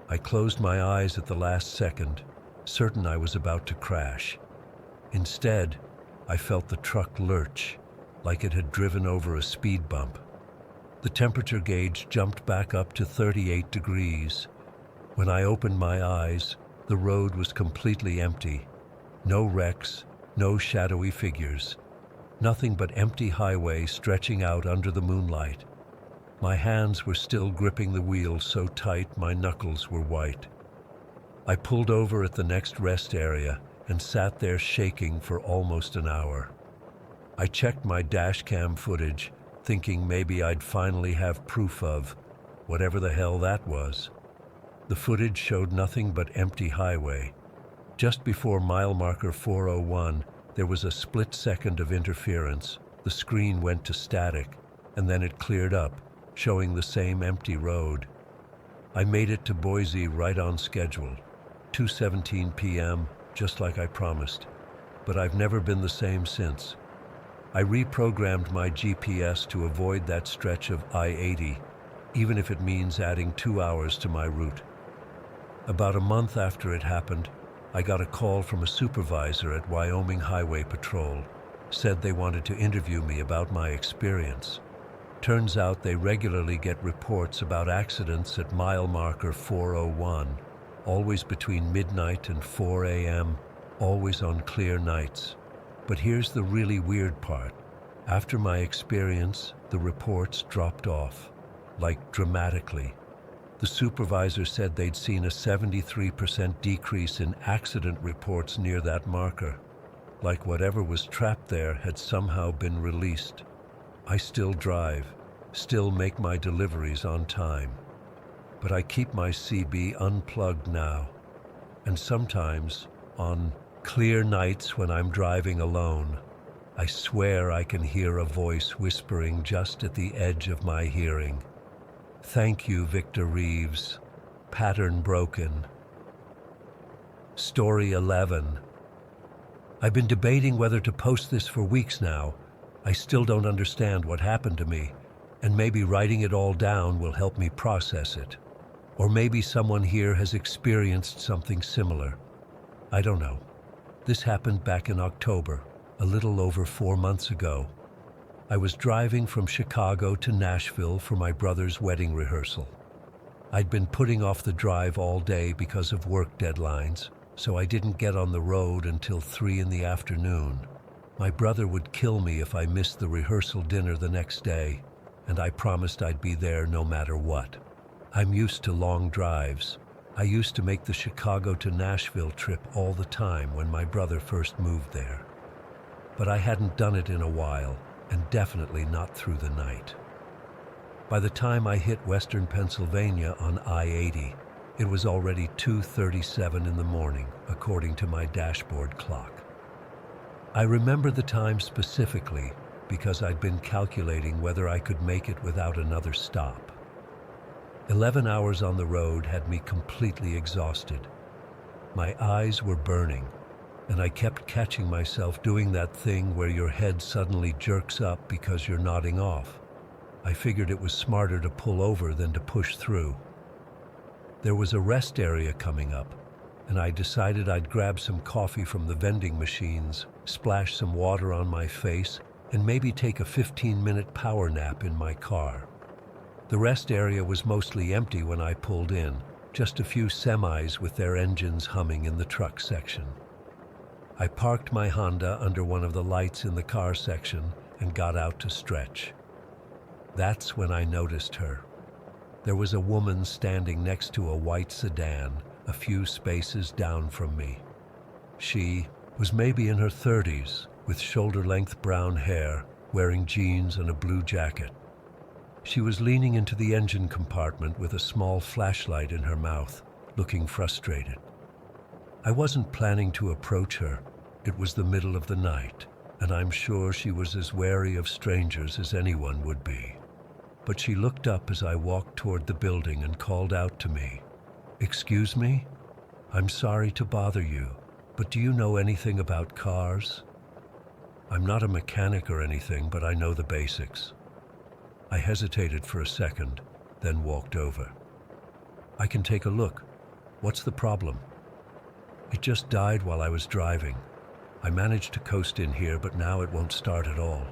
I closed my eyes at the last second, certain I was about to crash. Instead, I felt the truck lurch, like it had driven over a speed bump. The temperature gauge jumped back up to 38 degrees. When I opened my eyes, the road was completely empty. No wrecks, no shadowy figures. Nothing but empty highway stretching out under the moonlight. My hands were still gripping the wheel so tight my knuckles were white. I pulled over at the next rest area and sat there shaking for almost an hour. I checked my dash cam footage, thinking maybe I'd finally have proof of whatever the hell that was. The footage showed nothing but empty highway. Just before mile marker 401, there was a split second of interference. The screen went to static, and then it cleared up, showing the same empty road. I made it to Boise right on schedule, 2:17 p.m., just like I promised. But I've never been the same since. I reprogrammed my GPS to avoid that stretch of I-80, even if it means adding 2 hours to my route. About a month after it happened, I got a call from a supervisor at Wyoming Highway Patrol. Said they wanted to interview me about my experience. Turns out they regularly get reports about accidents at mile marker 401, always between midnight and 4 a.m., always on clear nights. But here's the really weird part. After my experience, the reports dropped off, like dramatically. The supervisor said they'd seen a 73% decrease in accident reports near that marker, like whatever was trapped there had somehow been released. I still drive, still make my deliveries on time, but I keep my CB unplugged now, and sometimes, on clear nights when I'm driving alone, I swear I can hear a voice whispering just at the edge of my hearing. Thank you, Victor Reeves. Pattern broken. Story 11. I've been debating whether to post this for weeks now. I still don't understand what happened to me, and maybe writing it all down will help me process it. Or maybe someone here has experienced something similar. I don't know. This happened back in October, a little over 4 months ago. I was driving from Chicago to Nashville for my brother's wedding rehearsal. I'd been putting off the drive all day because of work deadlines, so I didn't get on the road until 3 in the afternoon. My brother would kill me if I missed the rehearsal dinner the next day, and I promised I'd be there no matter what. I'm used to long drives. I used to make the Chicago to Nashville trip all the time when my brother first moved there. But I hadn't done it in a while, and definitely not through the night. By the time I hit western Pennsylvania on I-80, it was already 2:37 in the morning, according to my dashboard clock. I remember the time specifically because I'd been calculating whether I could make it without another stop. 11 hours on the road had me completely exhausted. My eyes were burning, and I kept catching myself doing that thing where your head suddenly jerks up because you're nodding off. I figured it was smarter to pull over than to push through. There was a rest area coming up, and I decided I'd grab some coffee from the vending machines, splash some water on my face, and maybe take a 15-minute power nap in my car. The rest area was mostly empty when I pulled in, just a few semis with their engines humming in the truck section. I parked my Honda under one of the lights in the car section and got out to stretch. That's when I noticed her. There was a woman standing next to a white sedan, a few spaces down from me. She was maybe in her 30s, with shoulder-length brown hair, wearing jeans and a blue jacket. She was leaning into the engine compartment with a small flashlight in her mouth, looking frustrated. I wasn't planning to approach her. It was the middle of the night, and I'm sure she was as wary of strangers as anyone would be. But she looked up as I walked toward the building and called out to me, "Excuse me? I'm sorry to bother you, but do you know anything about cars? I'm not a mechanic or anything, but I know the basics." I hesitated for a second, then walked over. "I can take a look. What's the problem?" "It just died while I was driving. I managed to coast in here, but now it won't start at all."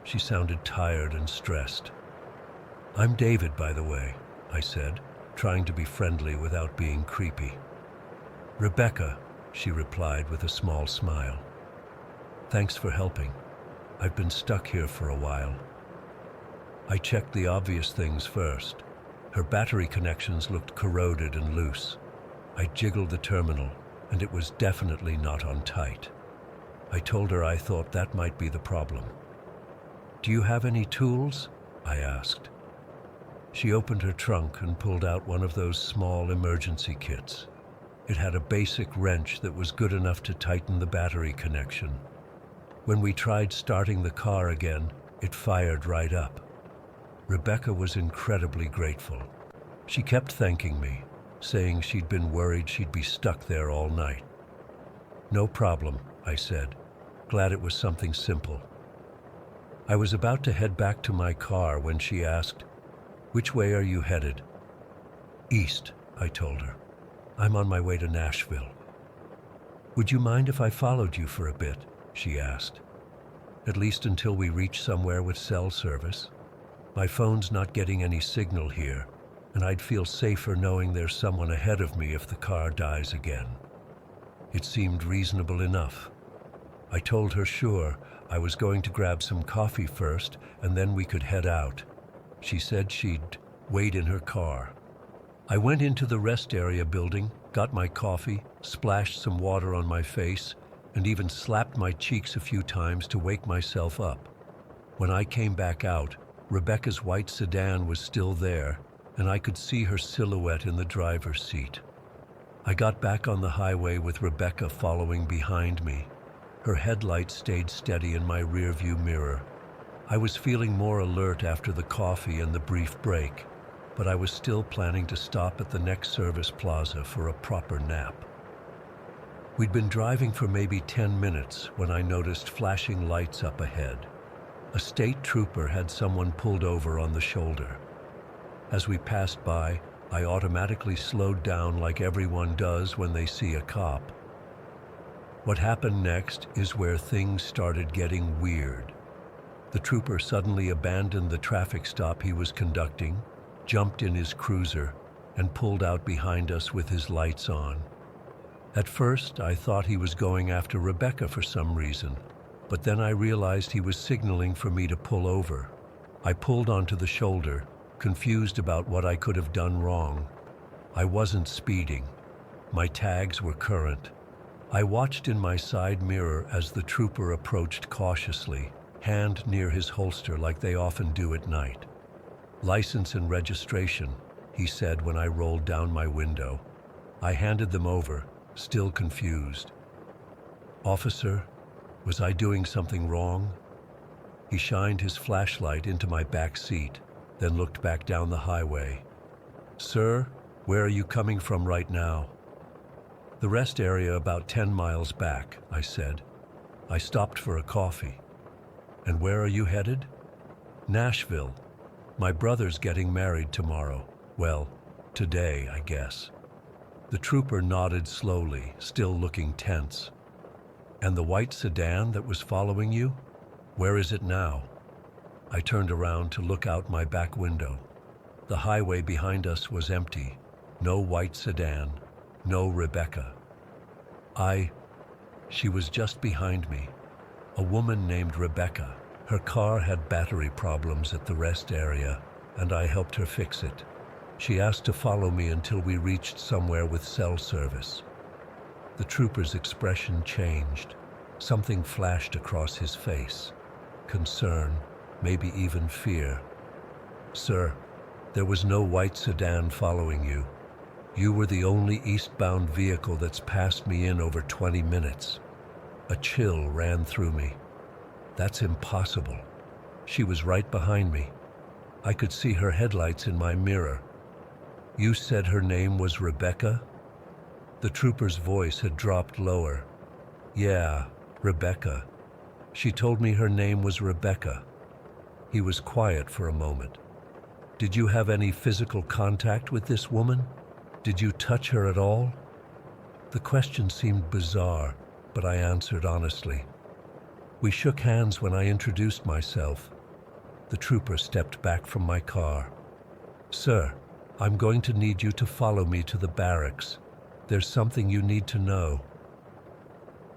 She sounded tired and stressed. "I'm David, by the way," I said, trying to be friendly without being creepy. "Rebecca," she replied with a small smile. "Thanks for helping. I've been stuck here for a while." I checked the obvious things first. Her battery connections looked corroded and loose. I jiggled the terminal, and it was definitely not on tight. I told her I thought that might be the problem. "Do you have any tools?" I asked. She opened her trunk and pulled out one of those small emergency kits. It had a basic wrench that was good enough to tighten the battery connection. When we tried starting the car again, it fired right up. Rebecca was incredibly grateful. She kept thanking me, saying she'd been worried she'd be stuck there all night. "No problem," I said, glad it was something simple. I was about to head back to my car when she asked, "Which way are you headed?" "East," I told her. "I'm on my way to Nashville." "Would you mind if I followed you for a bit?" she asked. "At least until we reach somewhere with cell service. My phone's not getting any signal here, and I'd feel safer knowing there's someone ahead of me if the car dies again." It seemed reasonable enough. I told her sure, I was going to grab some coffee first, and then we could head out. She said she'd wait in her car. I went into the rest area building, got my coffee, splashed some water on my face, and even slapped my cheeks a few times to wake myself up. When I came back out, Rebecca's white sedan was still there, and I could see her silhouette in the driver's seat. I got back on the highway with Rebecca following behind me. Her headlights stayed steady in my rearview mirror. I was feeling more alert after the coffee and the brief break, but I was still planning to stop at the next service plaza for a proper nap. We'd been driving for maybe 10 minutes when I noticed flashing lights up ahead. A state trooper had someone pulled over on the shoulder. As we passed by, I automatically slowed down like everyone does when they see a cop. What happened next is where things started getting weird. The trooper suddenly abandoned the traffic stop he was conducting, jumped in his cruiser, and pulled out behind us with his lights on. At first, I thought he was going after Rebecca for some reason, but then I realized he was signaling for me to pull over. I pulled onto the shoulder, confused about what I could have done wrong. I wasn't speeding. My tags were current. I watched in my side mirror as the trooper approached cautiously, hand near his holster like they often do at night. "License and registration," he said when I rolled down my window. I handed them over, still confused. "Officer, was I doing something wrong?" He shined his flashlight into my back seat, then looked back down the highway. "Sir, where are you coming from right now?" "The rest area about 10 miles back," I said. "I stopped for a coffee." "And where are you headed?" "Nashville. My brother's getting married tomorrow. Well, today, I guess." The trooper nodded slowly, still looking tense. "And the white sedan that was following you? Where is it now?" I turned around to look out my back window. The highway behind us was empty. No white sedan. No Rebecca. She was just behind me. A woman named Rebecca. Her car had battery problems at the rest area, and I helped her fix it. She asked to follow me until we reached somewhere with cell service. The trooper's expression changed. Something flashed across his face. Concern, maybe even fear. "Sir, there was no white sedan following you. You were the only eastbound vehicle that's passed me in over 20 minutes. A chill ran through me. That's impossible. She was right behind me. I could see her headlights in my mirror. You said her name was Rebecca?" The trooper's voice had dropped lower. "Yeah, Rebecca. She told me her name was Rebecca." He was quiet for a moment. "Did you have any physical contact with this woman? Did you touch her at all?" The question seemed bizarre, but I answered honestly. "We shook hands when I introduced myself." The trooper stepped back from my car. "Sir, I'm going to need you to follow me to the barracks. There's something you need to know."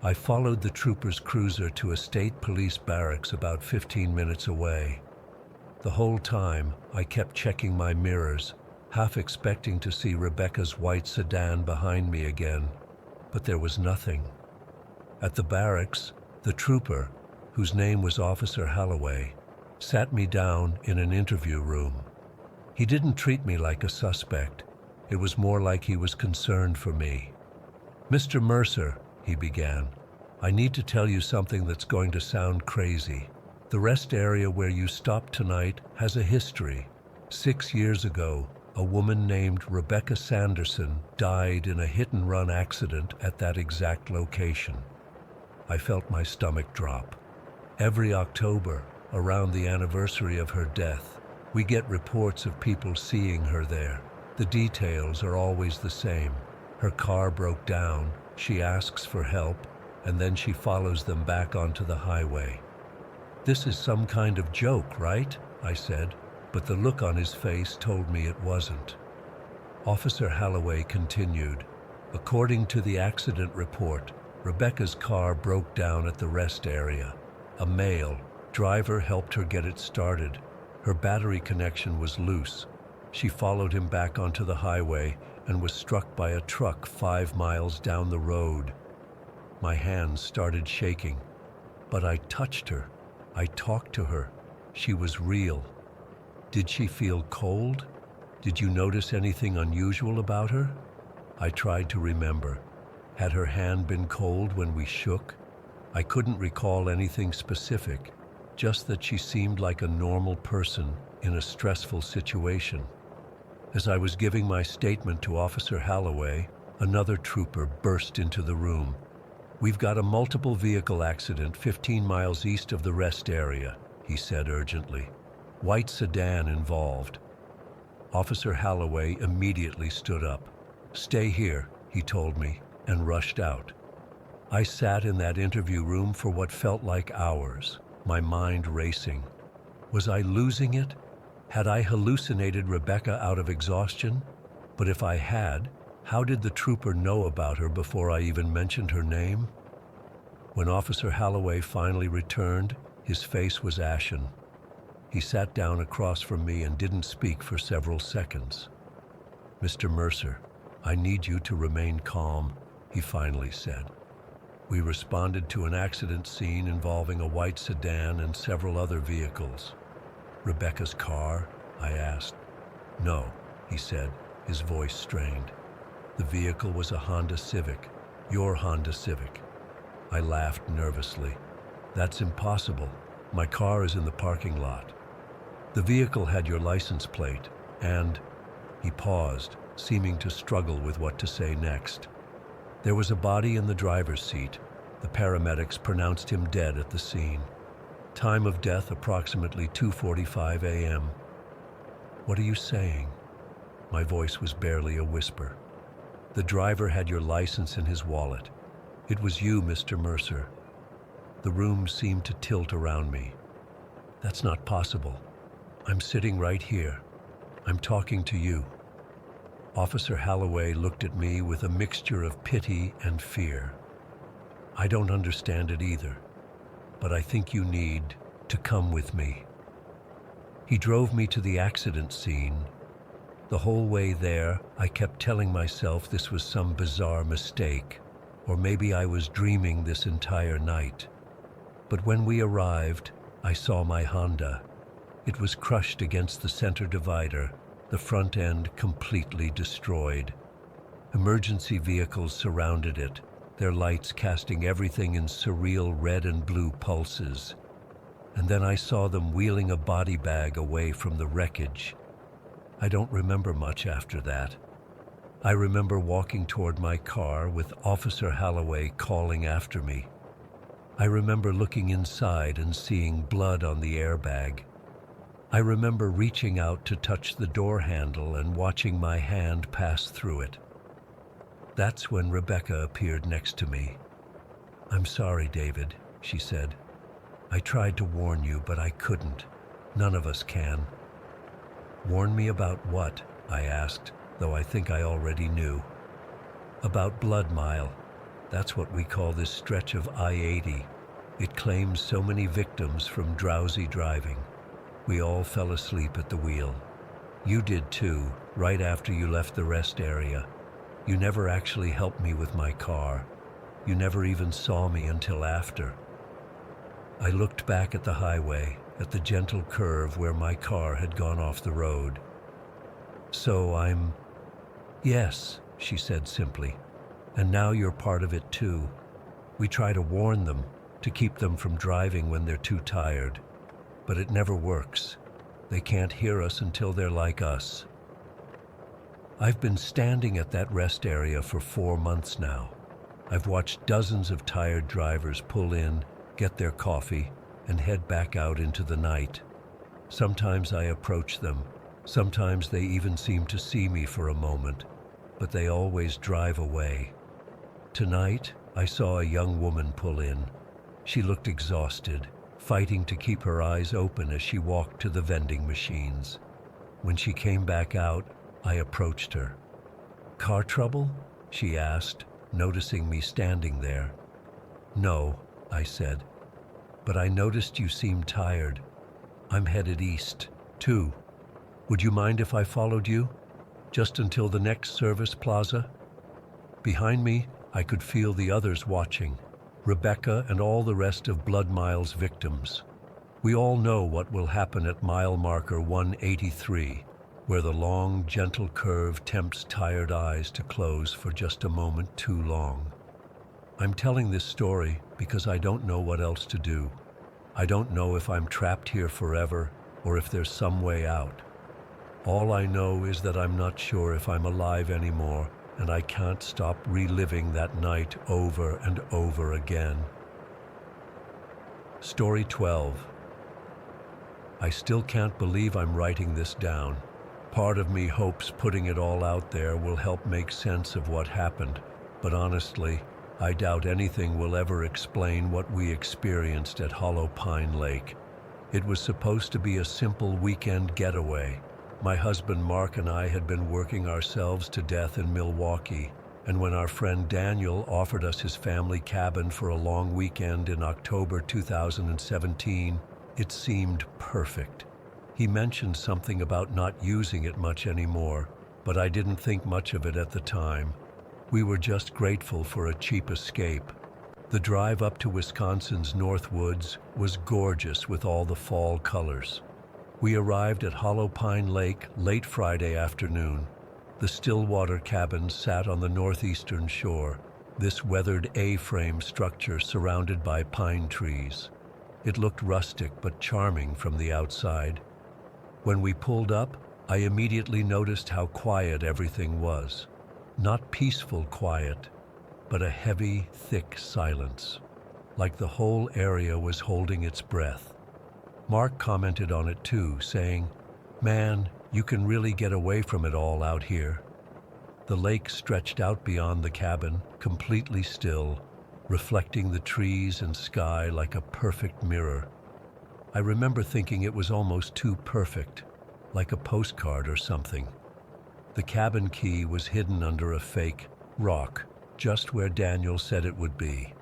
I followed the trooper's cruiser to a state police barracks about 15 minutes away. The whole time, I kept checking my mirrors, half expecting to see Rebecca's white sedan behind me again, but there was nothing. At the barracks, the trooper, whose name was Officer Holloway, sat me down in an interview room. He didn't treat me like a suspect. It was more like he was concerned for me. "Mr. Mercer," he began, "I need to tell you something that's going to sound crazy. The rest area where you stopped tonight has a history. 6 years ago, a woman named Rebecca Sanderson died in a hit-and-run accident at that exact location." I felt my stomach drop. Every October, around the anniversary of her death, we get reports of people seeing her there. The details are always the same. Her car broke down, she asks for help, and then she follows them back onto the highway. "This is some kind of joke, right?" I said, but the look on his face told me it wasn't. Officer Holloway continued, "According to the accident report, Rebecca's car broke down at the rest area. A male driver helped her get it started. Her battery connection was loose. She followed him back onto the highway and was struck by a truck 5 miles down the road. My hands started shaking, but I touched her. I talked to her. She was real." "Did she feel cold? Did you notice anything unusual about her?" I tried to remember. Had her hand been cold when we shook? I couldn't recall anything specific, just that she seemed like a normal person in a stressful situation. As I was giving my statement to Officer Holloway, another trooper burst into the room, "We've got a multiple vehicle accident 15 miles east of the rest area," he said urgently. "White sedan involved." Officer Halloway immediately stood up. "Stay here," he told me, and rushed out. I sat in that interview room for what felt like hours, my mind racing. Was I losing it? Had I hallucinated Rebecca out of exhaustion? But if I had, how did the trooper know about her before I even mentioned her name? When Officer Halloway finally returned, his face was ashen. He sat down across from me and didn't speak for several seconds. "Mr. Mercer, I need you to remain calm," he finally said. "We responded to an accident scene involving a white sedan and several other vehicles." "Rebecca's car?" I asked. "No," he said, his voice strained. "The vehicle was a Honda Civic, your Honda Civic." I laughed nervously. "That's impossible. My car is in the parking lot." "The vehicle had your license plate, and—" He paused, seeming to struggle with what to say next. "There was a body in the driver's seat. The paramedics pronounced him dead at the scene. Time of death approximately 2:45 a.m. "What are you saying?" My voice was barely a whisper. "The driver had your license in his wallet. It was you, Mr. Mercer." The room seemed to tilt around me. "That's not possible. I'm sitting right here. I'm talking to you." Officer Halloway looked at me with a mixture of pity and fear. "I don't understand it either, but I think you need to come with me." He drove me to the accident scene. The whole way there, I kept telling myself this was some bizarre mistake, or maybe I was dreaming this entire night. But when we arrived, I saw my Honda. It was crushed against the center divider, the front end completely destroyed. Emergency vehicles surrounded it, their lights casting everything in surreal red and blue pulses. And then I saw them wheeling a body bag away from the wreckage. I don't remember much after that. I remember walking toward my car with Officer Halloway calling after me. I remember looking inside and seeing blood on the airbag. I remember reaching out to touch the door handle and watching my hand pass through it. That's when Rebecca appeared next to me. "I'm sorry, David," she said. "I tried to warn you, but I couldn't. None of us can." "Warn me about what?" I asked, though I think I already knew. "About Blood Mile. That's what we call this stretch of I-80. It claims so many victims from drowsy driving. We all fell asleep at the wheel. You did too, right after you left the rest area. You never actually helped me with my car. You never even saw me until after." I looked back at the highway, at the gentle curve where my car had gone off the road. "So I'm—" "Yes," she said simply. "And now you're part of it too. We try to warn them, to keep them from driving when they're too tired. But it never works. They can't hear us until they're like us." I've been standing at that rest area for 4 months now. I've watched dozens of tired drivers pull in, get their coffee, and head back out into the night. Sometimes I approach them. Sometimes they even seem to see me for a moment, but they always drive away. Tonight, I saw a young woman pull in. She looked exhausted, fighting to keep her eyes open as she walked to the vending machines. When she came back out, I approached her. "Car trouble?" she asked, noticing me standing there. "No," I said, "but I noticed you seemed tired. I'm headed east, too. Would you mind if I followed you? Just until the next service plaza?" Behind me, I could feel the others watching. Rebecca and all the rest of Blood Mile's victims. We all know what will happen at mile marker 183, where the long, gentle curve tempts tired eyes to close for just a moment too long. I'm telling this story because I don't know what else to do. I don't know if I'm trapped here forever or if there's some way out. All I know is that I'm not sure if I'm alive anymore and I can't stop reliving that night over and over again. Story 12. I still can't believe I'm writing this down. Part of me hopes putting it all out there will help make sense of what happened, but honestly, I doubt anything will ever explain what we experienced at Hollow Pine Lake. It was supposed to be a simple weekend getaway. My husband Mark and I had been working ourselves to death in Milwaukee, and when our friend Daniel offered us his family cabin for a long weekend in October 2017, it seemed perfect. He mentioned something about not using it much anymore, but I didn't think much of it at the time. We were just grateful for a cheap escape. The drive up to Wisconsin's North Woods was gorgeous with all the fall colors. We arrived at Hollow Pine Lake late Friday afternoon. The Stillwater cabin sat on the northeastern shore, this weathered A-frame structure surrounded by pine trees. It looked rustic but charming from the outside. When we pulled up, I immediately noticed how quiet everything was. Not peaceful quiet, but a heavy, thick silence, like the whole area was holding its breath. Mark commented on it too, saying, "Man, you can really get away from it all out here." The lake stretched out beyond the cabin, completely still, reflecting the trees and sky like a perfect mirror. I remember thinking it was almost too perfect, like a postcard or something. The cabin key was hidden under a fake rock, just where Daniel said it would be.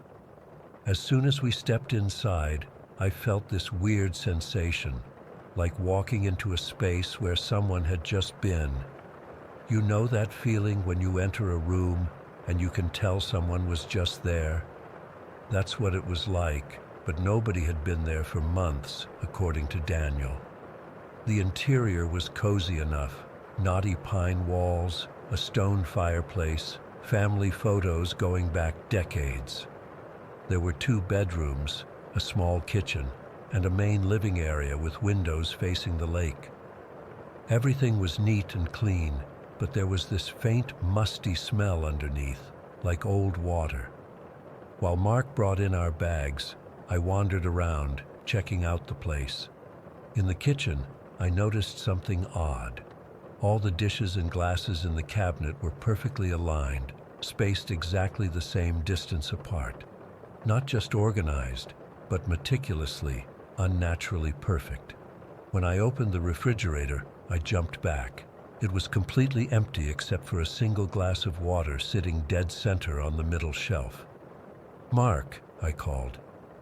As soon as we stepped inside, I felt this weird sensation, like walking into a space where someone had just been. You know that feeling when you enter a room and you can tell someone was just there? That's what it was like, but nobody had been there for months, according to Daniel. The interior was cozy enough. Knotty pine walls, a stone fireplace, family photos going back decades. There were 2 bedrooms, a small kitchen, and a main living area with windows facing the lake. Everything was neat and clean, but there was this faint, musty smell underneath, like old water. While Mark brought in our bags, I wandered around, checking out the place. In the kitchen, I noticed something odd. All the dishes and glasses in the cabinet were perfectly aligned, spaced exactly the same distance apart. Not just organized, but meticulously, unnaturally perfect. When I opened the refrigerator, I jumped back. It was completely empty except for a single glass of water sitting dead center on the middle shelf. "Mark," I called.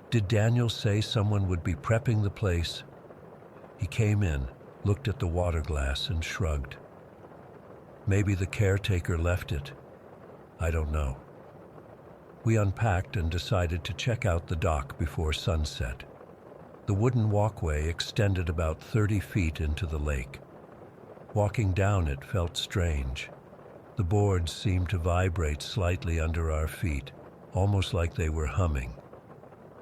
"Did Daniel say someone would be prepping the place?" He came in, looked at the water glass, and shrugged. "Maybe the caretaker left it. I don't know." We unpacked and decided to check out the dock before sunset. The wooden walkway extended about 30 feet into the lake. Walking down it felt strange. The boards seemed to vibrate slightly under our feet, almost like they were humming.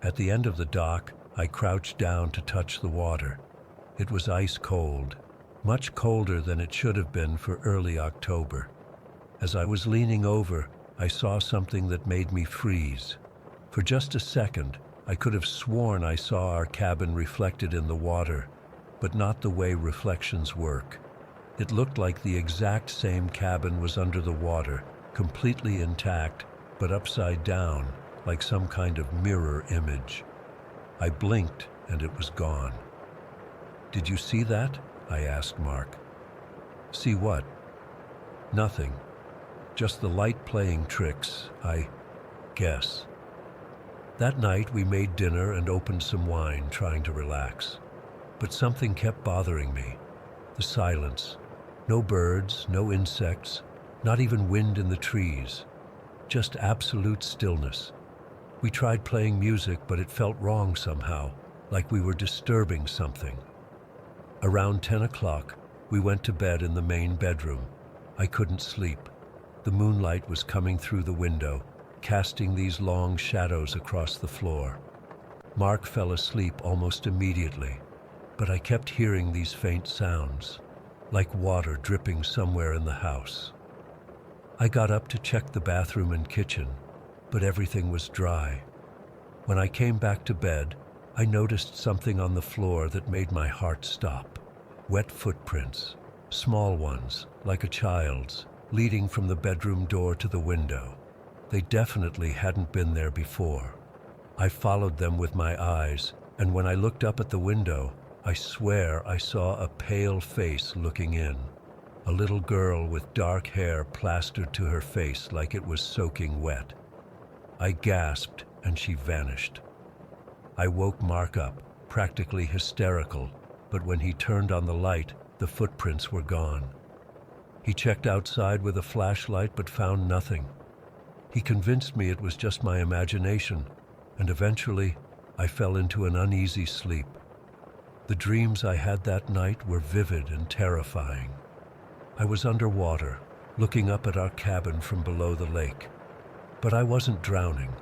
At the end of the dock, I crouched down to touch the water. It was ice cold, much colder than it should have been for early October. As I was leaning over, I saw something that made me freeze. For just a second, I could have sworn I saw our cabin reflected in the water, but not the way reflections work. It looked like the exact same cabin was under the water, completely intact, but upside down, like some kind of mirror image. I blinked and it was gone. "Did you see that?" I asked Mark. "See what?" "Nothing. Just the light playing tricks, I guess." That night we made dinner and opened some wine, trying to relax. But something kept bothering me. The silence. No birds, no insects, not even wind in the trees. Just absolute stillness. We tried playing music, but it felt wrong somehow, like we were disturbing something. Around 10 o'clock, we went to bed in the main bedroom. I couldn't sleep. The moonlight was coming through the window, casting these long shadows across the floor. Mark fell asleep almost immediately, but I kept hearing these faint sounds, like water dripping somewhere in the house. I got up to check the bathroom and kitchen, but everything was dry. When I came back to bed, I noticed something on the floor that made my heart stop. Wet footprints, small ones, like a child's, leading from the bedroom door to the window. They definitely hadn't been there before. I followed them with my eyes, and when I looked up at the window, I swear I saw a pale face looking in. A little girl with dark hair plastered to her face like it was soaking wet. I gasped, and she vanished. I woke Mark up, practically hysterical, but when he turned on the light, the footprints were gone. He checked outside with a flashlight but found nothing. He convinced me it was just my imagination, and eventually I fell into an uneasy sleep. The dreams I had that night were vivid and terrifying. I was underwater, looking up at our cabin from below the lake. But I wasn't drowning.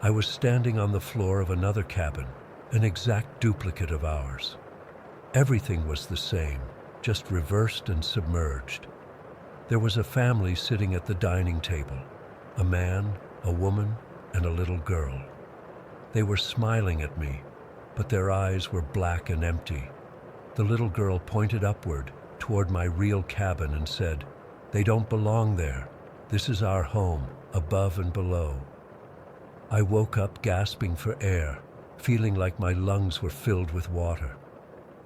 I was standing on the floor of another cabin, an exact duplicate of ours. Everything was the same, just reversed and submerged. There was a family sitting at the dining table, a man, a woman, and a little girl. They were smiling at me, but their eyes were black and empty. The little girl pointed upward, toward my real cabin, and said, "They don't belong there. This is our home, above and below." I woke up gasping for air, feeling like my lungs were filled with water.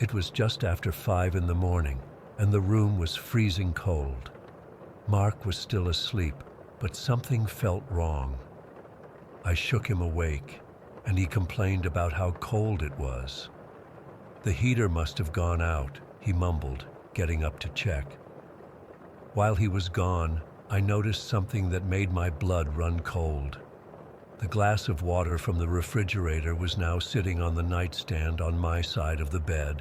It was just after 5 in the morning, and the room was freezing cold. Mark was still asleep, but something felt wrong. I shook him awake, and he complained about how cold it was. "The heater must have gone out," he mumbled, getting up to check. While he was gone, I noticed something that made my blood run cold. The glass of water from the refrigerator was now sitting on the nightstand on my side of the bed.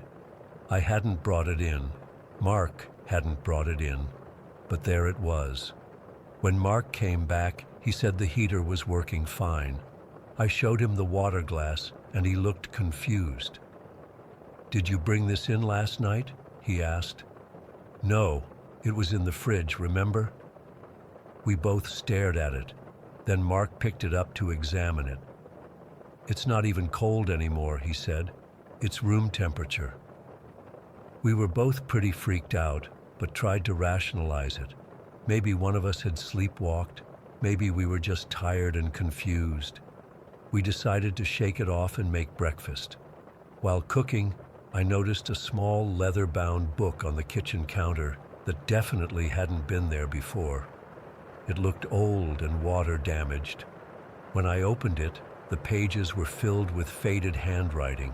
I hadn't brought it in. Mark hadn't brought it in. But there it was. When Mark came back, he said the heater was working fine. I showed him the water glass, and he looked confused. "Did you bring this in last night?" he asked. "No, it was in the fridge, remember?" We both stared at it. Then Mark picked it up to examine it. "It's not even cold anymore," he said. "It's room temperature." We were both pretty freaked out, but tried to rationalize it. Maybe one of us had sleepwalked. Maybe we were just tired and confused. We decided to shake it off and make breakfast. While cooking, I noticed a small leather-bound book on the kitchen counter that definitely hadn't been there before. It looked old and water-damaged. When I opened it, the pages were filled with faded handwriting.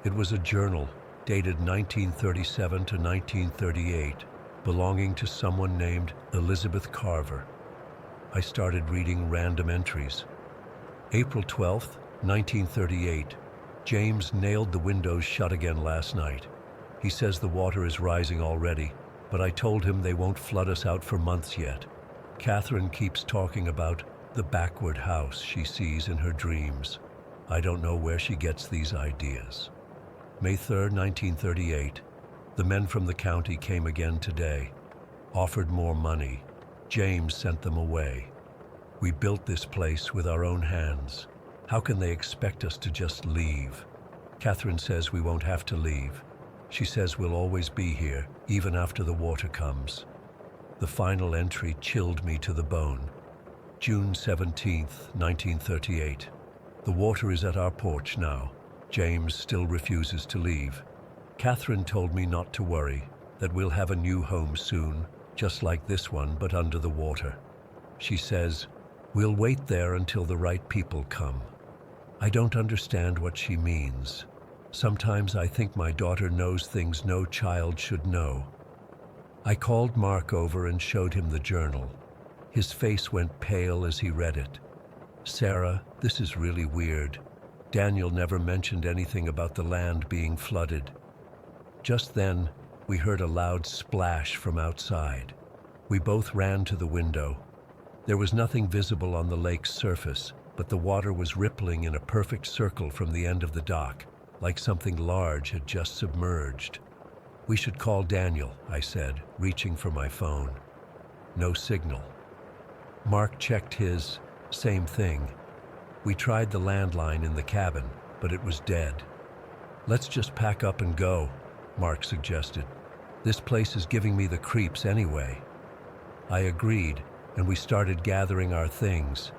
It was a journal dated 1937 to 1938, belonging to someone named Elizabeth Carver. I started reading random entries. April 12th, 1938. James nailed the windows shut again last night. He says the water is rising already, but I told him they won't flood us out for months yet. Catherine keeps talking about the backward house she sees in her dreams. I don't know where she gets these ideas. May 3rd, 1938. The men from the county came again today. Offered more money. James sent them away. We built this place with our own hands. How can they expect us to just leave? Catherine says we won't have to leave. She says we'll always be here, even after the water comes. The final entry chilled me to the bone. June 17th, 1938. The water is at our porch now. James still refuses to leave. Catherine told me not to worry, that we'll have a new home soon, just like this one, but under the water. She says, we'll wait there until the right people come. I don't understand what she means. Sometimes I think my daughter knows things no child should know. I called Mark over and showed him the journal. His face went pale as he read it. "Sarah, this is really weird. Daniel never mentioned anything about the land being flooded." Just then, we heard a loud splash from outside. We both ran to the window. There was nothing visible on the lake's surface, but the water was rippling in a perfect circle from the end of the dock, like something large had just submerged. "We should call Daniel," I said, reaching for my phone. No signal. Mark checked his. Same thing. We tried the landline in the cabin, but it was dead. Let's just pack up and go, Mark suggested. This place is giving me the creeps anyway. I agreed, and we started gathering our things.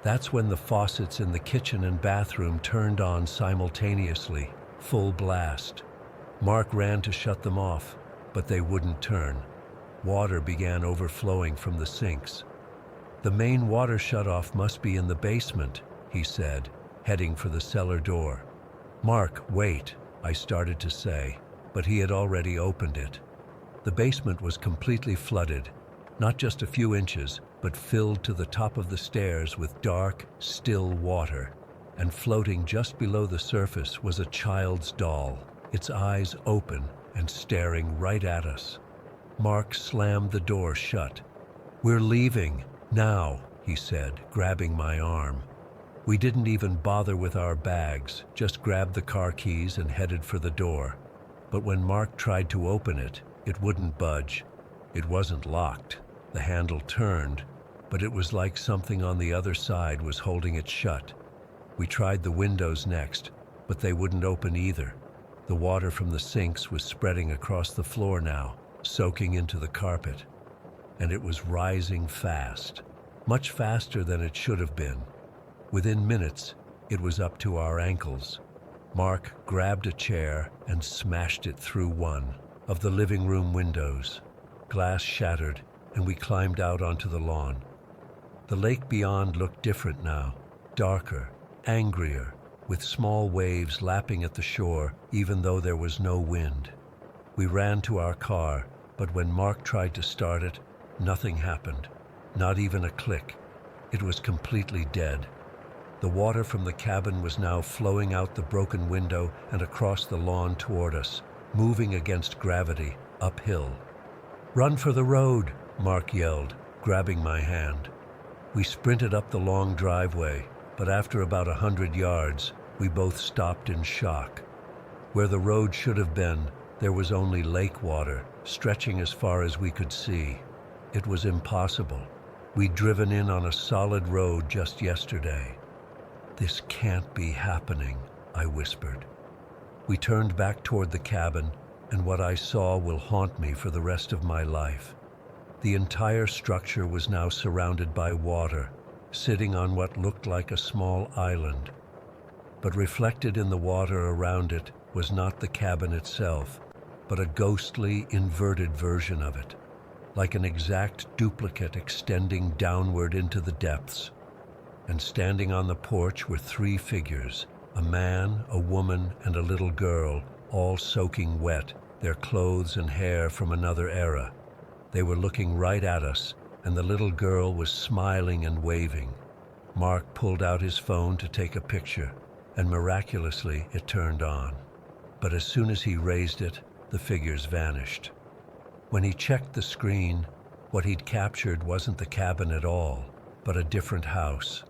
That's when the faucets in the kitchen and bathroom turned on simultaneously, full blast. Mark ran to shut them off, but they wouldn't turn. Water began overflowing from the sinks. The main water shutoff must be in the basement, he said, heading for the cellar door. Mark, wait, I started to say, but he had already opened it. The basement was completely flooded, not just a few inches, but filled to the top of the stairs with dark, still water. And floating just below the surface was a child's doll, its eyes open and staring right at us. Mark slammed the door shut. "We're leaving, now," he said, grabbing my arm. We didn't even bother with our bags, just grabbed the car keys and headed for the door. But when Mark tried to open it, it wouldn't budge. It wasn't locked. The handle turned, but it was like something on the other side was holding it shut. We tried the windows next, but they wouldn't open either. The water from the sinks was spreading across the floor now, soaking into the carpet. And it was rising fast, much faster than it should have been. Within minutes, it was up to our ankles. Mark grabbed a chair and smashed it through one of the living room windows. Glass shattered, and we climbed out onto the lawn. The lake beyond looked different now, darker, angrier, with small waves lapping at the shore even though there was no wind. We ran to our car, but when Mark tried to start it, nothing happened, not even a click. It was completely dead. The water from the cabin was now flowing out the broken window and across the lawn toward us, moving against gravity, uphill. "Run for the road," Mark yelled, grabbing my hand. We sprinted up the long driveway, but after about 100 yards, we both stopped in shock. Where the road should have been, there was only lake water, stretching as far as we could see. It was impossible. We'd driven in on a solid road just yesterday. "This can't be happening," I whispered. We turned back toward the cabin, and what I saw will haunt me for the rest of my life. The entire structure was now surrounded by water, sitting on what looked like a small island. But reflected in the water around it was not the cabin itself, but a ghostly, inverted version of it, like an exact duplicate extending downward into the depths. And standing on the porch were 3 figures, a man, a woman, and a little girl, all soaking wet, their clothes and hair from another era. They were looking right at us, and the little girl was smiling and waving. Mark pulled out his phone to take a picture, and miraculously it turned on. But as soon as he raised it, the figures vanished. When he checked the screen, what he'd captured wasn't the cabin at all, but a different house,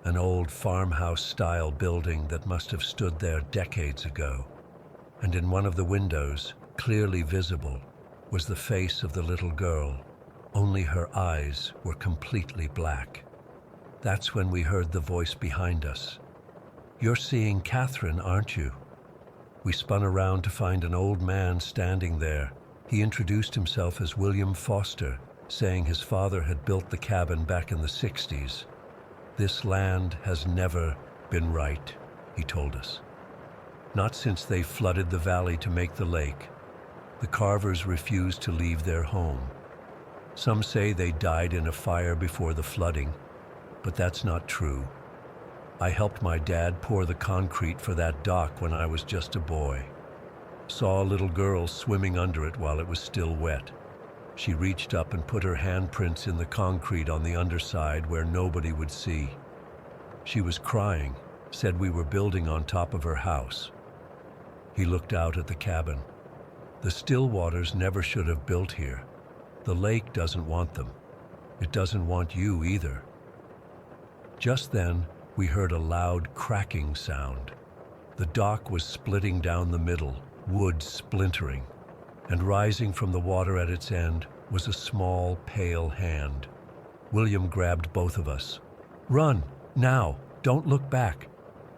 an old farmhouse-style building that must have stood there decades ago. And in one of the windows, clearly visible, was the face of the little girl, only her eyes were completely black. That's when we heard the voice behind us. "You're seeing Catherine, aren't you?" We spun around to find an old man standing there. He introduced himself as William Foster, saying his father had built the cabin back in the 60s. "This land has never been right," he told us. "Not since they flooded the valley to make the lake. The Carvers refused to leave their home. Some say they died in a fire before the flooding, but that's not true. I helped my dad pour the concrete for that dock when I was just a boy. Saw a little girl swimming under it while it was still wet. She reached up and put her handprints in the concrete on the underside where nobody would see. She was crying, said we were building on top of her house." He looked out at the cabin. "The Stillwaters never should have built here. The lake doesn't want them. It doesn't want you either." Just then, we heard a loud cracking sound. The dock was splitting down the middle, wood splintering, and rising from the water at its end was a small, pale hand. William grabbed both of us. "Run, now, don't look back."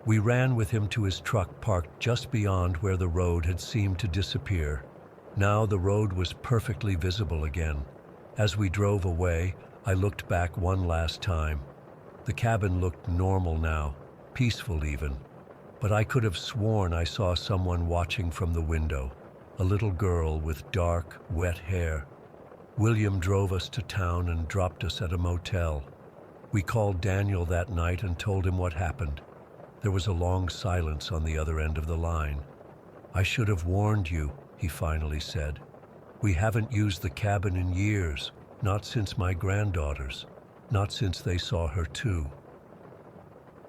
We ran with him to his truck parked just beyond where the road had seemed to disappear. Now the road was perfectly visible again. As we drove away, I looked back one last time. The cabin looked normal now, peaceful even. But I could have sworn I saw someone watching from the window, a little girl with dark, wet hair. William drove us to town and dropped us at a motel. We called Daniel that night and told him what happened. There was a long silence on the other end of the line. "I should have warned you," he finally said. "We haven't used the cabin in years, not since my granddaughters, not since they saw her too."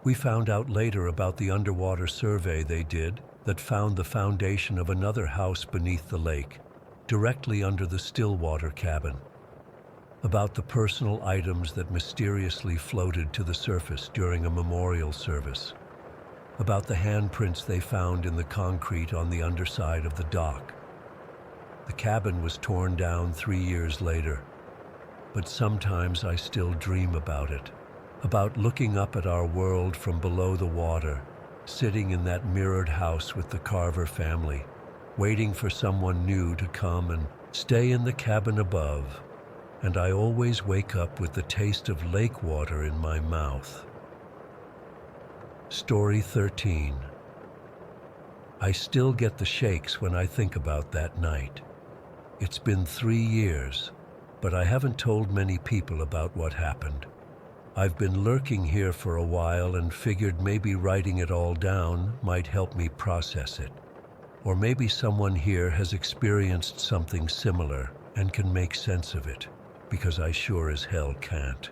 We found out later about the underwater survey they did that found the foundation of another house beneath the lake, directly under the Stillwater cabin. About the personal items that mysteriously floated to the surface during a memorial service. About the handprints they found in the concrete on the underside of the dock. The cabin was torn down 3 years later, but sometimes I still dream about it. About looking up at our world from below the water, sitting in that mirrored house with the Carver family, waiting for someone new to come and stay in the cabin above. And I always wake up with the taste of lake water in my mouth. Story 13. I still get the shakes when I think about that night. It's been 3 years, but I haven't told many people about what happened. I've been lurking here for a while and figured maybe writing it all down might help me process it. Or maybe someone here has experienced something similar and can make sense of it, because I sure as hell can't.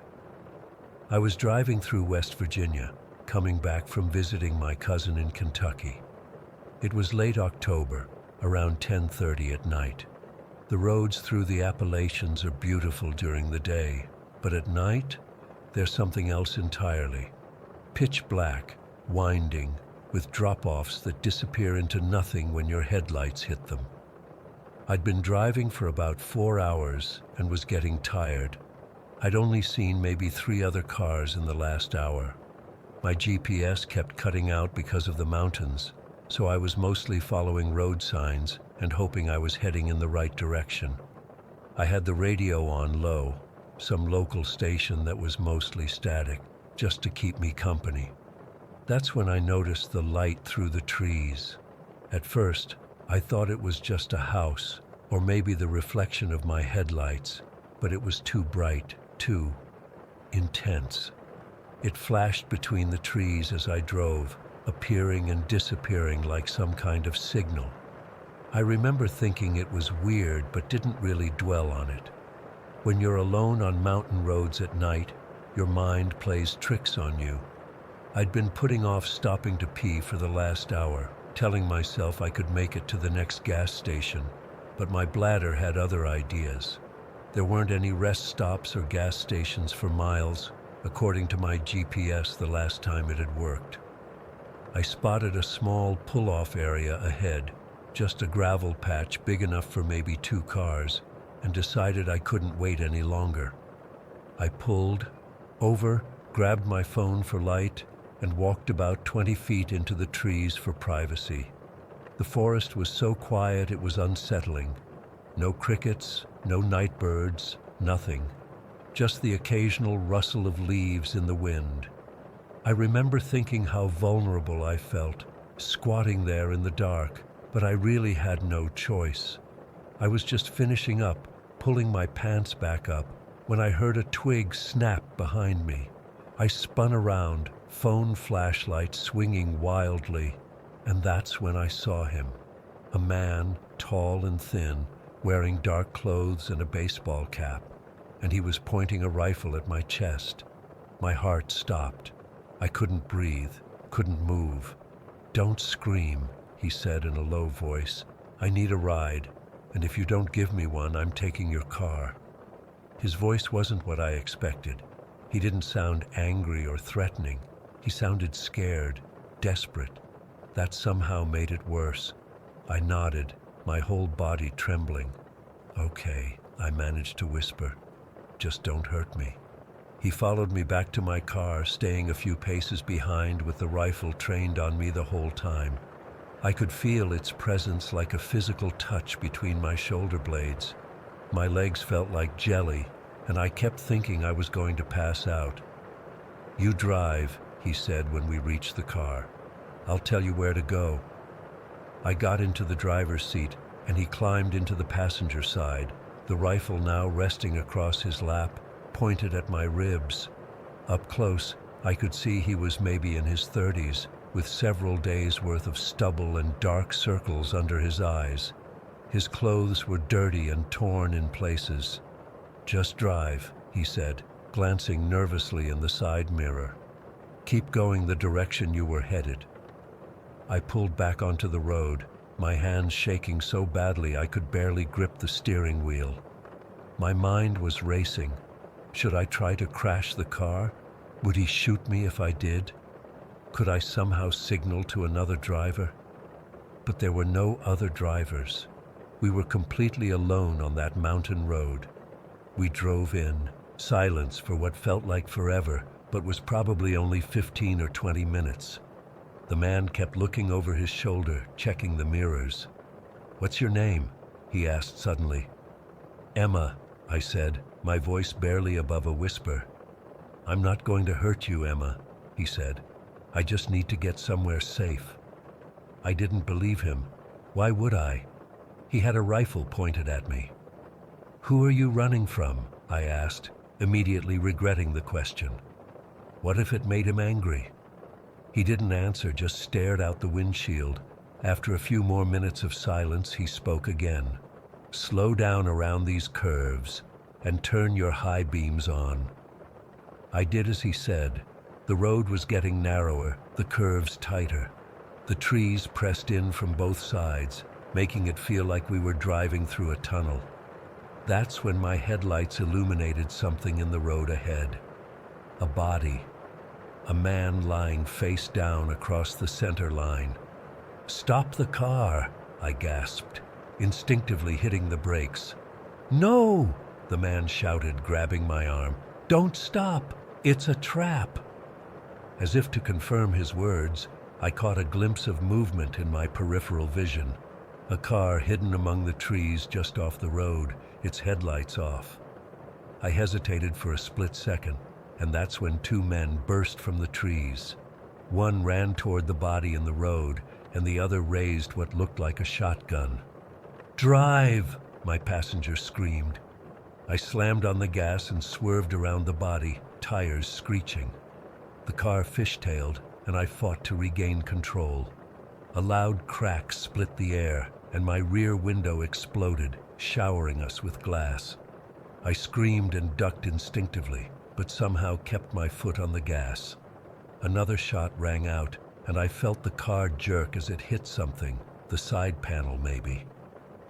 I was driving through West Virginia, coming back from visiting my cousin in Kentucky. It was late October, around 10:30 at night. The roads through the Appalachians are beautiful during the day, but at night, they're something else entirely. Pitch black, winding, with drop-offs that disappear into nothing when your headlights hit them. I'd been driving for about 4 hours and was getting tired. I'd only seen maybe 3 other cars in the last hour. My GPS kept cutting out because of the mountains, so I was mostly following road signs and hoping I was heading in the right direction. I had the radio on low, some local station that was mostly static, just to keep me company. That's when I noticed the light through the trees. At first, I thought it was just a house, or maybe the reflection of my headlights, but it was too bright, too intense. It flashed between the trees as I drove, appearing and disappearing like some kind of signal. I remember thinking it was weird, but didn't really dwell on it. When you're alone on mountain roads at night, your mind plays tricks on you. I'd been putting off stopping to pee for the last hour, telling myself I could make it to the next gas station, but my bladder had other ideas. There weren't any rest stops or gas stations for miles, according to my GPS the last time it had worked. I spotted a small pull-off area ahead, just a gravel patch big enough for maybe 2 cars, and decided I couldn't wait any longer. I pulled over, grabbed my phone for light, and walked about 20 feet into the trees for privacy. The forest was so quiet it was unsettling. No crickets, no night birds, nothing. Just the occasional rustle of leaves in the wind. I remember thinking how vulnerable I felt, squatting there in the dark, but I really had no choice. I was just finishing up, pulling my pants back up, when I heard a twig snap behind me. I spun around, phone flashlight swinging wildly, and that's when I saw him. A man, tall and thin, wearing dark clothes and a baseball cap, and he was pointing a rifle at my chest. My heart stopped. I couldn't breathe, couldn't move. "Don't scream," he said in a low voice. "I need a ride, and if you don't give me one, I'm taking your car." His voice wasn't what I expected. He didn't sound angry or threatening. He sounded scared, desperate. That somehow made it worse. I nodded, my whole body trembling. "Okay," I managed to whisper. "Just don't hurt me." He followed me back to my car, staying a few paces behind with the rifle trained on me the whole time. I could feel its presence like a physical touch between my shoulder blades. My legs felt like jelly, and I kept thinking I was going to pass out. "You drive," he said when we reached the car. "I'll tell you where to go." I got into the driver's seat, and he climbed into the passenger side, the rifle now resting across his lap, pointed at my ribs. Up close, I could see he was maybe in his 30s, with several days' worth of stubble and dark circles under his eyes. His clothes were dirty and torn in places. "Just drive," he said, glancing nervously in the side mirror. "Keep going the direction you were headed." I pulled back onto the road, my hands shaking so badly I could barely grip the steering wheel. My mind was racing. Should I try to crash the car? Would he shoot me if I did? Could I somehow signal to another driver? But there were no other drivers. We were completely alone on that mountain road. We drove in, silence for what felt like forever, but was probably only 15 or 20 minutes. The man kept looking over his shoulder, checking the mirrors. "What's your name?" he asked suddenly. "Emma," I said, my voice barely above a whisper. "I'm not going to hurt you, Emma," he said. "I just need to get somewhere safe." I didn't believe him. Why would I? He had a rifle pointed at me. "Who are you running from?" I asked, immediately regretting the question. What if it made him angry? He didn't answer, just stared out the windshield. After a few more minutes of silence, he spoke again. "Slow down around these curves and turn your high beams on." I did as he said. The road was getting narrower, the curves tighter. The trees pressed in from both sides, making it feel like we were driving through a tunnel. That's when my headlights illuminated something in the road ahead. A body. A man lying face down across the center line. "Stop the car," I gasped, instinctively hitting the brakes. "No!" the man shouted, grabbing my arm. "Don't stop! It's a trap!" As if to confirm his words, I caught a glimpse of movement in my peripheral vision. A car hidden among the trees just off the road, its headlights off. I hesitated for a split second, and that's when two men burst from the trees. One ran toward the body in the road, and the other raised what looked like a shotgun. "Drive!" my passenger screamed. I slammed on the gas and swerved around the body, tires screeching. The car fishtailed, and I fought to regain control. A loud crack split the air, and my rear window exploded, showering us with glass. I screamed and ducked instinctively, but somehow kept my foot on the gas. Another shot rang out, and I felt the car jerk as it hit something, the side panel maybe.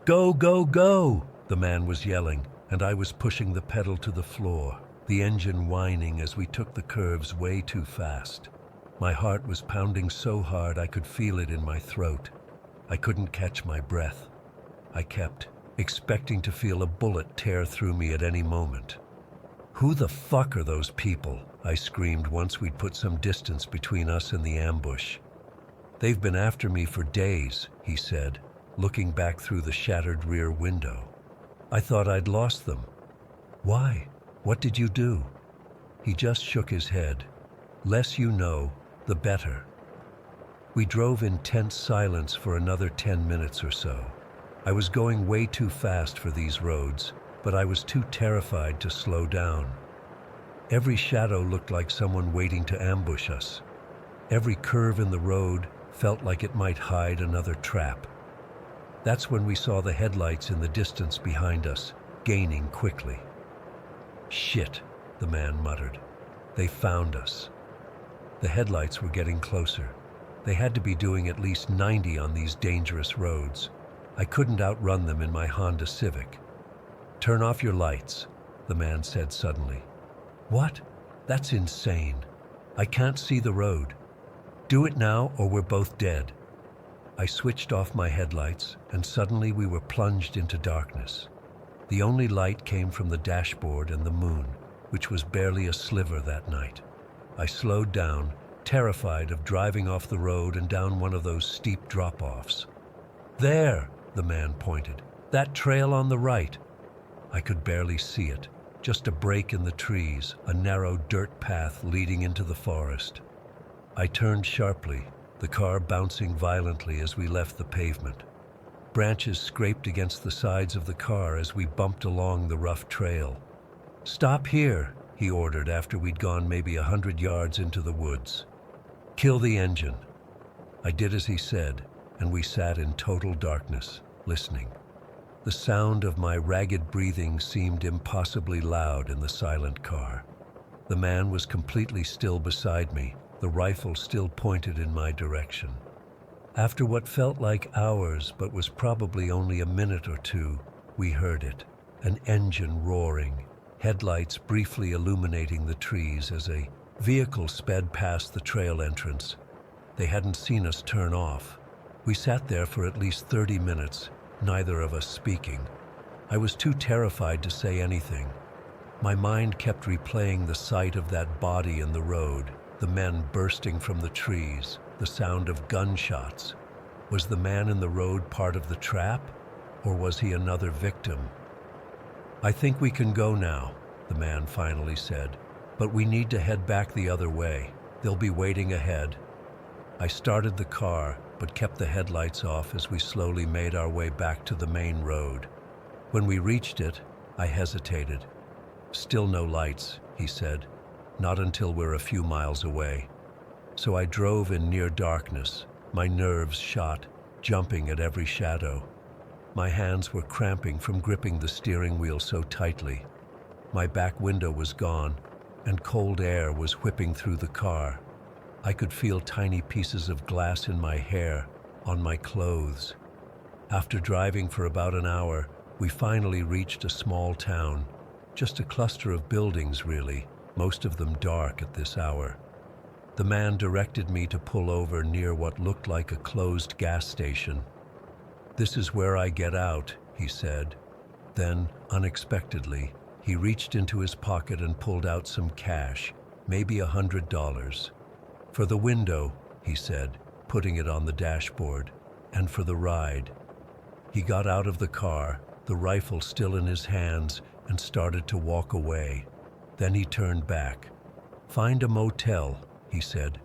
"Go, go, go!" the man was yelling, and I was pushing the pedal to the floor, the engine whining as we took the curves way too fast. My heart was pounding so hard I could feel it in my throat. I couldn't catch my breath. I kept, expecting to feel a bullet tear through me at any moment. "Who the fuck are those people?" I screamed once we'd put some distance between us and the ambush. "They've been after me for days," he said, looking back through the shattered rear window. "I thought I'd lost them." "Why? What did you do?" He just shook his head. "Less you know, the better." We drove in tense silence for another 10 minutes or so. I was going way too fast for these roads, but I was too terrified to slow down. Every shadow looked like someone waiting to ambush us. Every curve in the road felt like it might hide another trap. That's when we saw the headlights in the distance behind us, gaining quickly. "Shit," the man muttered. "They found us." The headlights were getting closer. They had to be doing at least 90 on these dangerous roads. I couldn't outrun them in my Honda Civic. "Turn off your lights," the man said suddenly. "What? That's insane. I can't see the road." "Do it now or we're both dead." I switched off my headlights, and suddenly we were plunged into darkness. The only light came from the dashboard and the moon. which was barely a sliver that night. I slowed down, terrified of driving off the road and down one of those steep drop-offs. "There," the man pointed. "That trail on the right." I could barely see it, just a break in the trees, a narrow dirt path leading into the forest. I turned sharply, the car bouncing violently as we left the pavement. Branches scraped against the sides of the car as we bumped along the rough trail. "Stop here," he ordered after we'd gone maybe 100 yards into the woods. "Kill the engine." I did as he said, and we sat in total darkness, listening. The sound of my ragged breathing seemed impossibly loud in the silent car. The man was completely still beside me, the rifle still pointed in my direction. After what felt like hours but was probably only a minute or two, we heard it, an engine roaring, headlights briefly illuminating the trees as a vehicle sped past the trail entrance. They hadn't seen us turn off. We sat there for at least 30 minutes, neither of us speaking. I was too terrified to say anything. My mind kept replaying the sight of that body in the road, the men bursting from the trees, the sound of gunshots. Was the man in the road part of the trap, or was he another victim? "I think we can go now," the man finally said, "but we need to head back the other way. They'll be waiting ahead." I started the car, but kept the headlights off as we slowly made our way back to the main road. When we reached it, I hesitated. "Still no lights," he said. "Not until we're a few miles away." So I drove in near darkness, my nerves shot, jumping at every shadow. My hands were cramping from gripping the steering wheel so tightly. My back window was gone, and cold air was whipping through the car. I could feel tiny pieces of glass in my hair, on my clothes. After driving for about an hour, we finally reached a small town. Just a cluster of buildings, really, most of them dark at this hour. The man directed me to pull over near what looked like a closed gas station. "This is where I get out," he said. Then, unexpectedly, he reached into his pocket and pulled out some cash, maybe $100. "For the window," he said, putting it on the dashboard, "and for the ride." He got out of the car, the rifle still in his hands, and started to walk away. Then he turned back. "Find a motel," he said.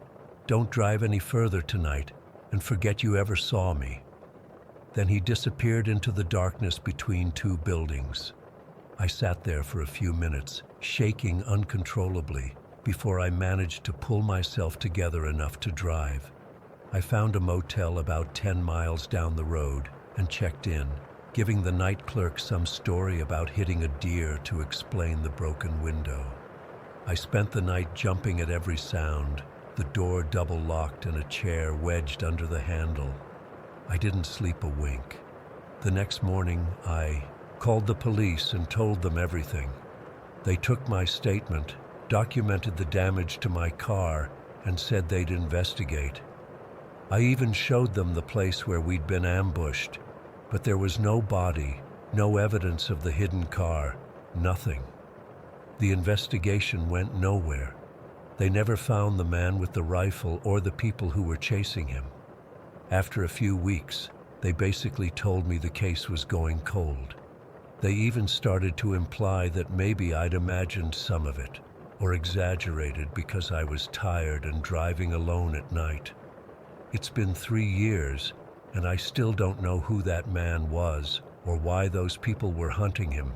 "Don't drive any further tonight, and forget you ever saw me." Then he disappeared into the darkness between two buildings. I sat there for a few minutes, shaking uncontrollably, before I managed to pull myself together enough to drive. I found a motel about 10 miles down the road and checked in, giving the night clerk some story about hitting a deer to explain the broken window. I spent the night jumping at every sound, the door double locked and a chair wedged under the handle. I didn't sleep a wink. The next morning, I called the police and told them everything. They took my statement, documented the damage to my car, and said they'd investigate. I even showed them the place where we'd been ambushed, but there was no body, no evidence of the hidden car, nothing. The investigation went nowhere. They never found the man with the rifle or the people who were chasing him. After a few weeks, they basically told me the case was going cold. They even started to imply that maybe I'd imagined some of it, or exaggerated because I was tired and driving alone at night. It's been 3 years, and I still don't know who that man was or why those people were hunting him.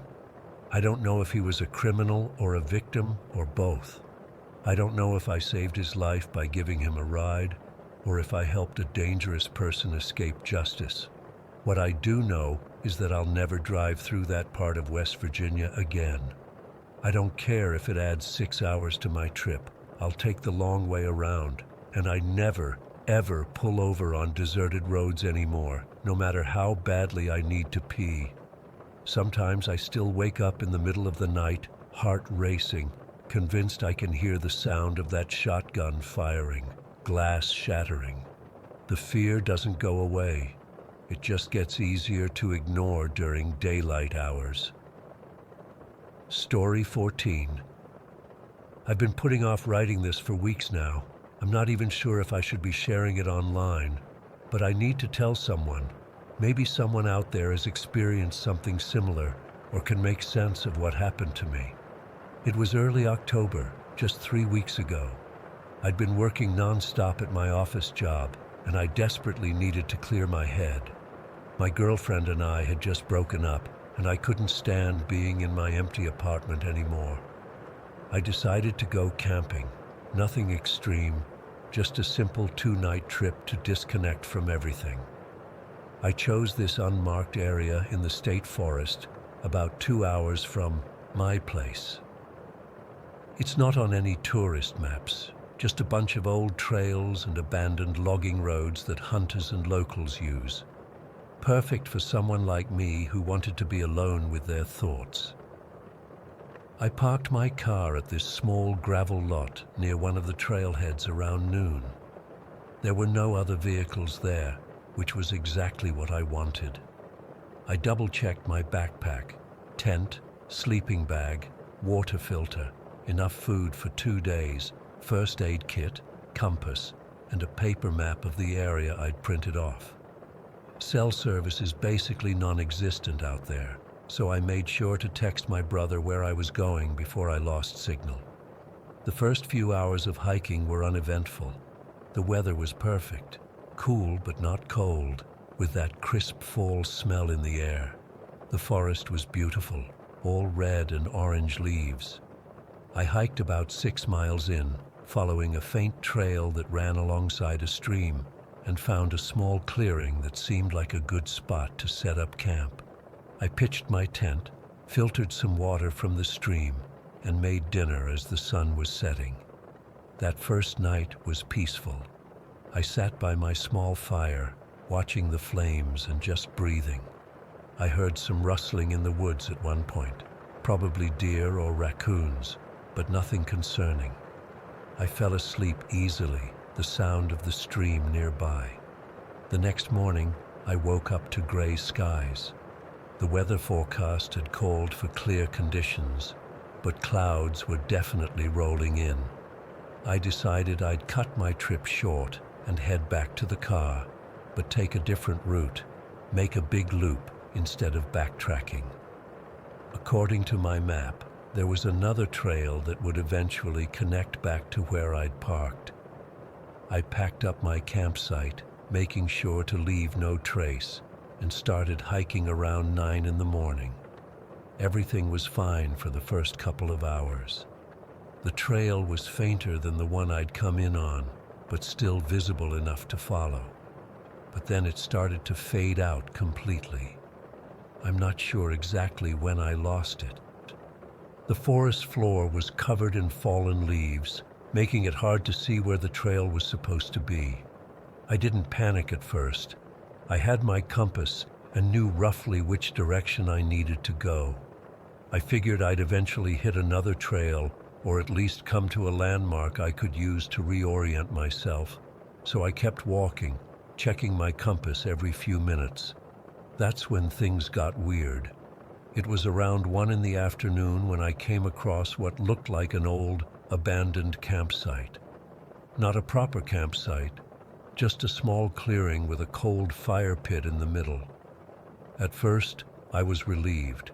I don't know if he was a criminal or a victim or both. I don't know if I saved his life by giving him a ride or if I helped a dangerous person escape justice. What I do know is that I'll never drive through that part of West Virginia again. I don't care if it adds 6 hours to my trip. I'll take the long way around, and I never, ever pull over on deserted roads anymore, no matter how badly I need to pee. Sometimes I still wake up in the middle of the night, heart racing, convinced I can hear the sound of that shotgun firing, glass shattering. The fear doesn't go away. It just gets easier to ignore during daylight hours. Story 14. I've been putting off writing this for weeks now. I'm not even sure if I should be sharing it online, but I need to tell someone. Maybe someone out there has experienced something similar or can make sense of what happened to me. It was early October, just 3 weeks ago. I'd been working non-stop at my office job, and I desperately needed to clear my head. My girlfriend and I had just broken up, and I couldn't stand being in my empty apartment anymore. I decided to go camping. Nothing extreme, just a simple 2-night trip to disconnect from everything. I chose this unmarked area in the state forest, about 2 hours from my place. It's not on any tourist maps, just a bunch of old trails and abandoned logging roads that hunters and locals use. Perfect for someone like me who wanted to be alone with their thoughts. I parked my car at this small gravel lot near one of the trailheads around noon. There were no other vehicles there, which was exactly what I wanted. I double-checked my backpack, tent, sleeping bag, water filter, enough food for 2 days, first aid kit, compass, and a paper map of the area I'd printed off. Cell service is basically non-existent out there, so I made sure to text my brother where I was going before I lost signal. The first few hours of hiking were uneventful. The weather was perfect, cool but not cold, with that crisp fall smell in the air. The forest was beautiful, all red and orange leaves. I hiked about 6 miles in, following a faint trail that ran alongside a stream, and found a small clearing that seemed like a good spot to set up camp. I pitched my tent, filtered some water from the stream, and made dinner as the sun was setting. That first night was peaceful. I sat by my small fire, watching the flames and just breathing. I heard some rustling in the woods at one point, probably deer or raccoons, but nothing concerning. I fell asleep easily, the sound of the stream nearby. The next morning, I woke up to gray skies. The weather forecast had called for clear conditions, but clouds were definitely rolling in. I decided I'd cut my trip short and head back to the car, but take a different route, make a big loop instead of backtracking. According to my map, there was another trail that would eventually connect back to where I'd parked. I packed up my campsite, making sure to leave no trace, and started hiking around 9 in the morning. Everything was fine for the first couple of hours. The trail was fainter than the one I'd come in on, but still visible enough to follow. But then it started to fade out completely. I'm not sure exactly when I lost it. The forest floor was covered in fallen leaves, making it hard to see where the trail was supposed to be. I didn't panic at first. I had my compass and knew roughly which direction I needed to go. I figured I'd eventually hit another trail, or at least come to a landmark I could use to reorient myself, so I kept walking, checking my compass every few minutes. That's when things got weird. It was around 1 in the afternoon when I came across what looked like an old, abandoned campsite. Not a proper campsite, just a small clearing with a cold fire pit in the middle. At first, I was relieved.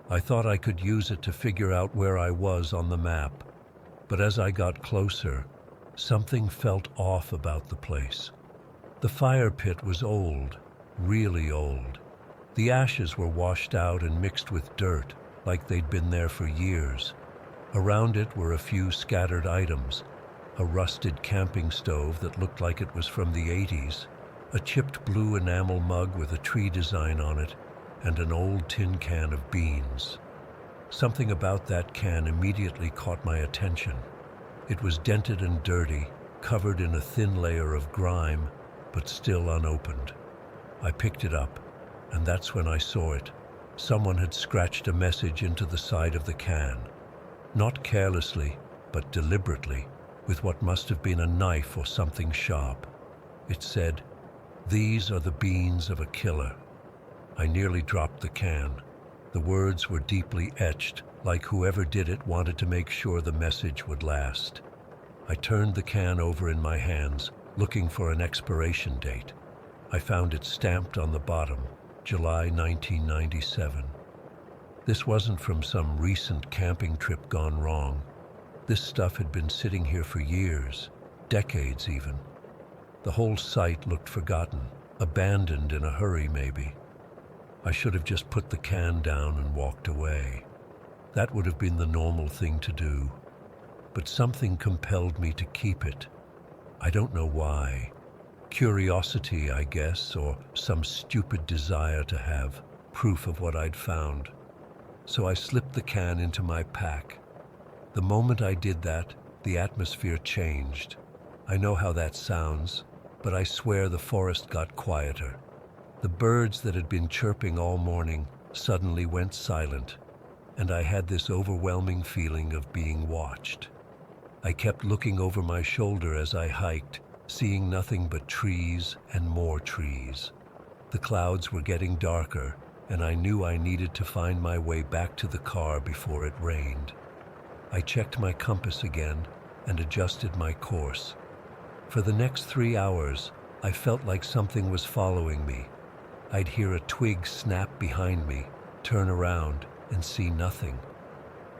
I thought I could use it to figure out where I was on the map, but as I got closer, something felt off about the place. The fire pit was old, really old. The ashes were washed out and mixed with dirt, like they'd been there for years. Around it were a few scattered items: a rusted camping stove that looked like it was from the 80s, a chipped blue enamel mug with a tree design on it, and an old tin can of beans. Something about that can immediately caught my attention. It was dented and dirty, covered in a thin layer of grime, but still unopened. I picked it up, and that's when I saw it. Someone had scratched a message into the side of the can. Not carelessly, but deliberately, with what must have been a knife or something sharp. It said, "These are the beans of a killer." I nearly dropped the can. The words were deeply etched, like whoever did it wanted to make sure the message would last. I turned the can over in my hands, looking for an expiration date. I found it stamped on the bottom, July 1997. This wasn't from some recent camping trip gone wrong. This stuff had been sitting here for years, decades even. The whole site looked forgotten, abandoned in a hurry maybe. I should have just put the can down and walked away. That would have been the normal thing to do. But something compelled me to keep it. I don't know why. Curiosity, I guess, or some stupid desire to have proof of what I'd found. So I slipped the can into my pack. The moment I did that, the atmosphere changed. I know how that sounds, but I swear the forest got quieter. The birds that had been chirping all morning suddenly went silent, and I had this overwhelming feeling of being watched. I kept looking over my shoulder as I hiked, seeing nothing but trees and more trees. The clouds were getting darker, and I knew I needed to find my way back to the car before it rained. I checked my compass again and adjusted my course. For the next 3 hours, I felt like something was following me. I'd hear a twig snap behind me, turn around, and see nothing.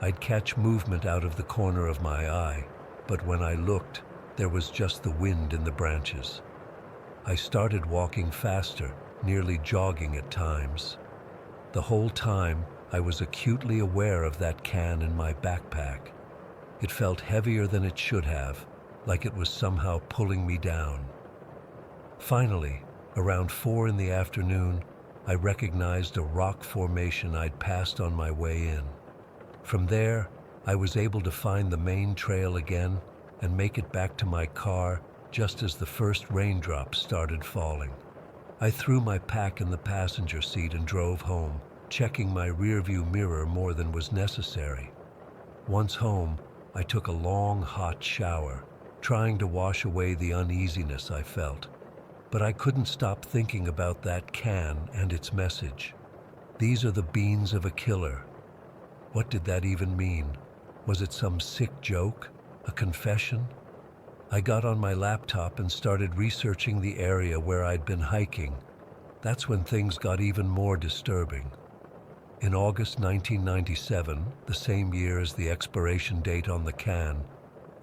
I'd catch movement out of the corner of my eye, but when I looked, there was just the wind in the branches. I started walking faster, nearly jogging at times. The whole time, I was acutely aware of that can in my backpack. It felt heavier than it should have, like it was somehow pulling me down. Finally, around 4 in the afternoon, I recognized a rock formation I'd passed on my way in. From there, I was able to find the main trail again and make it back to my car just as the first raindrops started falling. I threw my pack in the passenger seat and drove home, checking my rearview mirror more than was necessary. Once home, I took a long, hot shower, trying to wash away the uneasiness I felt. But I couldn't stop thinking about that can and its message. These are the beans of a killer. What did that even mean? Was it some sick joke? A confession? I got on my laptop and started researching the area where I'd been hiking. That's when things got even more disturbing. In August 1997, the same year as the expiration date on the can,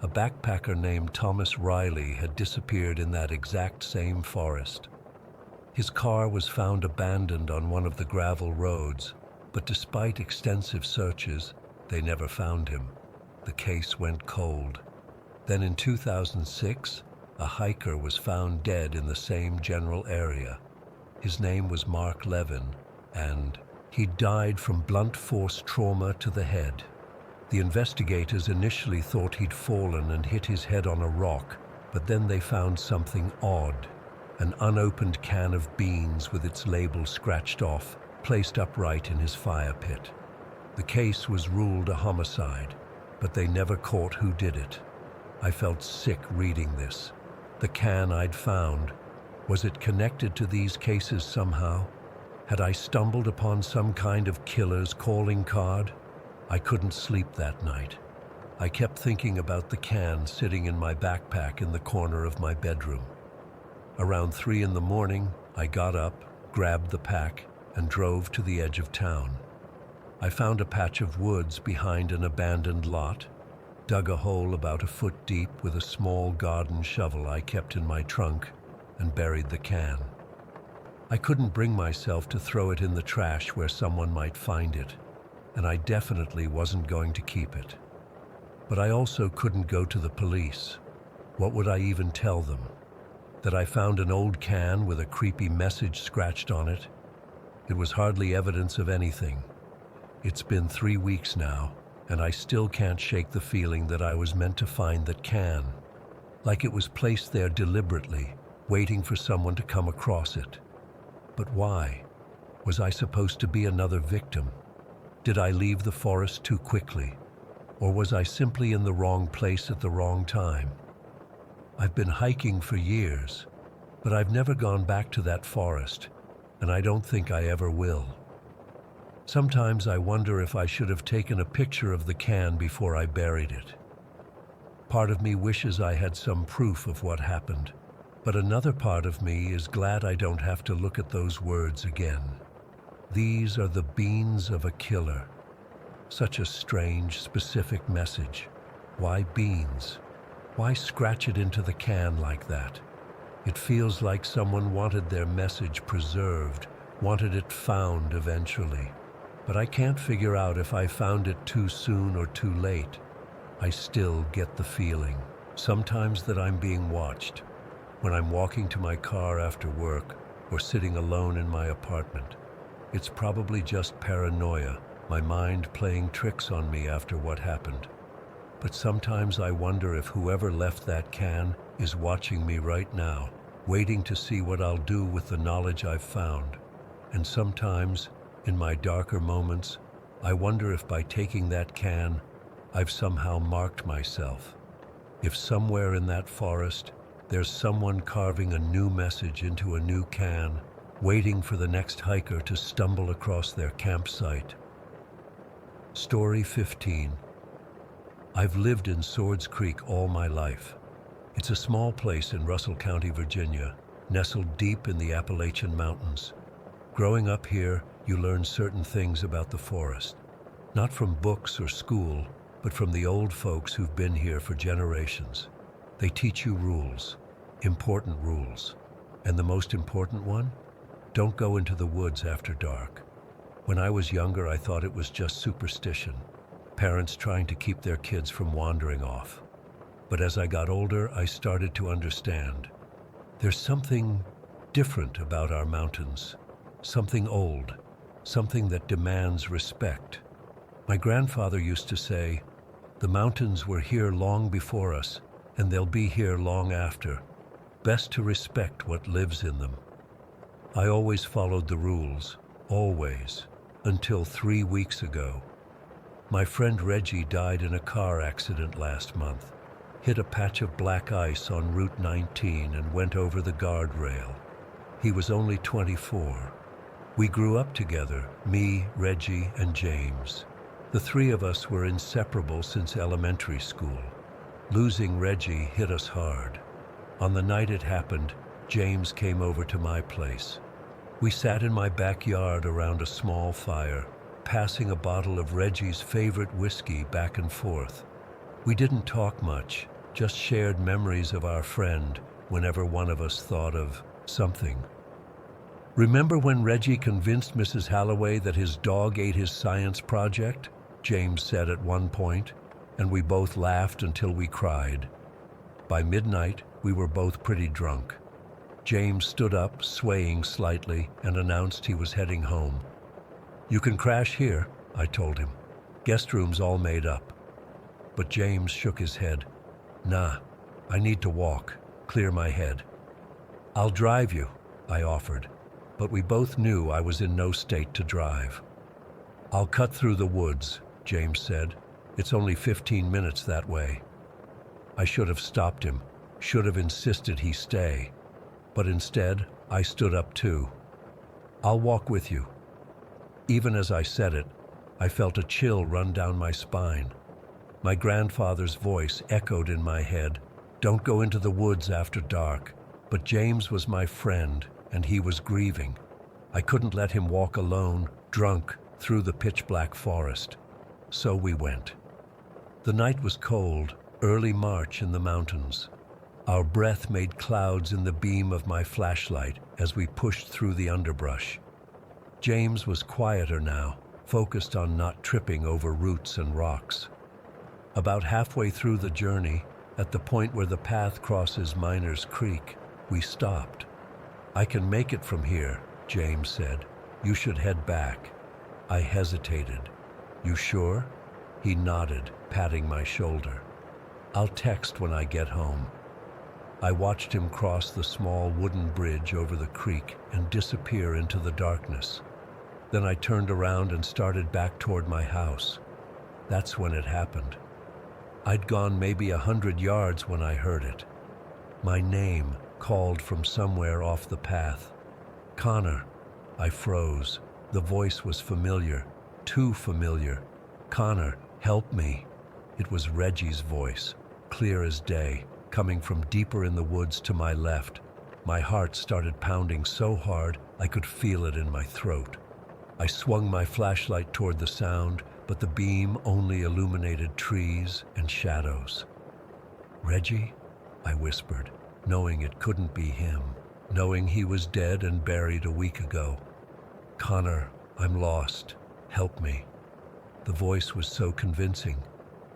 a backpacker named Thomas Riley had disappeared in that exact same forest. His car was found abandoned on one of the gravel roads, but despite extensive searches, they never found him. The case went cold. Then in 2006, a hiker was found dead in the same general area. His name was Mark Levin, and he died from blunt force trauma to the head. The investigators initially thought he'd fallen and hit his head on a rock, but then they found something odd. An unopened can of beans with its label scratched off, placed upright in his fire pit. The case was ruled a homicide, but they never caught who did it. I felt sick reading this. The can I'd found, was it connected to these cases somehow? Had I stumbled upon some kind of killer's calling card? I couldn't sleep that night. I kept thinking about the can sitting in my backpack in the corner of my bedroom. Around 3 in the morning, I got up, grabbed the pack, and drove to the edge of town. I found a patch of woods behind an abandoned lot, dug a hole about a foot deep with a small garden shovel I kept in my trunk, and buried the can. I couldn't bring myself to throw it in the trash where someone might find it, and I definitely wasn't going to keep it. But I also couldn't go to the police. What would I even tell them? That I found an old can with a creepy message scratched on it? It was hardly evidence of anything. It's been 3 weeks now, and I still can't shake the feeling that I was meant to find that can. Like it was placed there deliberately, waiting for someone to come across it. But why? Was I supposed to be another victim? Did I leave the forest too quickly? Or was I simply in the wrong place at the wrong time? I've been hiking for years, but I've never gone back to that forest, and I don't think I ever will. Sometimes I wonder if I should have taken a picture of the can before I buried it. Part of me wishes I had some proof of what happened, but another part of me is glad I don't have to look at those words again. These are the beans of a killer. Such a strange, specific message. Why beans? Why scratch it into the can like that? It feels like someone wanted their message preserved, wanted it found eventually. But I can't figure out if I found it too soon or too late. I still get the feeling, sometimes, that I'm being watched. When I'm walking to my car after work or sitting alone in my apartment. It's probably just paranoia, my mind playing tricks on me after what happened. But sometimes I wonder if whoever left that can is watching me right now, waiting to see what I'll do with the knowledge I've found. And sometimes, in my darker moments, I wonder if by taking that can, I've somehow marked myself. If somewhere in that forest, there's someone carving a new message into a new can, waiting for the next hiker to stumble across their campsite. Story 15. I've lived in Swords Creek all my life. It's a small place in Russell County, Virginia, nestled deep in the Appalachian Mountains. Growing up here, you learn certain things about the forest, not from books or school, but from the old folks who've been here for generations. They teach you rules, important rules. And the most important one? Don't go into the woods after dark. When I was younger, I thought it was just superstition, parents trying to keep their kids from wandering off. But as I got older, I started to understand. There's something different about our mountains, something old, something that demands respect. My grandfather used to say, "The mountains were here long before us, and they'll be here long after. Best to respect what lives in them." I always followed the rules, always, until 3 weeks ago. My friend Reggie died in a car accident last month, hit a patch of black ice on Route 19 and went over the guardrail. He was only 24. We grew up together, me, Reggie, and James. The three of us were inseparable since elementary school. Losing Reggie hit us hard. On the night it happened, James came over to my place. We sat in my backyard around a small fire, passing a bottle of Reggie's favorite whiskey back and forth. We didn't talk much, just shared memories of our friend whenever one of us thought of something. "Remember when Reggie convinced Mrs. Halloway that his dog ate his science project?" James said at one point, and we both laughed until we cried. By midnight, we were both pretty drunk. James stood up, swaying slightly, and announced he was heading home. "You can crash here," I told him. "Guest room's all made up." But James shook his head. "Nah, I need to walk, clear my head." "I'll drive you," I offered, but we both knew I was in no state to drive. "I'll cut through the woods," James said. "It's only 15 minutes that way." I should have stopped him, should have insisted he stay. But instead, I stood up too. "I'll walk with you." Even as I said it, I felt a chill run down my spine. My grandfather's voice echoed in my head, "Don't go into the woods after dark." But James was my friend, and he was grieving. I couldn't let him walk alone, drunk, through the pitch-black forest. So we went. The night was cold, early March in the mountains. Our breath made clouds in the beam of my flashlight as we pushed through the underbrush. James was quieter now, focused on not tripping over roots and rocks. About halfway through the journey, at the point where the path crosses Miners Creek, we stopped. "I can make it from here," James said. "You should head back." I hesitated. "You sure?" He nodded, patting my shoulder. "I'll text when I get home." I watched him cross the small wooden bridge over the creek and disappear into the darkness. Then I turned around and started back toward my house. That's when it happened. I'd gone maybe 100 yards when I heard it. My name called from somewhere off the path. "Connor." I froze. The voice was familiar, too familiar. "Connor, help me." It was Reggie's voice, clear as day, coming from deeper in the woods to my left. My heart started pounding so hard I could feel it in my throat. I swung my flashlight toward the sound, but the beam only illuminated trees and shadows. "Reggie?" I whispered, knowing it couldn't be him, knowing he was dead and buried a week ago. "Connor, I'm lost. Help me." The voice was so convincing.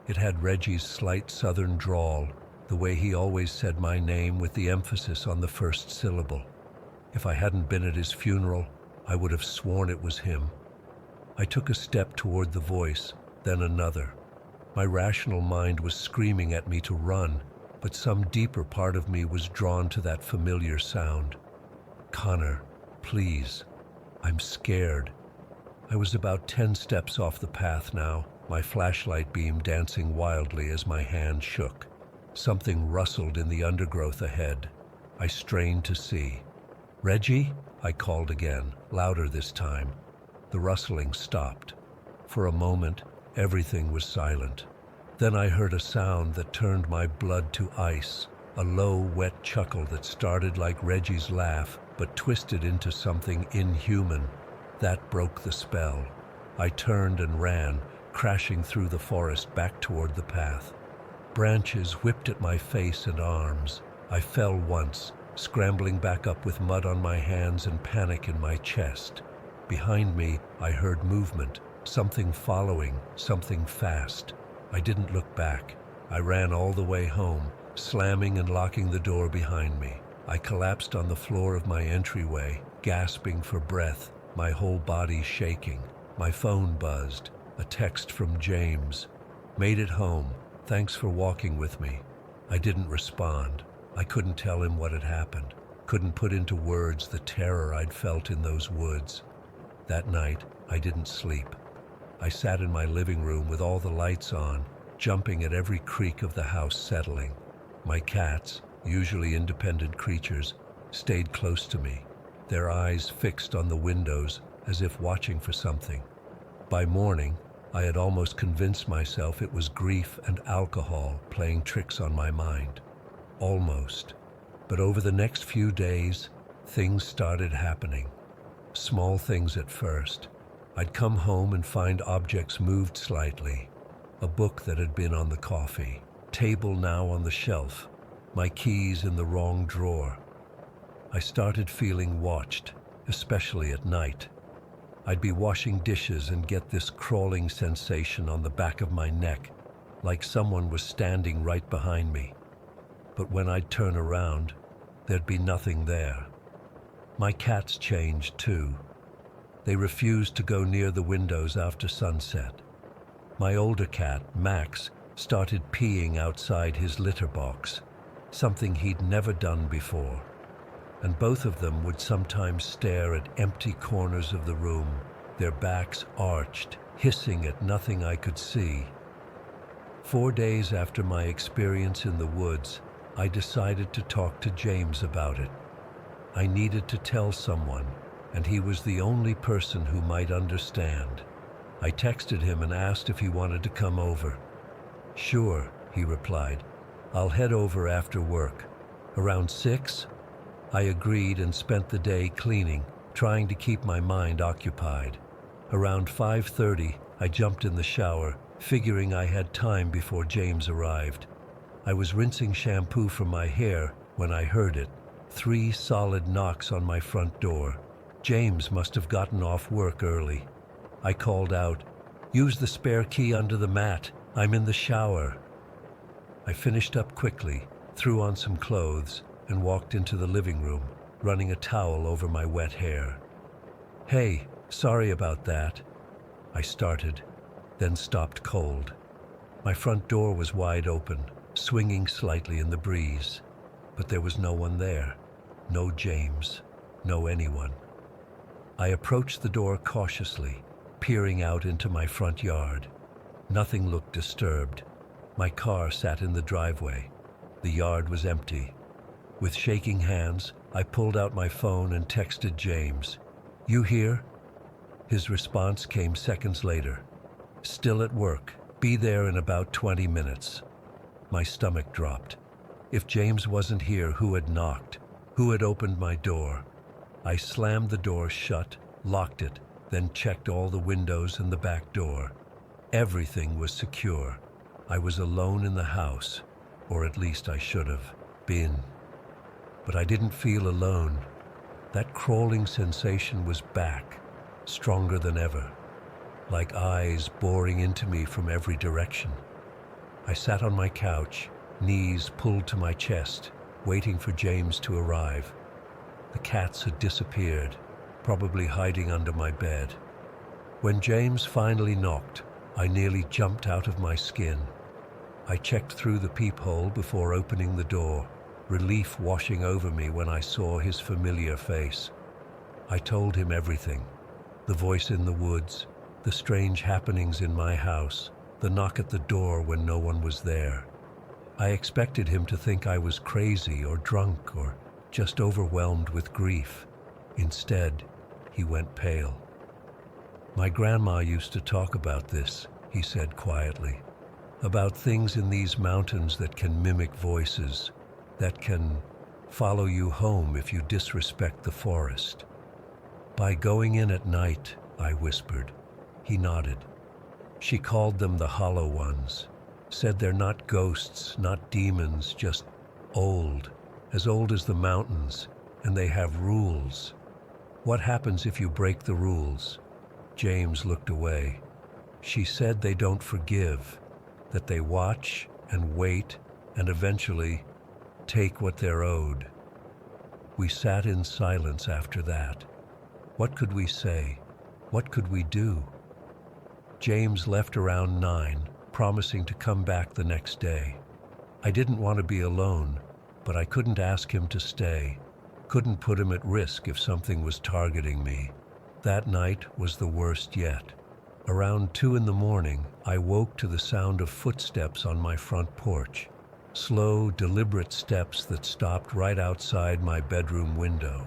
It had Reggie's slight southern drawl, the way he always said my name with the emphasis on the first syllable. If I hadn't been at his funeral, I would have sworn it was him. I took a step toward the voice, then another. My rational mind was screaming at me to run, but some deeper part of me was drawn to that familiar sound. "Connor, please. I'm scared." I was about 10 steps off the path now, my flashlight beam dancing wildly as my hand shook. Something rustled in the undergrowth ahead. I strained to see. "Reggie?" I called again, louder this time. The rustling stopped. For a moment, everything was silent. Then I heard a sound that turned my blood to ice, a low, wet chuckle that started like Reggie's laugh, but twisted into something inhuman. That broke the spell. I turned and ran, crashing through the forest back toward the path. Branches whipped at my face and arms. I fell once, scrambling back up with mud on my hands and panic in my chest. Behind me, I heard movement, something following, something fast. I didn't look back. I ran all the way home, slamming and locking the door behind me. I collapsed on the floor of my entryway, gasping for breath, my whole body shaking. My phone buzzed, a text from James. "Made it home. Thanks for walking with me." I didn't respond. I couldn't tell him what had happened, couldn't put into words the terror I'd felt in those woods. That night, I didn't sleep. I sat in my living room with all the lights on, jumping at every creak of the house settling. My cats, usually independent creatures, stayed close to me, their eyes fixed on the windows as if watching for something. By morning, I had almost convinced myself it was grief and alcohol playing tricks on my mind. Almost. But over the next few days, things started happening. Small things at first. I'd come home and find objects moved slightly. A book that had been on the coffee, table now on the shelf, my keys in the wrong drawer. I started feeling watched, especially at night. I'd be washing dishes and get this crawling sensation on the back of my neck, like someone was standing right behind me. But when I'd turn around, there'd be nothing there. My cats changed too. They refused to go near the windows after sunset. My older cat, Max, started peeing outside his litter box, something he'd never done before. And both of them would sometimes stare at empty corners of the room, their backs arched, hissing at nothing I could see. 4 days after my experience in the woods, I decided to talk to James about it. I needed to tell someone, and he was the only person who might understand. I texted him and asked if he wanted to come over. "Sure," he replied. "I'll head over after work. Around 6? I agreed and spent the day cleaning, trying to keep my mind occupied. Around 5:30, I jumped in the shower, figuring I had time before James arrived. I was rinsing shampoo from my hair when I heard it. 3 solid knocks on my front door. James must have gotten off work early. I called out, "Use the spare key under the mat. I'm in the shower." I finished up quickly, threw on some clothes, and walked into the living room, running a towel over my wet hair. "Hey, sorry about that," I started, then stopped cold. My front door was wide open, swinging slightly in the breeze, but there was no one there. No James, no anyone. I approached the door cautiously, peering out into my front yard. Nothing looked disturbed. My car sat in the driveway. The yard was empty. With shaking hands, I pulled out my phone and texted James. "You here?" His response came seconds later. "Still at work. Be there in about 20 minutes." My stomach dropped. If James wasn't here, who had knocked? Who had opened my door? I slammed the door shut, locked it, then checked all the windows and the back door. Everything was secure. I was alone in the house, or at least I should have been. But I didn't feel alone. That crawling sensation was back, stronger than ever, like eyes boring into me from every direction. I sat on my couch, knees pulled to my chest, waiting for James to arrive. The cats had disappeared, probably hiding under my bed. When James finally knocked, I nearly jumped out of my skin. I checked through the peephole before opening the door, relief washing over me when I saw his familiar face. I told him everything. The voice in the woods, the strange happenings in my house, the knock at the door when no one was there. I expected him to think I was crazy or drunk or just overwhelmed with grief. Instead, he went pale. "My grandma used to talk about this," he said quietly, "about things in these mountains that can mimic voices, that can follow you home if you disrespect the forest." "By going in at night," I whispered. He nodded. "She called them the Hollow Ones, said they're not ghosts, not demons, just old, as old as the mountains, and they have rules. What happens if you break the rules?" James looked away. "She said they don't forgive, that they watch and wait and eventually take what they're owed." We sat in silence after that. What could we say? What could we do? James left around 9, promising to come back the next day. I didn't want to be alone, but I couldn't ask him to stay. Couldn't put him at risk if something was targeting me. That night was the worst yet. Around 2 in the morning, I woke to the sound of footsteps on my front porch. Slow, deliberate steps that stopped right outside my bedroom window.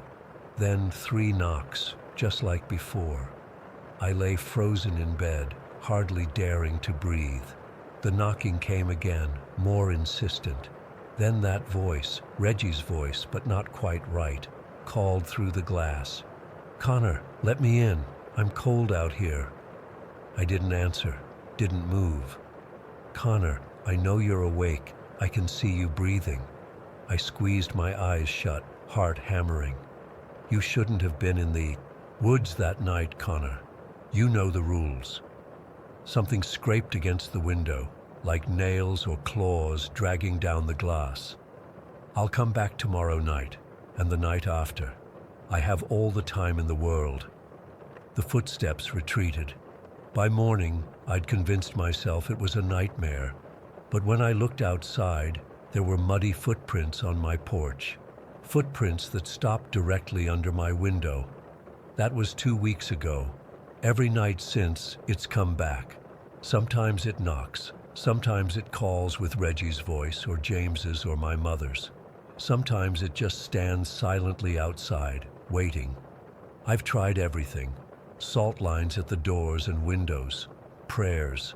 Then 3 knocks, just like before. I lay frozen in bed, hardly daring to breathe. The knocking came again, more insistent. Then that voice, Reggie's voice, but not quite right, called through the glass. "Connor, let me in. I'm cold out here." I didn't answer, didn't move. "Connor, I know you're awake. I can see you breathing." I squeezed my eyes shut, heart hammering. "You shouldn't have been in the woods that night, Connor. You know the rules." Something scraped against the window, like nails or claws dragging down the glass. "I'll come back tomorrow night, and the night after. I have all the time in the world." The footsteps retreated. By morning, I'd convinced myself it was a nightmare, but when I looked outside, there were muddy footprints on my porch. Footprints that stopped directly under my window. That was 2 weeks ago. Every night since, it's come back. Sometimes it knocks. Sometimes it calls with Reggie's voice or James's or my mother's. Sometimes it just stands silently outside, waiting. I've tried everything. Salt lines at the doors and windows. Prayers.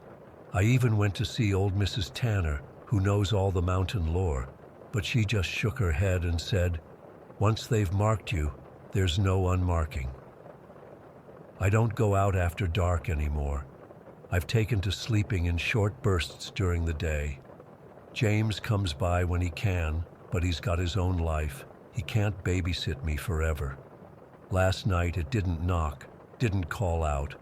I even went to see old Mrs. Tanner, who knows all the mountain lore, but she just shook her head and said, "Once they've marked you, there's no unmarking." I don't go out after dark anymore. I've taken to sleeping in short bursts during the day. James comes by when he can, but he's got his own life. He can't babysit me forever. Last night it didn't knock, didn't call out,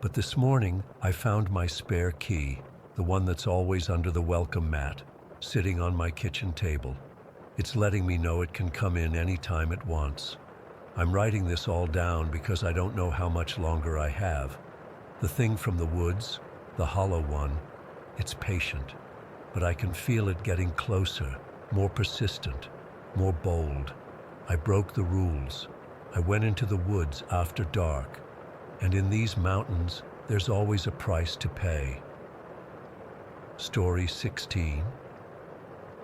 but this morning I found my spare key, the one that's always under the welcome mat, sitting on my kitchen table. It's letting me know it can come in any time it wants. I'm writing this all down because I don't know how much longer I have. The thing from the woods, the hollow one, it's patient, but I can feel it getting closer, more persistent, more bold. I broke the rules. I went into the woods after dark, and in these mountains, there's always a price to pay. Story 16.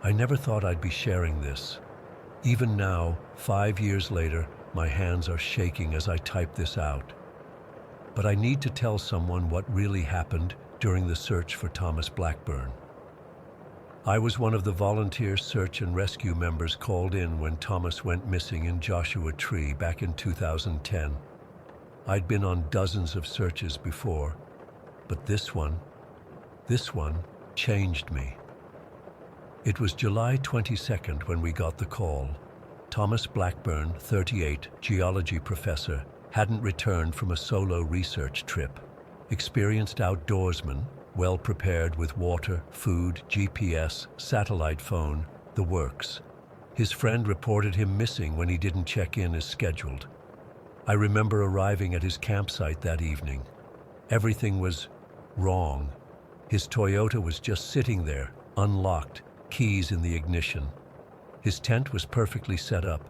I never thought I'd be sharing this. Even now, 5 years later, my hands are shaking as I type this out. but I need to tell someone what really happened during the search for Thomas Blackburn. I was one of the volunteer search and rescue members called in when Thomas went missing in Joshua Tree back in 2010. I'd been on dozens of searches before, but this one changed me. It was July 22nd when we got the call. Thomas Blackburn, 38, geology professor, hadn't returned from a solo research trip. Experienced outdoorsman, well prepared with water, food, GPS, satellite phone, the works. His friend reported him missing when he didn't check in as scheduled. I remember arriving at his campsite that evening. Everything was wrong. His Toyota was just sitting there, unlocked, keys in the ignition. His tent was perfectly set up,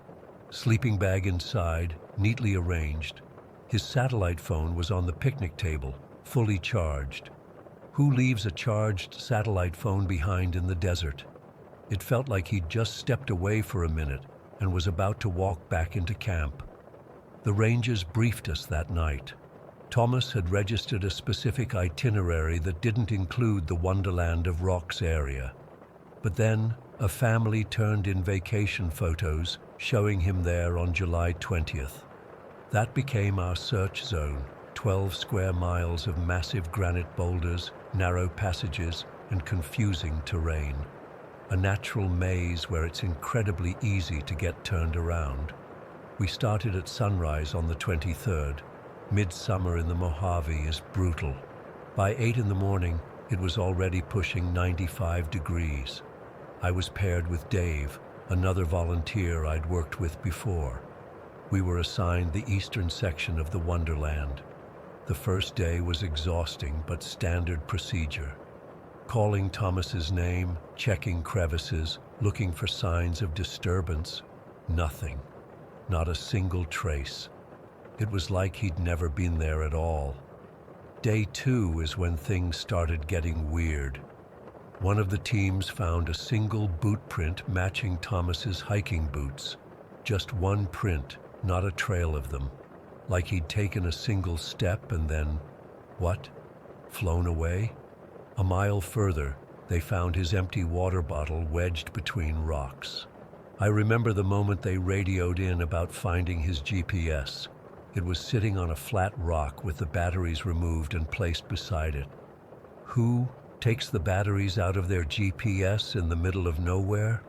sleeping bag inside, neatly arranged. His satellite phone was on the picnic table, fully charged. Who leaves a charged satellite phone behind in the desert? It felt like he'd just stepped away for a minute and was about to walk back into camp. The rangers briefed us that night. Thomas had registered a specific itinerary that didn't include the Wonderland of Rocks area. But then, a family turned in vacation photos showing him there on July 20th. That became our search zone, 12 square miles of massive granite boulders, narrow passages, and confusing terrain. A natural maze where it's incredibly easy to get turned around. We started at sunrise on the 23rd. Midsummer in the Mojave is brutal. By 8 in the morning, it was already pushing 95 degrees. I was paired with Dave, another volunteer I'd worked with before. We were assigned the eastern section of the Wonderland. The first day was exhausting but standard procedure. Calling Thomas's name, checking crevices, looking for signs of disturbance. Nothing. Not a single trace. It was like he'd never been there at all. Day 2 is when things started getting weird. One of the teams found a single boot print matching Thomas's hiking boots. Just one print, not a trail of them. Like he'd taken a single step and then, flown away? A mile further, they found his empty water bottle wedged between rocks. I remember the moment they radioed in about finding his GPS. It was sitting on a flat rock with the batteries removed and placed beside it. Who takes the batteries out of their GPS in the middle of nowhere?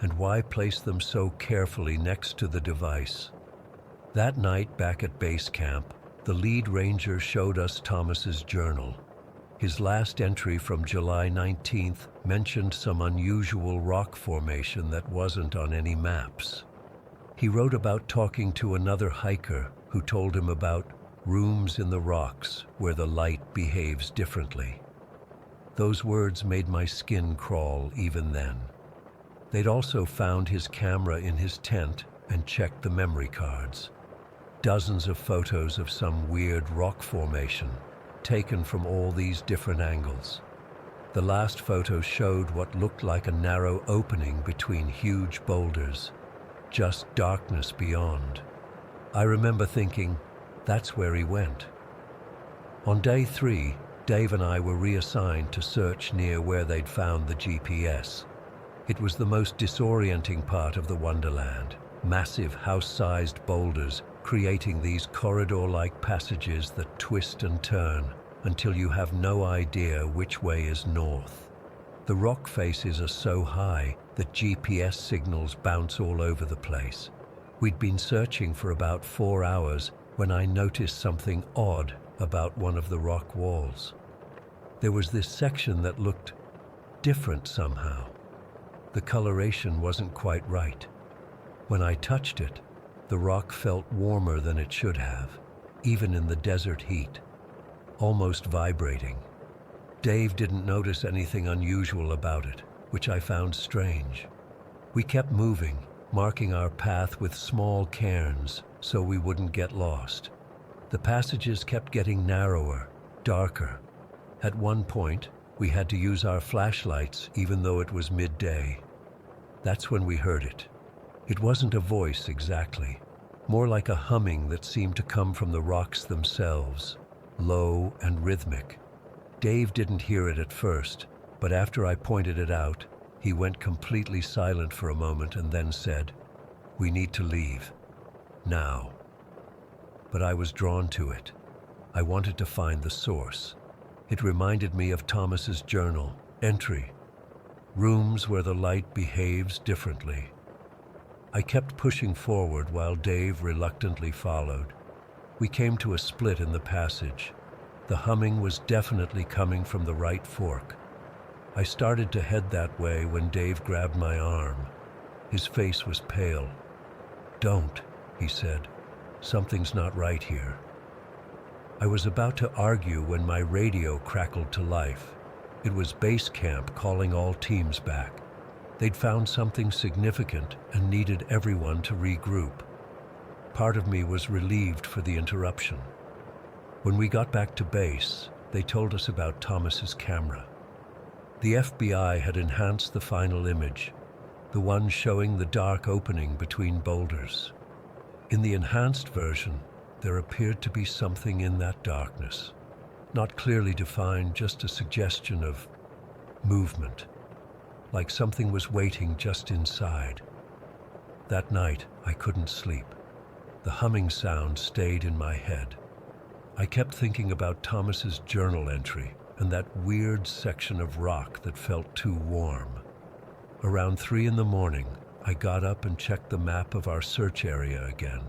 And why place them so carefully next to the device? That night back at base camp, the lead ranger showed us Thomas's journal. His last entry from July 19th mentioned some unusual rock formation that wasn't on any maps. He wrote about talking to another hiker who told him about rooms in the rocks where the light behaves differently. Those words made my skin crawl even then. They'd also found his camera in his tent and checked the memory cards. Dozens of photos of some weird rock formation, taken from all these different angles. The last photo showed what looked like a narrow opening between huge boulders, just darkness beyond. I remember thinking, that's where he went. On day 3, Dave and I were reassigned to search near where they'd found the GPS. It was the most disorienting part of the Wonderland. Massive house-sized boulders creating these corridor-like passages that twist and turn until you have no idea which way is north. The rock faces are so high that GPS signals bounce all over the place. We'd been searching for about 4 hours when I noticed something odd about one of the rock walls. There was this section that looked different somehow. The coloration wasn't quite right. When I touched it, the rock felt warmer than it should have, even in the desert heat, almost vibrating. Dave didn't notice anything unusual about it, which I found strange. We kept moving, marking our path with small cairns so we wouldn't get lost. The passages kept getting narrower, darker. At one point, we had to use our flashlights even though it was midday. That's when we heard it. It wasn't a voice exactly, more like a humming that seemed to come from the rocks themselves. low and rhythmic. Dave didn't hear it at first, but after I pointed it out, he went completely silent for a moment and then said, "We need to leave. Now." But I was drawn to it. I wanted to find the source. It reminded me of Thomas's journal entry, rooms where the light behaves differently. I kept pushing forward while Dave reluctantly followed. We came to a split in the passage. The humming was definitely coming from the right fork. I started to head that way when Dave grabbed my arm. His face was pale. "Don't," he said. "Something's not right here." I was about to argue when my radio crackled to life. It was base camp calling all teams back. They'd found something significant and needed everyone to regroup. Part of me was relieved for the interruption. When we got back to base, they told us about Thomas's camera. The FBI had enhanced the final image, the one showing the dark opening between boulders. In the enhanced version, there appeared to be something in that darkness. Not clearly defined, just a suggestion of movement, like something was waiting just inside. That night, I couldn't sleep. The humming sound stayed in my head. I kept thinking about Thomas's journal entry and that weird section of rock that felt too warm. Around 3 a.m, I got up and checked the map of our search area again.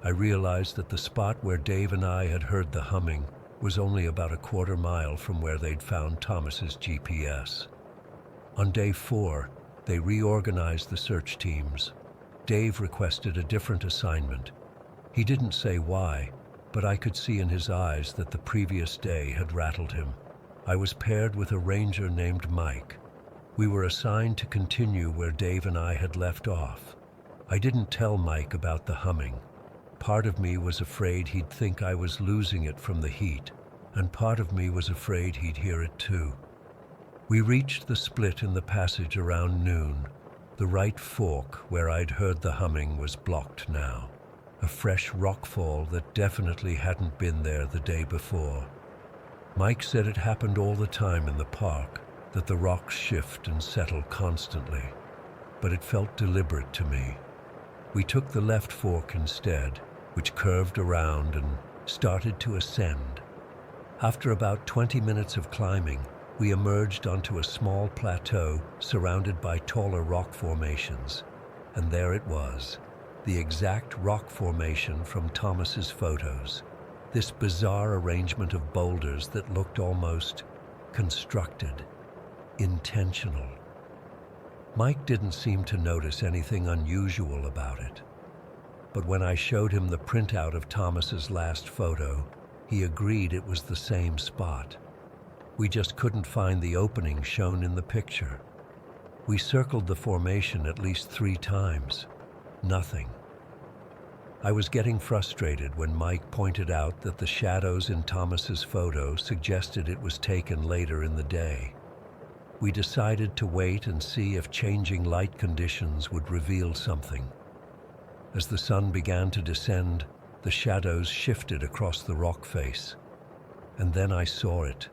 I realized that the spot where Dave and I had heard the humming was only about a quarter mile from where they'd found Thomas's GPS. On day 4, they reorganized the search teams. Dave requested a different assignment. He didn't say why, but I could see in his eyes that the previous day had rattled him. I was paired with a ranger named Mike. We were assigned to continue where Dave and I had left off. I didn't tell Mike about the humming. Part of me was afraid he'd think I was losing it from the heat, and part of me was afraid he'd hear it too. We reached the split in the passage around noon. The right fork where I'd heard the humming was blocked now. A fresh rockfall that definitely hadn't been there the day before. Mike said it happened all the time in the park, that the rocks shift and settle constantly, but it felt deliberate to me. We took the left fork instead, which curved around and started to ascend. After about 20 minutes of climbing, we emerged onto a small plateau surrounded by taller rock formations, and there it was, the exact rock formation from Thomas's photos. This bizarre arrangement of boulders that looked almost constructed, intentional. Mike didn't seem to notice anything unusual about it. But when I showed him the printout of Thomas's last photo, he agreed it was the same spot. We just couldn't find the opening shown in the picture. We circled the formation at least 3 times. Nothing. I was getting frustrated when Mike pointed out that the shadows in Thomas's photo suggested it was taken later in the day. We decided to wait and see if changing light conditions would reveal something. As the sun began to descend, the shadows shifted across the rock face. And then I saw it,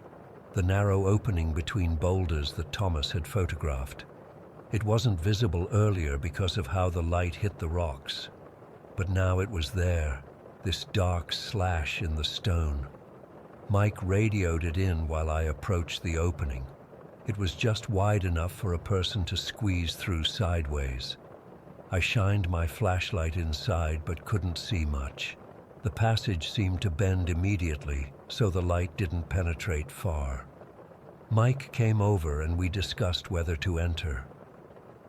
the narrow opening between boulders that Thomas had photographed. It wasn't visible earlier because of how the light hit the rocks, but now it was there, this dark slash in the stone. Mike radioed it in while I approached the opening. It was just wide enough for a person to squeeze through sideways. I shined my flashlight inside but couldn't see much. The passage seemed to bend immediately, so the light didn't penetrate far. Mike came over and we discussed whether to enter.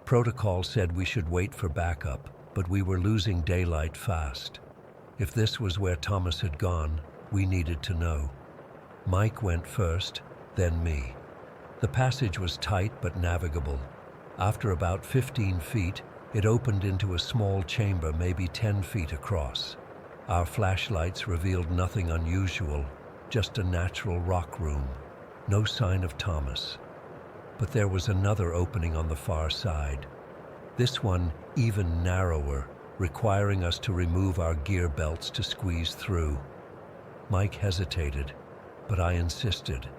Protocol said we should wait for backup, but we were losing daylight fast. If this was where Thomas had gone, we needed to know. Mike went first, then me. The passage was tight but navigable. After about 15 feet, it opened into a small chamber maybe 10 feet across. Our flashlights revealed nothing unusual, just a natural rock room. No sign of Thomas. But there was another opening on the far side. This one even narrower, requiring us to remove our gear belts to squeeze through. Mike hesitated, but I insisted.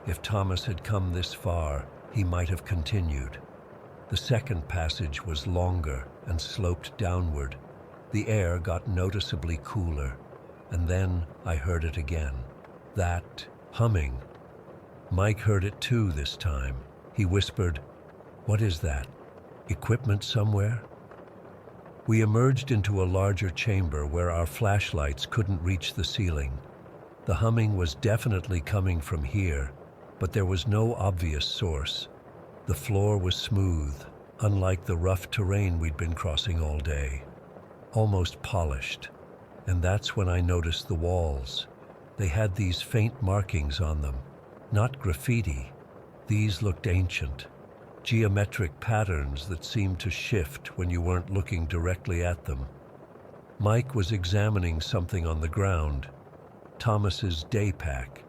If Thomas had come this far, he might have continued. The second passage was longer and sloped downward. The air got noticeably cooler, and then I heard it again. That humming. Mike heard it too this time. He whispered, "What is that? Equipment somewhere?" We emerged into a larger chamber where our flashlights couldn't reach the ceiling. The humming was definitely coming from here, but there was no obvious source. The floor was smooth, unlike the rough terrain we'd been crossing all day. Almost polished. And that's when I noticed the walls. They had these faint markings on them. Not graffiti. These looked ancient. Geometric patterns that seemed to shift when you weren't looking directly at them. Mike was examining something on the ground. Thomas's day pack.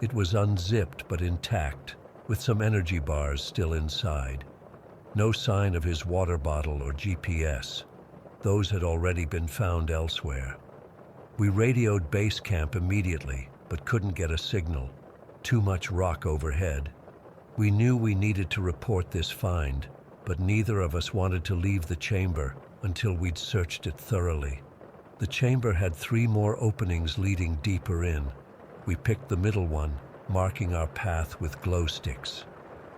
It was unzipped but intact, with some energy bars still inside. No sign of his water bottle or GPS. Those had already been found elsewhere. We radioed base camp immediately, but couldn't get a signal. Too much rock overhead. We knew we needed to report this find, but neither of us wanted to leave the chamber until we'd searched it thoroughly. The chamber had 3 more openings leading deeper in. We picked the middle one, marking our path with glow sticks.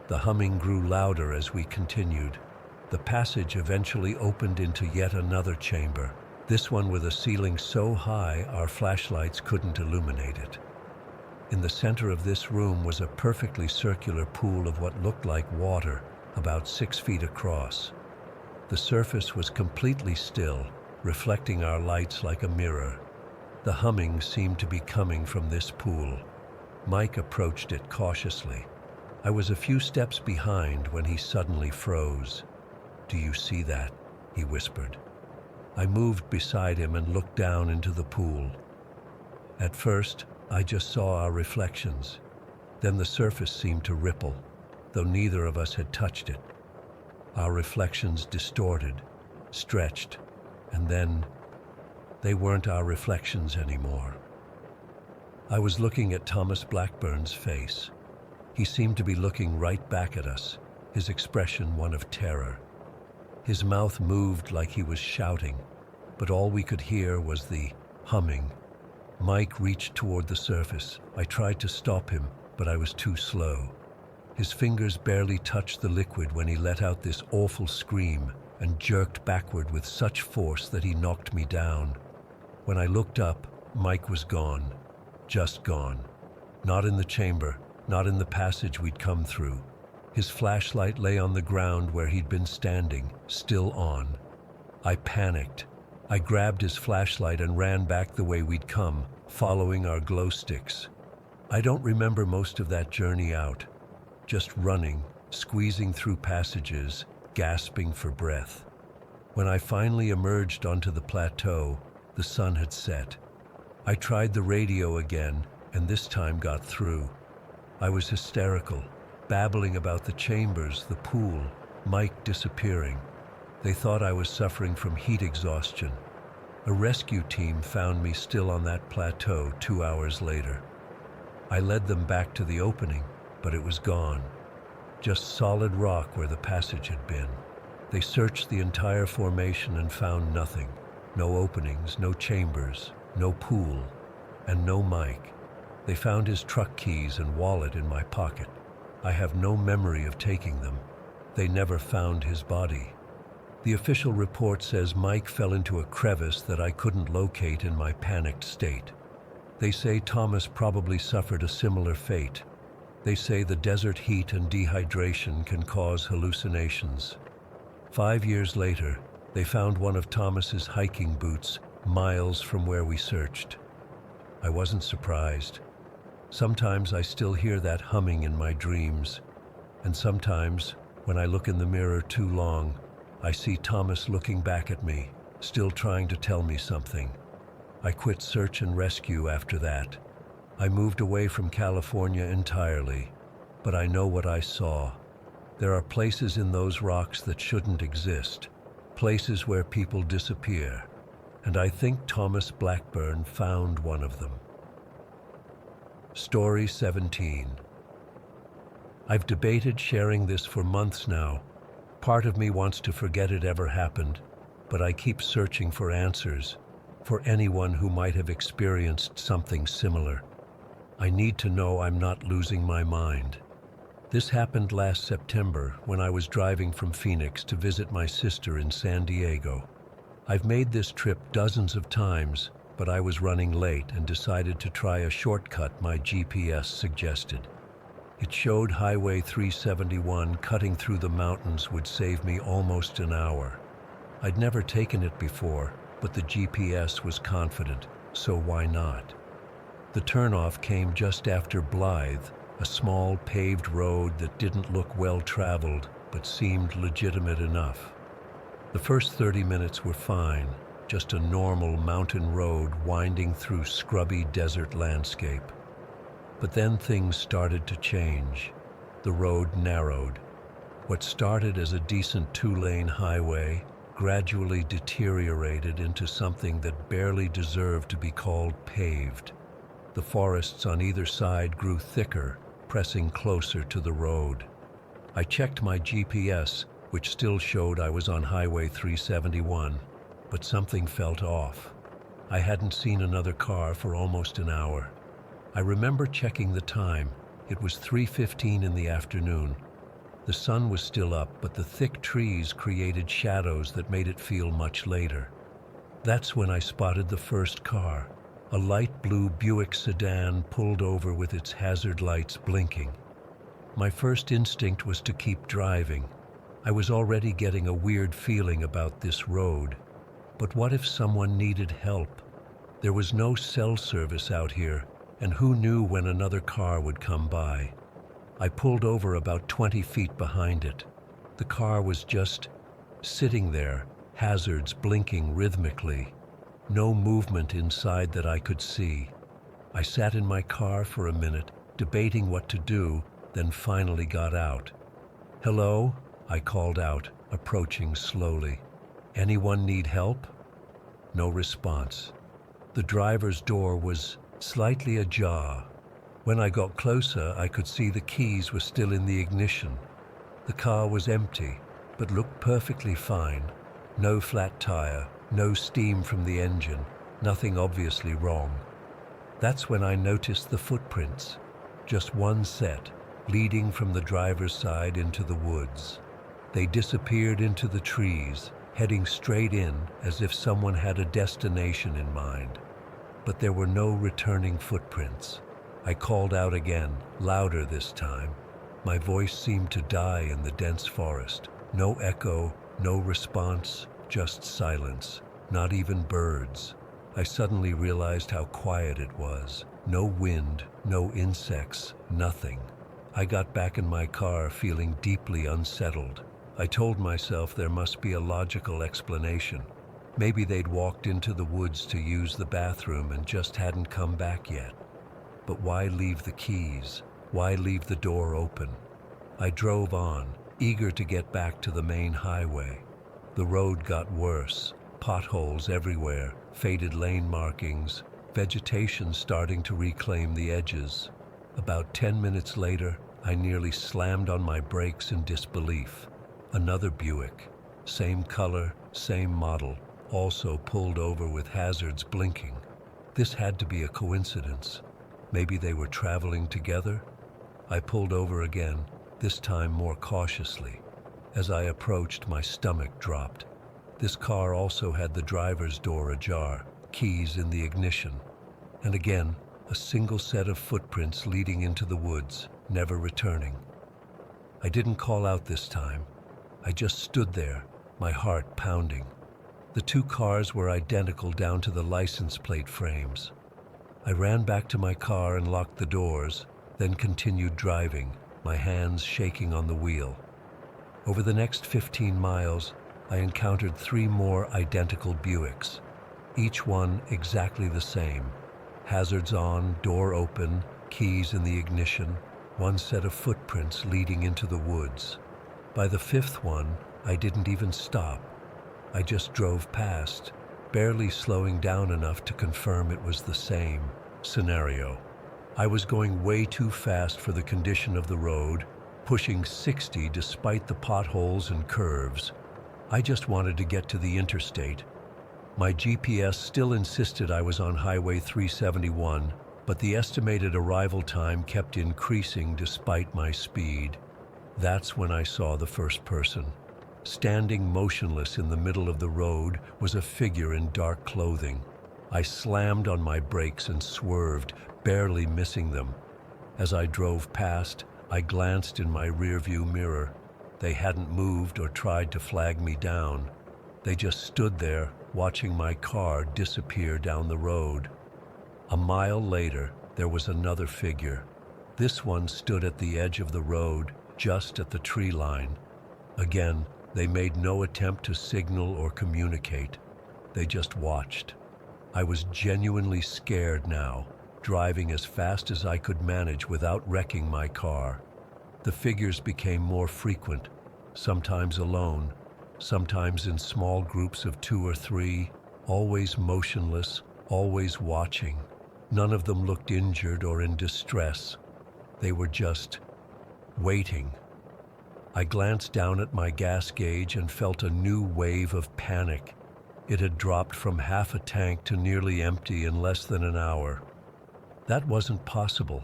The humming grew louder as we continued. The passage eventually opened into yet another chamber, this one with a ceiling so high our flashlights couldn't illuminate it. In the center of this room was a perfectly circular pool of what looked like water, about 6 feet across. The surface was completely still, reflecting our lights like a mirror. The humming seemed to be coming from this pool. Mike approached it cautiously. I was a few steps behind when he suddenly froze. "Do you see that?" he whispered. I moved beside him and looked down into the pool. At first, I just saw our reflections. Then the surface seemed to ripple, though neither of us had touched it. Our reflections distorted, stretched, and then they weren't our reflections anymore. I was looking at Thomas Blackburn's face. He seemed to be looking right back at us, his expression one of terror. His mouth moved like he was shouting, but all we could hear was the humming. Mike reached toward the surface. I tried to stop him, but I was too slow. His fingers barely touched the liquid when he let out this awful scream and jerked backward with such force that he knocked me down. When I looked up, Mike was gone. Just gone. Not in the chamber, not in the passage we'd come through. His flashlight lay on the ground where he'd been standing, still on. I panicked. I grabbed his flashlight and ran back the way we'd come, following our glow sticks. I don't remember most of that journey out. Just running, squeezing through passages, gasping for breath. When I finally emerged onto the plateau, the sun had set. I tried the radio again, and this time got through. I was hysterical, babbling about the chambers, the pool, Mike disappearing. They thought I was suffering from heat exhaustion. A rescue team found me still on that plateau 2 hours later. I led them back to the opening, but it was gone. Just solid rock where the passage had been. They searched the entire formation and found nothing. No openings, no chambers, no pool, and no Mike. They found his truck keys and wallet in my pocket. I have no memory of taking them. They never found his body. The official report says Mike fell into a crevice that I couldn't locate in my panicked state. They say Thomas probably suffered a similar fate. They say the desert heat and dehydration can cause hallucinations. 5 years later, they found one of Thomas's hiking boots miles from where we searched. I wasn't surprised. Sometimes I still hear that humming in my dreams, and sometimes, when I look in the mirror too long, I see Thomas looking back at me, still trying to tell me something. I quit search and rescue after that. I moved away from California entirely, but I know what I saw. There are places in those rocks that shouldn't exist, places where people disappear, and I think Thomas Blackburn found one of them. Story 17. I've debated sharing this for months now. Part of me wants to forget it ever happened, but I keep searching for answers, for anyone who might have experienced something similar. I need to know I'm not losing my mind. This happened last September when I was driving from Phoenix to visit my sister in San Diego. I've made this trip dozens of times, but I was running late and decided to try a shortcut my GPS suggested. It showed Highway 371 cutting through the mountains would save me almost an hour. I'd never taken it before, but the GPS was confident, so why not? The turnoff came just after Blythe, a small paved road that didn't look well traveled, but seemed legitimate enough. The first 30 minutes were fine, just a normal mountain road winding through scrubby desert landscape. But then things started to change. The road narrowed. What started as a decent two-lane highway gradually deteriorated into something that barely deserved to be called paved. The forests on either side grew thicker, pressing closer to the road. I checked my GPS, which still showed I was on Highway 371. But something felt off. I hadn't seen another car for almost an hour. I remember checking the time. It was 3:15 in the afternoon. The sun was still up, but the thick trees created shadows that made it feel much later. That's when I spotted the first car. A light blue Buick sedan pulled over with its hazard lights blinking. My first instinct was to keep driving. I was already getting a weird feeling about this road. But what if someone needed help? There was no cell service out here, and who knew when another car would come by? I pulled over about 20 feet behind it. The car was just sitting there, hazards blinking rhythmically. No movement inside that I could see. I sat in my car for a minute, debating what to do, then finally got out. "Hello?" I called out, approaching slowly. "Anyone need help?" No response. The driver's door was slightly ajar. When I got closer, I could see the keys were still in the ignition. The car was empty, but looked perfectly fine. No flat tire, no steam from the engine, nothing obviously wrong. That's when I noticed the footprints. Just one set, leading from the driver's side into the woods. They disappeared into the trees, heading straight in as if someone had a destination in mind. But there were no returning footprints. I called out again, louder this time. My voice seemed to die in the dense forest. No echo, no response, just silence. Not even birds. I suddenly realized how quiet it was. No wind, no insects, nothing. I got back in my car feeling deeply unsettled. I told myself there must be a logical explanation. Maybe they'd walked into the woods to use the bathroom and just hadn't come back yet. But why leave the keys? Why leave the door open? I drove on, eager to get back to the main highway. The road got worse. Potholes everywhere, faded lane markings, vegetation starting to reclaim the edges. About 10 minutes later, I nearly slammed on my brakes in disbelief. Another Buick, same color, same model, also pulled over with hazards blinking. This had to be a coincidence. Maybe they were traveling together? I pulled over again, this time more cautiously. As I approached, my stomach dropped. This car also had the driver's door ajar, keys in the ignition. And again, a single set of footprints leading into the woods, never returning. I didn't call out this time. I just stood there, my heart pounding. The two cars were identical down to the license plate frames. I ran back to my car and locked the doors, then continued driving, my hands shaking on the wheel. Over the next 15 miles, I encountered 3 more identical Buicks, each one exactly the same. Hazards on, door open, keys in the ignition, one set of footprints leading into the woods. By the 5th one, I didn't even stop. I just drove past, barely slowing down enough to confirm it was the same scenario. I was going way too fast for the condition of the road, pushing 60 despite the potholes and curves. I just wanted to get to the interstate. My GPS still insisted I was on Highway 371, but the estimated arrival time kept increasing despite my speed. That's when I saw the first person. Standing motionless in the middle of the road was a figure in dark clothing. I slammed on my brakes and swerved, barely missing them. As I drove past, I glanced in my rearview mirror. They hadn't moved or tried to flag me down. They just stood there, watching my car disappear down the road. A mile later, there was another figure. This one stood at the edge of the road, just at the tree line. Again, they made no attempt to signal or communicate. They just watched. I was genuinely scared now, driving as fast as I could manage without wrecking my car. The figures became more frequent, sometimes alone, sometimes in small groups of 2 or 3, always motionless, always watching. None of them looked injured or in distress. They were just waiting. I glanced down at my gas gauge and felt a new wave of panic. It had dropped from half a tank to nearly empty in less than an hour. That wasn't possible.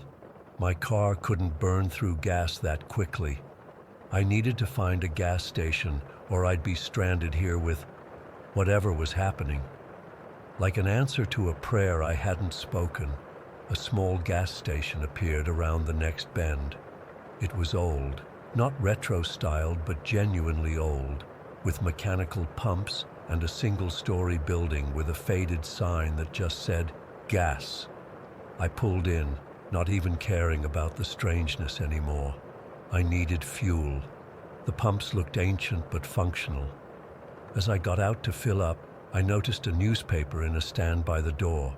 My car couldn't burn through gas that quickly. I needed to find a gas station or I'd be stranded here with whatever was happening. Like an answer to a prayer I hadn't spoken, a small gas station appeared around the next bend. It was old, not retro-styled but genuinely old, with mechanical pumps and a single-story building with a faded sign that just said, "Gas." I pulled in, not even caring about the strangeness anymore. I needed fuel. The pumps looked ancient but functional. As I got out to fill up, I noticed a newspaper in a stand by the door.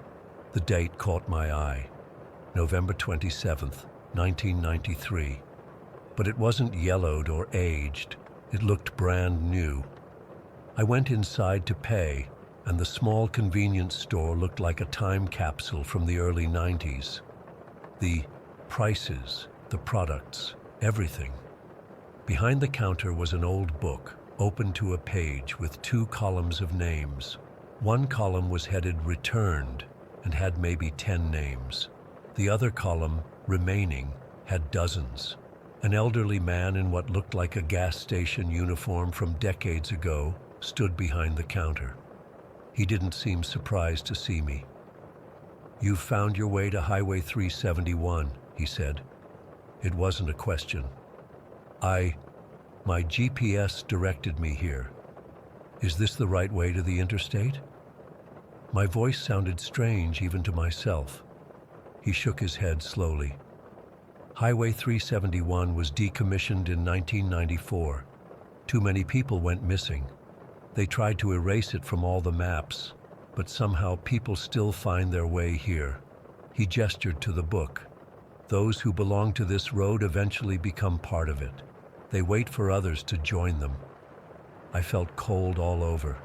The date caught my eye. November 27th, 1993. But it wasn't yellowed or aged. It looked brand new. I went inside to pay, and the small convenience store looked like a time capsule from the early 90s. The prices, the products, everything. Behind the counter was an old book, open to a page with 2 columns of names. One column was headed "Returned" and had maybe 10 names. The other column, "Remaining," had dozens. An elderly man in what looked like a gas station uniform from decades ago stood behind the counter. He didn't seem surprised to see me. "You've found your way to Highway 371, he said. It wasn't a question. My GPS directed me here. Is this the right way to the interstate?" My voice sounded strange even to myself. He shook his head slowly. Highway 371 was decommissioned in 1994. Too many people went missing. They tried to erase it from all the maps, but somehow people still find their way here. He gestured to the book. Those who belong to this road eventually become part of it. They wait for others to join them. I felt cold all over.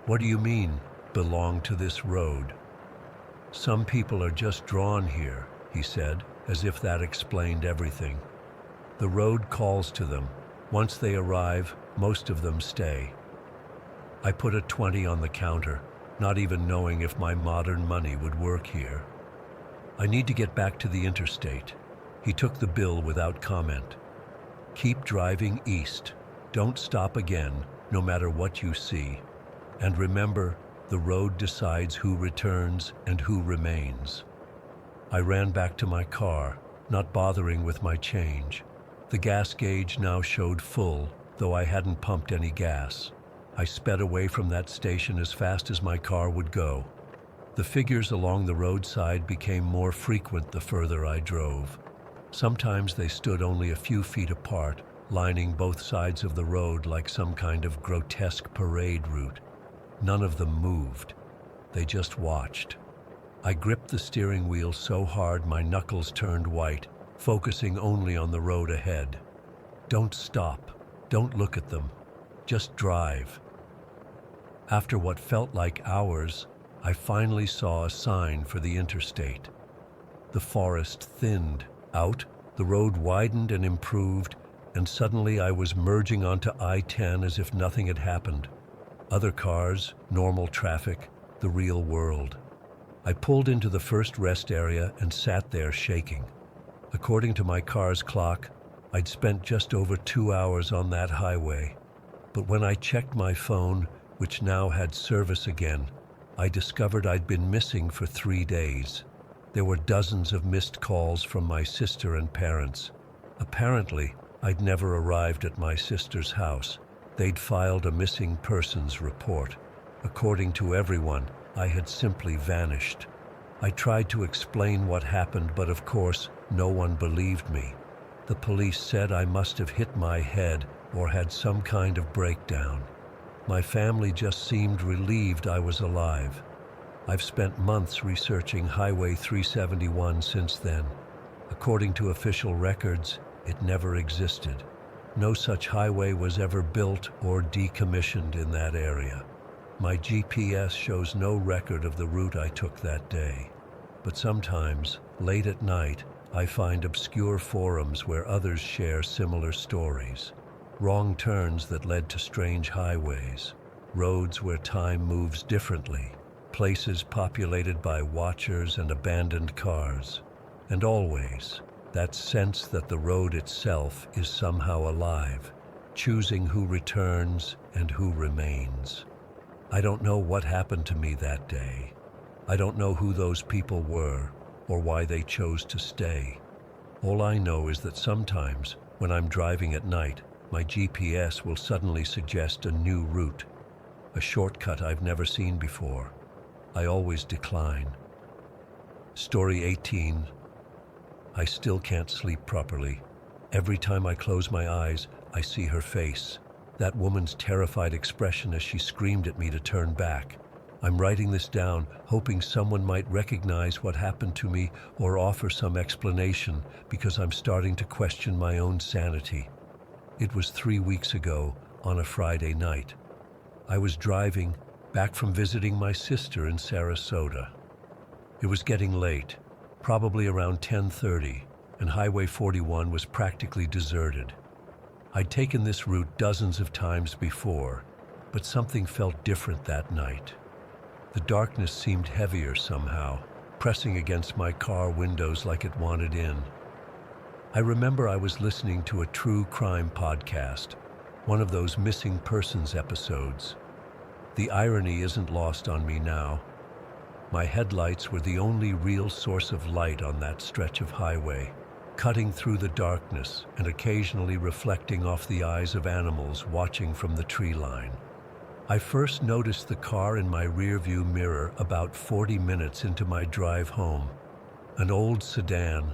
"What do you mean, belong to this road?" "Some people are just drawn here," he said, as if that explained everything. "The road calls to them. Once they arrive, most of them stay." I put a 20 on the counter, not even knowing if my modern money would work here. "I need to get back to the interstate." He took the bill without comment. "Keep driving east. Don't stop again, no matter what you see. And remember, the road decides who returns and who remains." I ran back to my car, not bothering with my change. The gas gauge now showed full, though I hadn't pumped any gas. I sped away from that station as fast as my car would go. The figures along the roadside became more frequent the further I drove. Sometimes they stood only a few feet apart, lining both sides of the road like some kind of grotesque parade route. None of them moved. They just watched. I gripped the steering wheel so hard my knuckles turned white, focusing only on the road ahead. Don't stop. Don't look at them. Just drive. After what felt like hours, I finally saw a sign for the interstate. The The forest thinned out, the road widened and improved, and suddenly I was merging onto I-10 as if nothing had happened. Other cars, normal traffic, the real world. I pulled into the first rest area and sat there shaking. According to my car's clock, I'd spent just over 2 hours on that highway. But when I checked my phone, which now had service again, I discovered I'd been missing for 3 days. There were dozens of missed calls from my sister and parents. Apparently, I'd never arrived at my sister's house. They'd filed a missing persons report. According to everyone, I had simply vanished. I tried to explain what happened, but of course, no one believed me. The police said I must have hit my head or had some kind of breakdown. My family just seemed relieved I was alive. I've spent months researching Highway 371 since then. According to official records, it never existed. No such highway was ever built or decommissioned in that area. My GPS shows no record of the route I took that day. But sometimes, late at night, I find obscure forums where others share similar stories. Wrong turns that led to strange highways, roads where time moves differently, places populated by watchers and abandoned cars, and always that sense that the road itself is somehow alive, choosing who returns and who remains. I don't know what happened to me that day. I don't know who those people were or why they chose to stay. All I know is that sometimes, when I'm driving at night, my GPS will suddenly suggest a new route, a shortcut I've never seen before. I always decline. Story 18. I still can't sleep properly. Every time I close my eyes, I see her face. That woman's terrified expression as she screamed at me to turn back. I'm writing this down, hoping someone might recognize what happened to me or offer some explanation, because I'm starting to question my own sanity. It was 3 weeks ago, on a Friday night. I was driving back from visiting my sister in Sarasota. It was getting late, probably around 10:30, and Highway 41 was practically deserted. I'd taken this route dozens of times before, but something felt different that night. The darkness seemed heavier somehow, pressing against my car windows like it wanted in. I remember I was listening to a true crime podcast, one of those missing persons episodes. The irony isn't lost on me now. My headlights were the only real source of light on that stretch of highway, cutting through the darkness and occasionally reflecting off the eyes of animals watching from the tree line. I first noticed the car in my rearview mirror about 40 minutes into my drive home. An old sedan,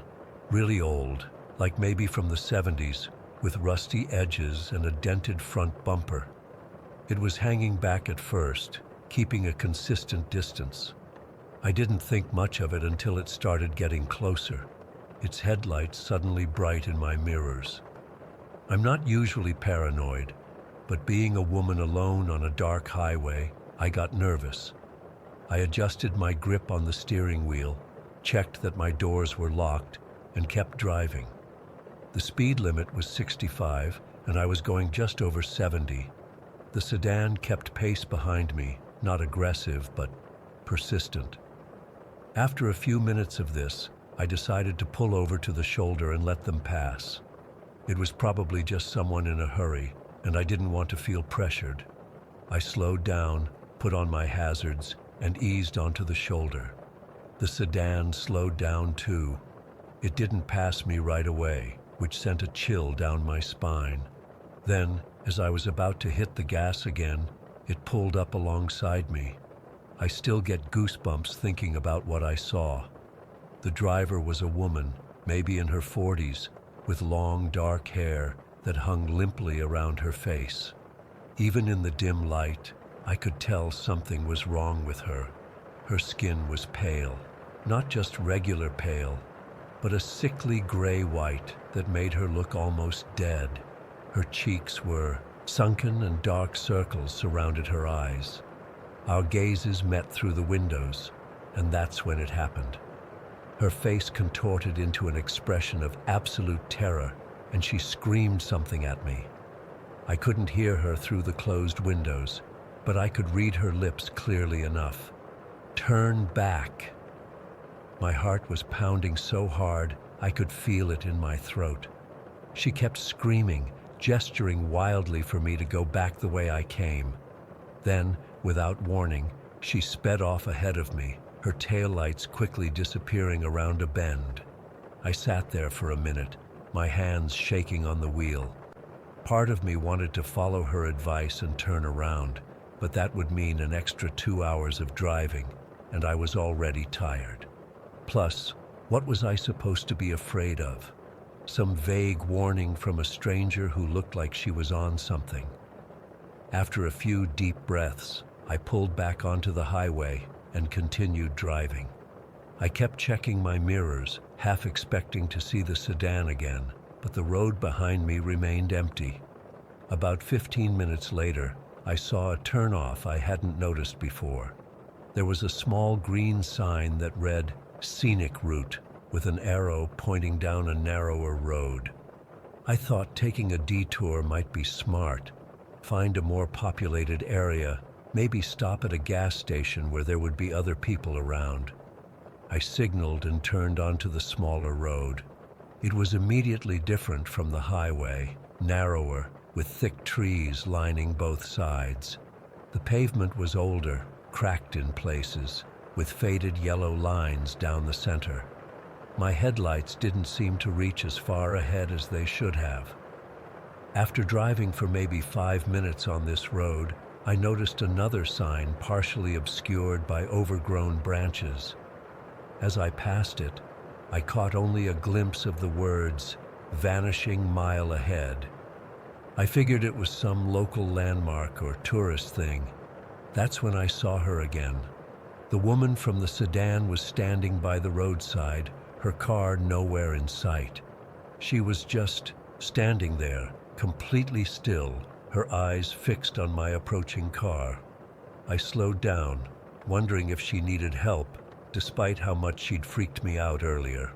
really old, like maybe from the 70s, with rusty edges and a dented front bumper. It was hanging back at first, keeping a consistent distance. I didn't think much of it until it started getting closer, its headlights suddenly bright in my mirrors. I'm not usually paranoid, but being a woman alone on a dark highway, I got nervous. I adjusted my grip on the steering wheel, checked that my doors were locked, and kept driving. The speed limit was 65, and I was going just over 70. The sedan kept pace behind me, not aggressive, but persistent. After a few minutes of this, I decided to pull over to the shoulder and let them pass. It was probably just someone in a hurry, and I didn't want to feel pressured. I slowed down, put on my hazards, and eased onto the shoulder. The sedan slowed down too. It didn't pass me right away, which sent a chill down my spine. Then, as I was about to hit the gas again, it pulled up alongside me. I still get goosebumps thinking about what I saw. The driver was a woman, maybe in her 40s, with long dark hair that hung limply around her face. Even in the dim light, I could tell something was wrong with her. Her skin was pale, not just regular pale, but a sickly gray-white that made her look almost dead. Her cheeks were sunken and dark circles surrounded her eyes. Our gazes met through the windows, and that's when it happened. Her face contorted into an expression of absolute terror, and she screamed something at me. I couldn't hear her through the closed windows, but I could read her lips clearly enough. "Turn back." My heart was pounding so hard I could feel it in my throat. She kept screaming, gesturing wildly for me to go back the way I came. Then, without warning, she sped off ahead of me, her taillights quickly disappearing around a bend. I sat there for a minute, my hands shaking on the wheel. Part of me wanted to follow her advice and turn around, but that would mean an extra 2 hours of driving, and I was already tired. Plus, what was I supposed to be afraid of? Some vague warning from a stranger who looked like she was on something. After a few deep breaths, I pulled back onto the highway and continued driving. I kept checking my mirrors, half expecting to see the sedan again, but the road behind me remained empty. About 15 minutes later, I saw a turnoff I hadn't noticed before. There was a small green sign that read "Scenic Route" with an arrow pointing down a narrower road. I thought taking a detour might be smart. Find a more populated area, maybe stop at a gas station where there would be other people around. I signaled and turned onto the smaller road. It was immediately different from the highway, narrower, with thick trees lining both sides. The pavement was older, cracked in places, with faded yellow lines down the center. My headlights didn't seem to reach as far ahead as they should have. After driving for maybe 5 minutes on this road, I noticed another sign partially obscured by overgrown branches. As I passed it, I caught only a glimpse of the words, "Vanishing mile ahead." I figured it was some local landmark or tourist thing. That's when I saw her again. The woman from the sedan was standing by the roadside, her car nowhere in sight. She was just standing there, completely still, her eyes fixed on my approaching car. I slowed down, wondering if she needed help, despite how much she'd freaked me out earlier.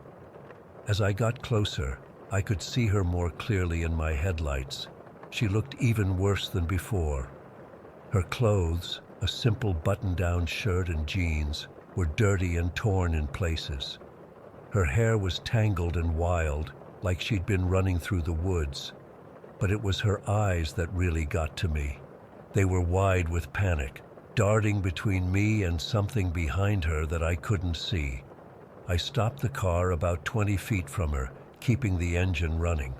As I got closer, I could see her more clearly in my headlights. She looked even worse than before. Her clothes, a simple button-down shirt and jeans, were dirty and torn in places. Her hair was tangled and wild, like she'd been running through the woods. But it was her eyes that really got to me. They were wide with panic, darting between me and something behind her that I couldn't see. I stopped the car about 20 feet from her, keeping the engine running.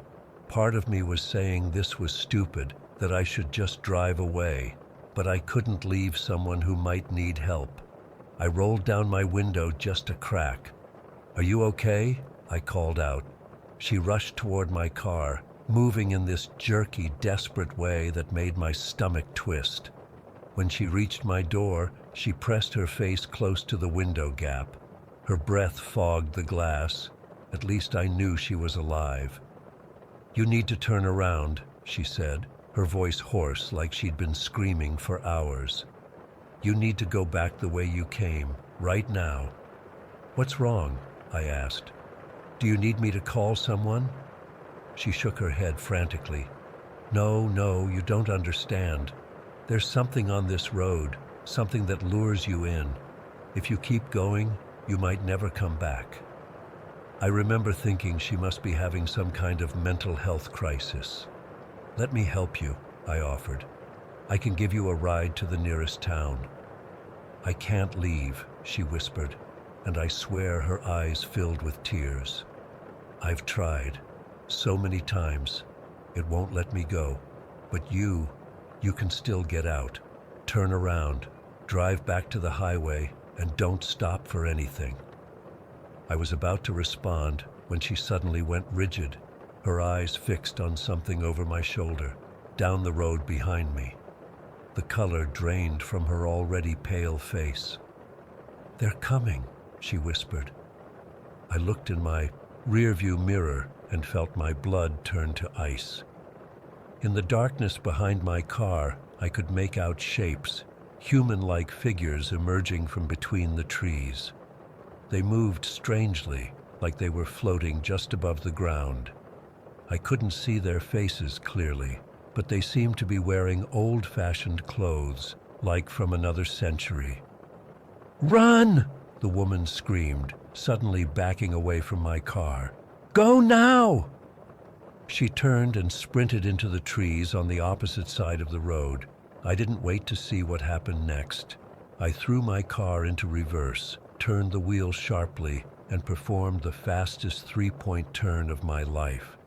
Part of me was saying this was stupid, that I should just drive away, but I couldn't leave someone who might need help. I rolled down my window just a crack. "Are you okay?" I called out. She rushed toward my car, moving in this jerky, desperate way that made my stomach twist. When she reached my door, she pressed her face close to the window gap. Her breath fogged the glass. At least I knew she was alive. "You need to turn around," she said, her voice hoarse like she'd been screaming for hours. "You need to go back the way you came, right now." "What's wrong?" I asked. "Do you need me to call someone?" She shook her head frantically. No, you don't understand. There's something on this road, something that lures you in. If you keep going, you might never come back." I remember thinking she must be having some kind of mental health crisis. "Let me help you," I offered. "I can give you a ride to the nearest town." "I can't leave," she whispered, and I swear her eyes filled with tears. "I've tried. So many times. It won't let me go. But you can still get out. Turn around, drive back to the highway, and don't stop for anything." I was about to respond when she suddenly went rigid, her eyes fixed on something over my shoulder, down the road behind me. The color drained from her already pale face. "They're coming," she whispered. I looked in my rearview mirror and felt my blood turn to ice. In the darkness behind my car, I could make out shapes, human-like figures emerging from between the trees. They moved strangely, like they were floating just above the ground. I couldn't see their faces clearly, but they seemed to be wearing old-fashioned clothes, like from another century. "Run!" the woman screamed, suddenly backing away from my car. "Go now!" She turned and sprinted into the trees on the opposite side of the road. I didn't wait to see what happened next. I threw my car into reverse, turned the wheel sharply, and performed the fastest three-point turn of my life.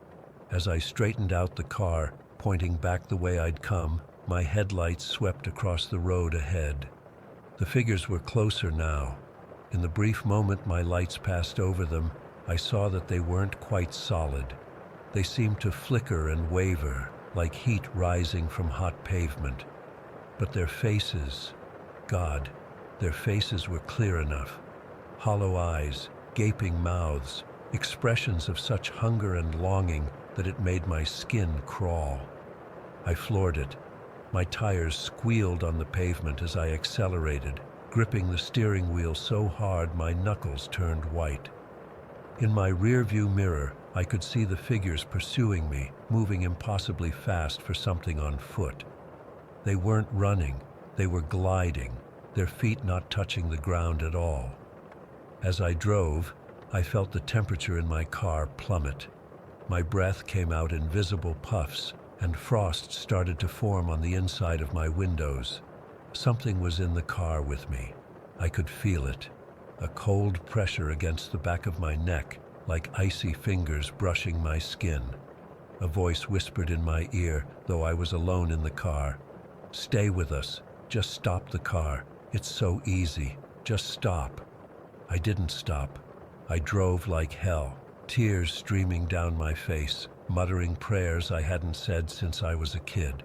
As I straightened out the car, pointing back the way I'd come, my headlights swept across the road ahead. The figures were closer now. In the brief moment my lights passed over them, I saw that they weren't quite solid. They seemed to flicker and waver, like heat rising from hot pavement. But their faces, God, their faces were clear enough. Hollow eyes, gaping mouths, expressions of such hunger and longing that it made my skin crawl. I floored it. My tires squealed on the pavement as I accelerated, gripping the steering wheel so hard my knuckles turned white. In my rear-view mirror, I could see the figures pursuing me, moving impossibly fast for something on foot. They weren't running, they were gliding, their feet not touching the ground at all. As I drove, I felt the temperature in my car plummet. My breath came out in visible puffs, and frost started to form on the inside of my windows. Something was in the car with me. I could feel it, a cold pressure against the back of my neck, like icy fingers brushing my skin. A voice whispered in my ear, though I was alone in the car. "Stay with us. Just stop the car. It's so easy. Just stop." I didn't stop. I drove like hell, tears streaming down my face, muttering prayers I hadn't said since I was a kid.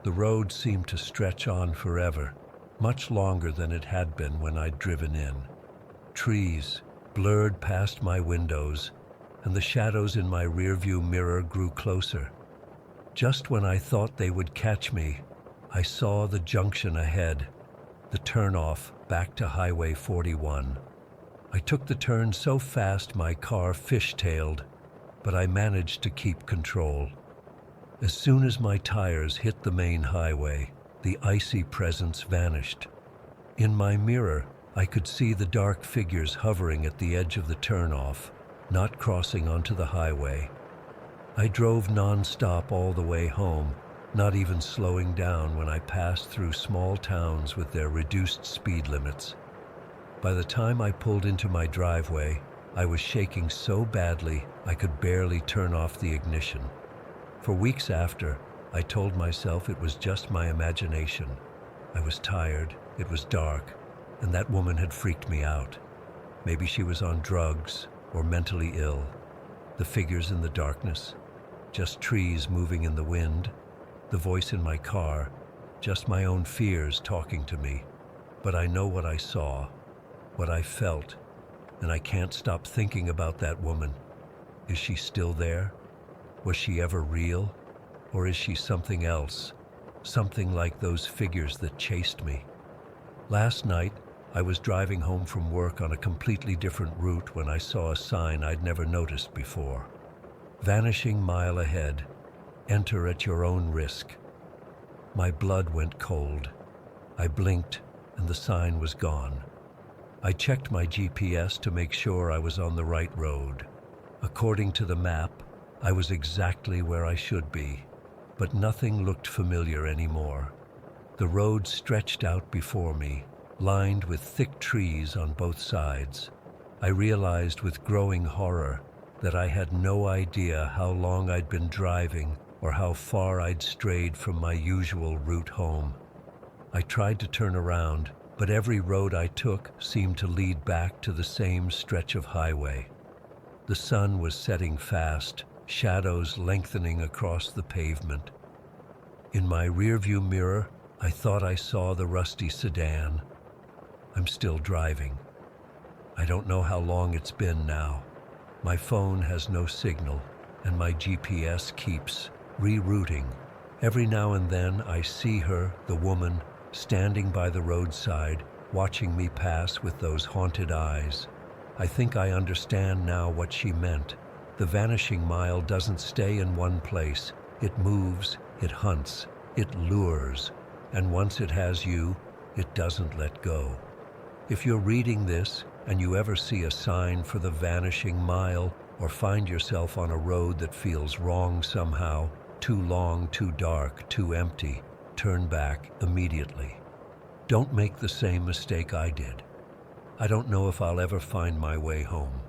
The road seemed to stretch on forever, much longer than it had been when I'd driven in. Trees blurred past my windows, and the shadows in my rearview mirror grew closer. Just when I thought they would catch me, I saw the junction ahead, the turnoff back to Highway 41. I took the turn so fast my car fishtailed, but I managed to keep control. As soon as my tires hit the main highway, the icy presence vanished. In my mirror, I could see the dark figures hovering at the edge of the turnoff, not crossing onto the highway. I drove non-stop all the way home, not even slowing down when I passed through small towns with their reduced speed limits. By the time I pulled into my driveway, I was shaking so badly I could barely turn off the ignition. For weeks after, I told myself it was just my imagination. I was tired, it was dark, and that woman had freaked me out. Maybe she was on drugs or mentally ill. The figures in the darkness, just trees moving in the wind. The voice in my car, just my own fears talking to me. But I know what I saw, what I felt, and I can't stop thinking about that woman. Is she still there? Was she ever real? Or is she something else? Something like those figures that chased me. Last night, I was driving home from work on a completely different route when I saw a sign I'd never noticed before. Vanishing mile ahead. Enter at your own risk. My blood went cold. I blinked, and the sign was gone. I checked my GPS to make sure I was on the right road. According to the map, I was exactly where I should be, but nothing looked familiar anymore. The road stretched out before me, lined with thick trees on both sides. I realized with growing horror that I had no idea how long I'd been driving or how far I'd strayed from my usual route home. I tried to turn around, but every road I took seemed to lead back to the same stretch of highway. The sun was setting fast, shadows lengthening across the pavement. In my rearview mirror, I thought I saw the rusty sedan. I'm still driving. I don't know how long it's been now. My phone has no signal, and my GPS keeps rerouting. Every now and then I see her, the woman, standing by the roadside, watching me pass with those haunted eyes. I think I understand now what she meant. The vanishing mile doesn't stay in one place. It moves, it hunts, it lures, and once it has you, it doesn't let go. If you're reading this and you ever see a sign for the vanishing mile or find yourself on a road that feels wrong somehow, too long, too dark, too empty, turn back immediately. Don't make the same mistake I did. I don't know if I'll ever find my way home.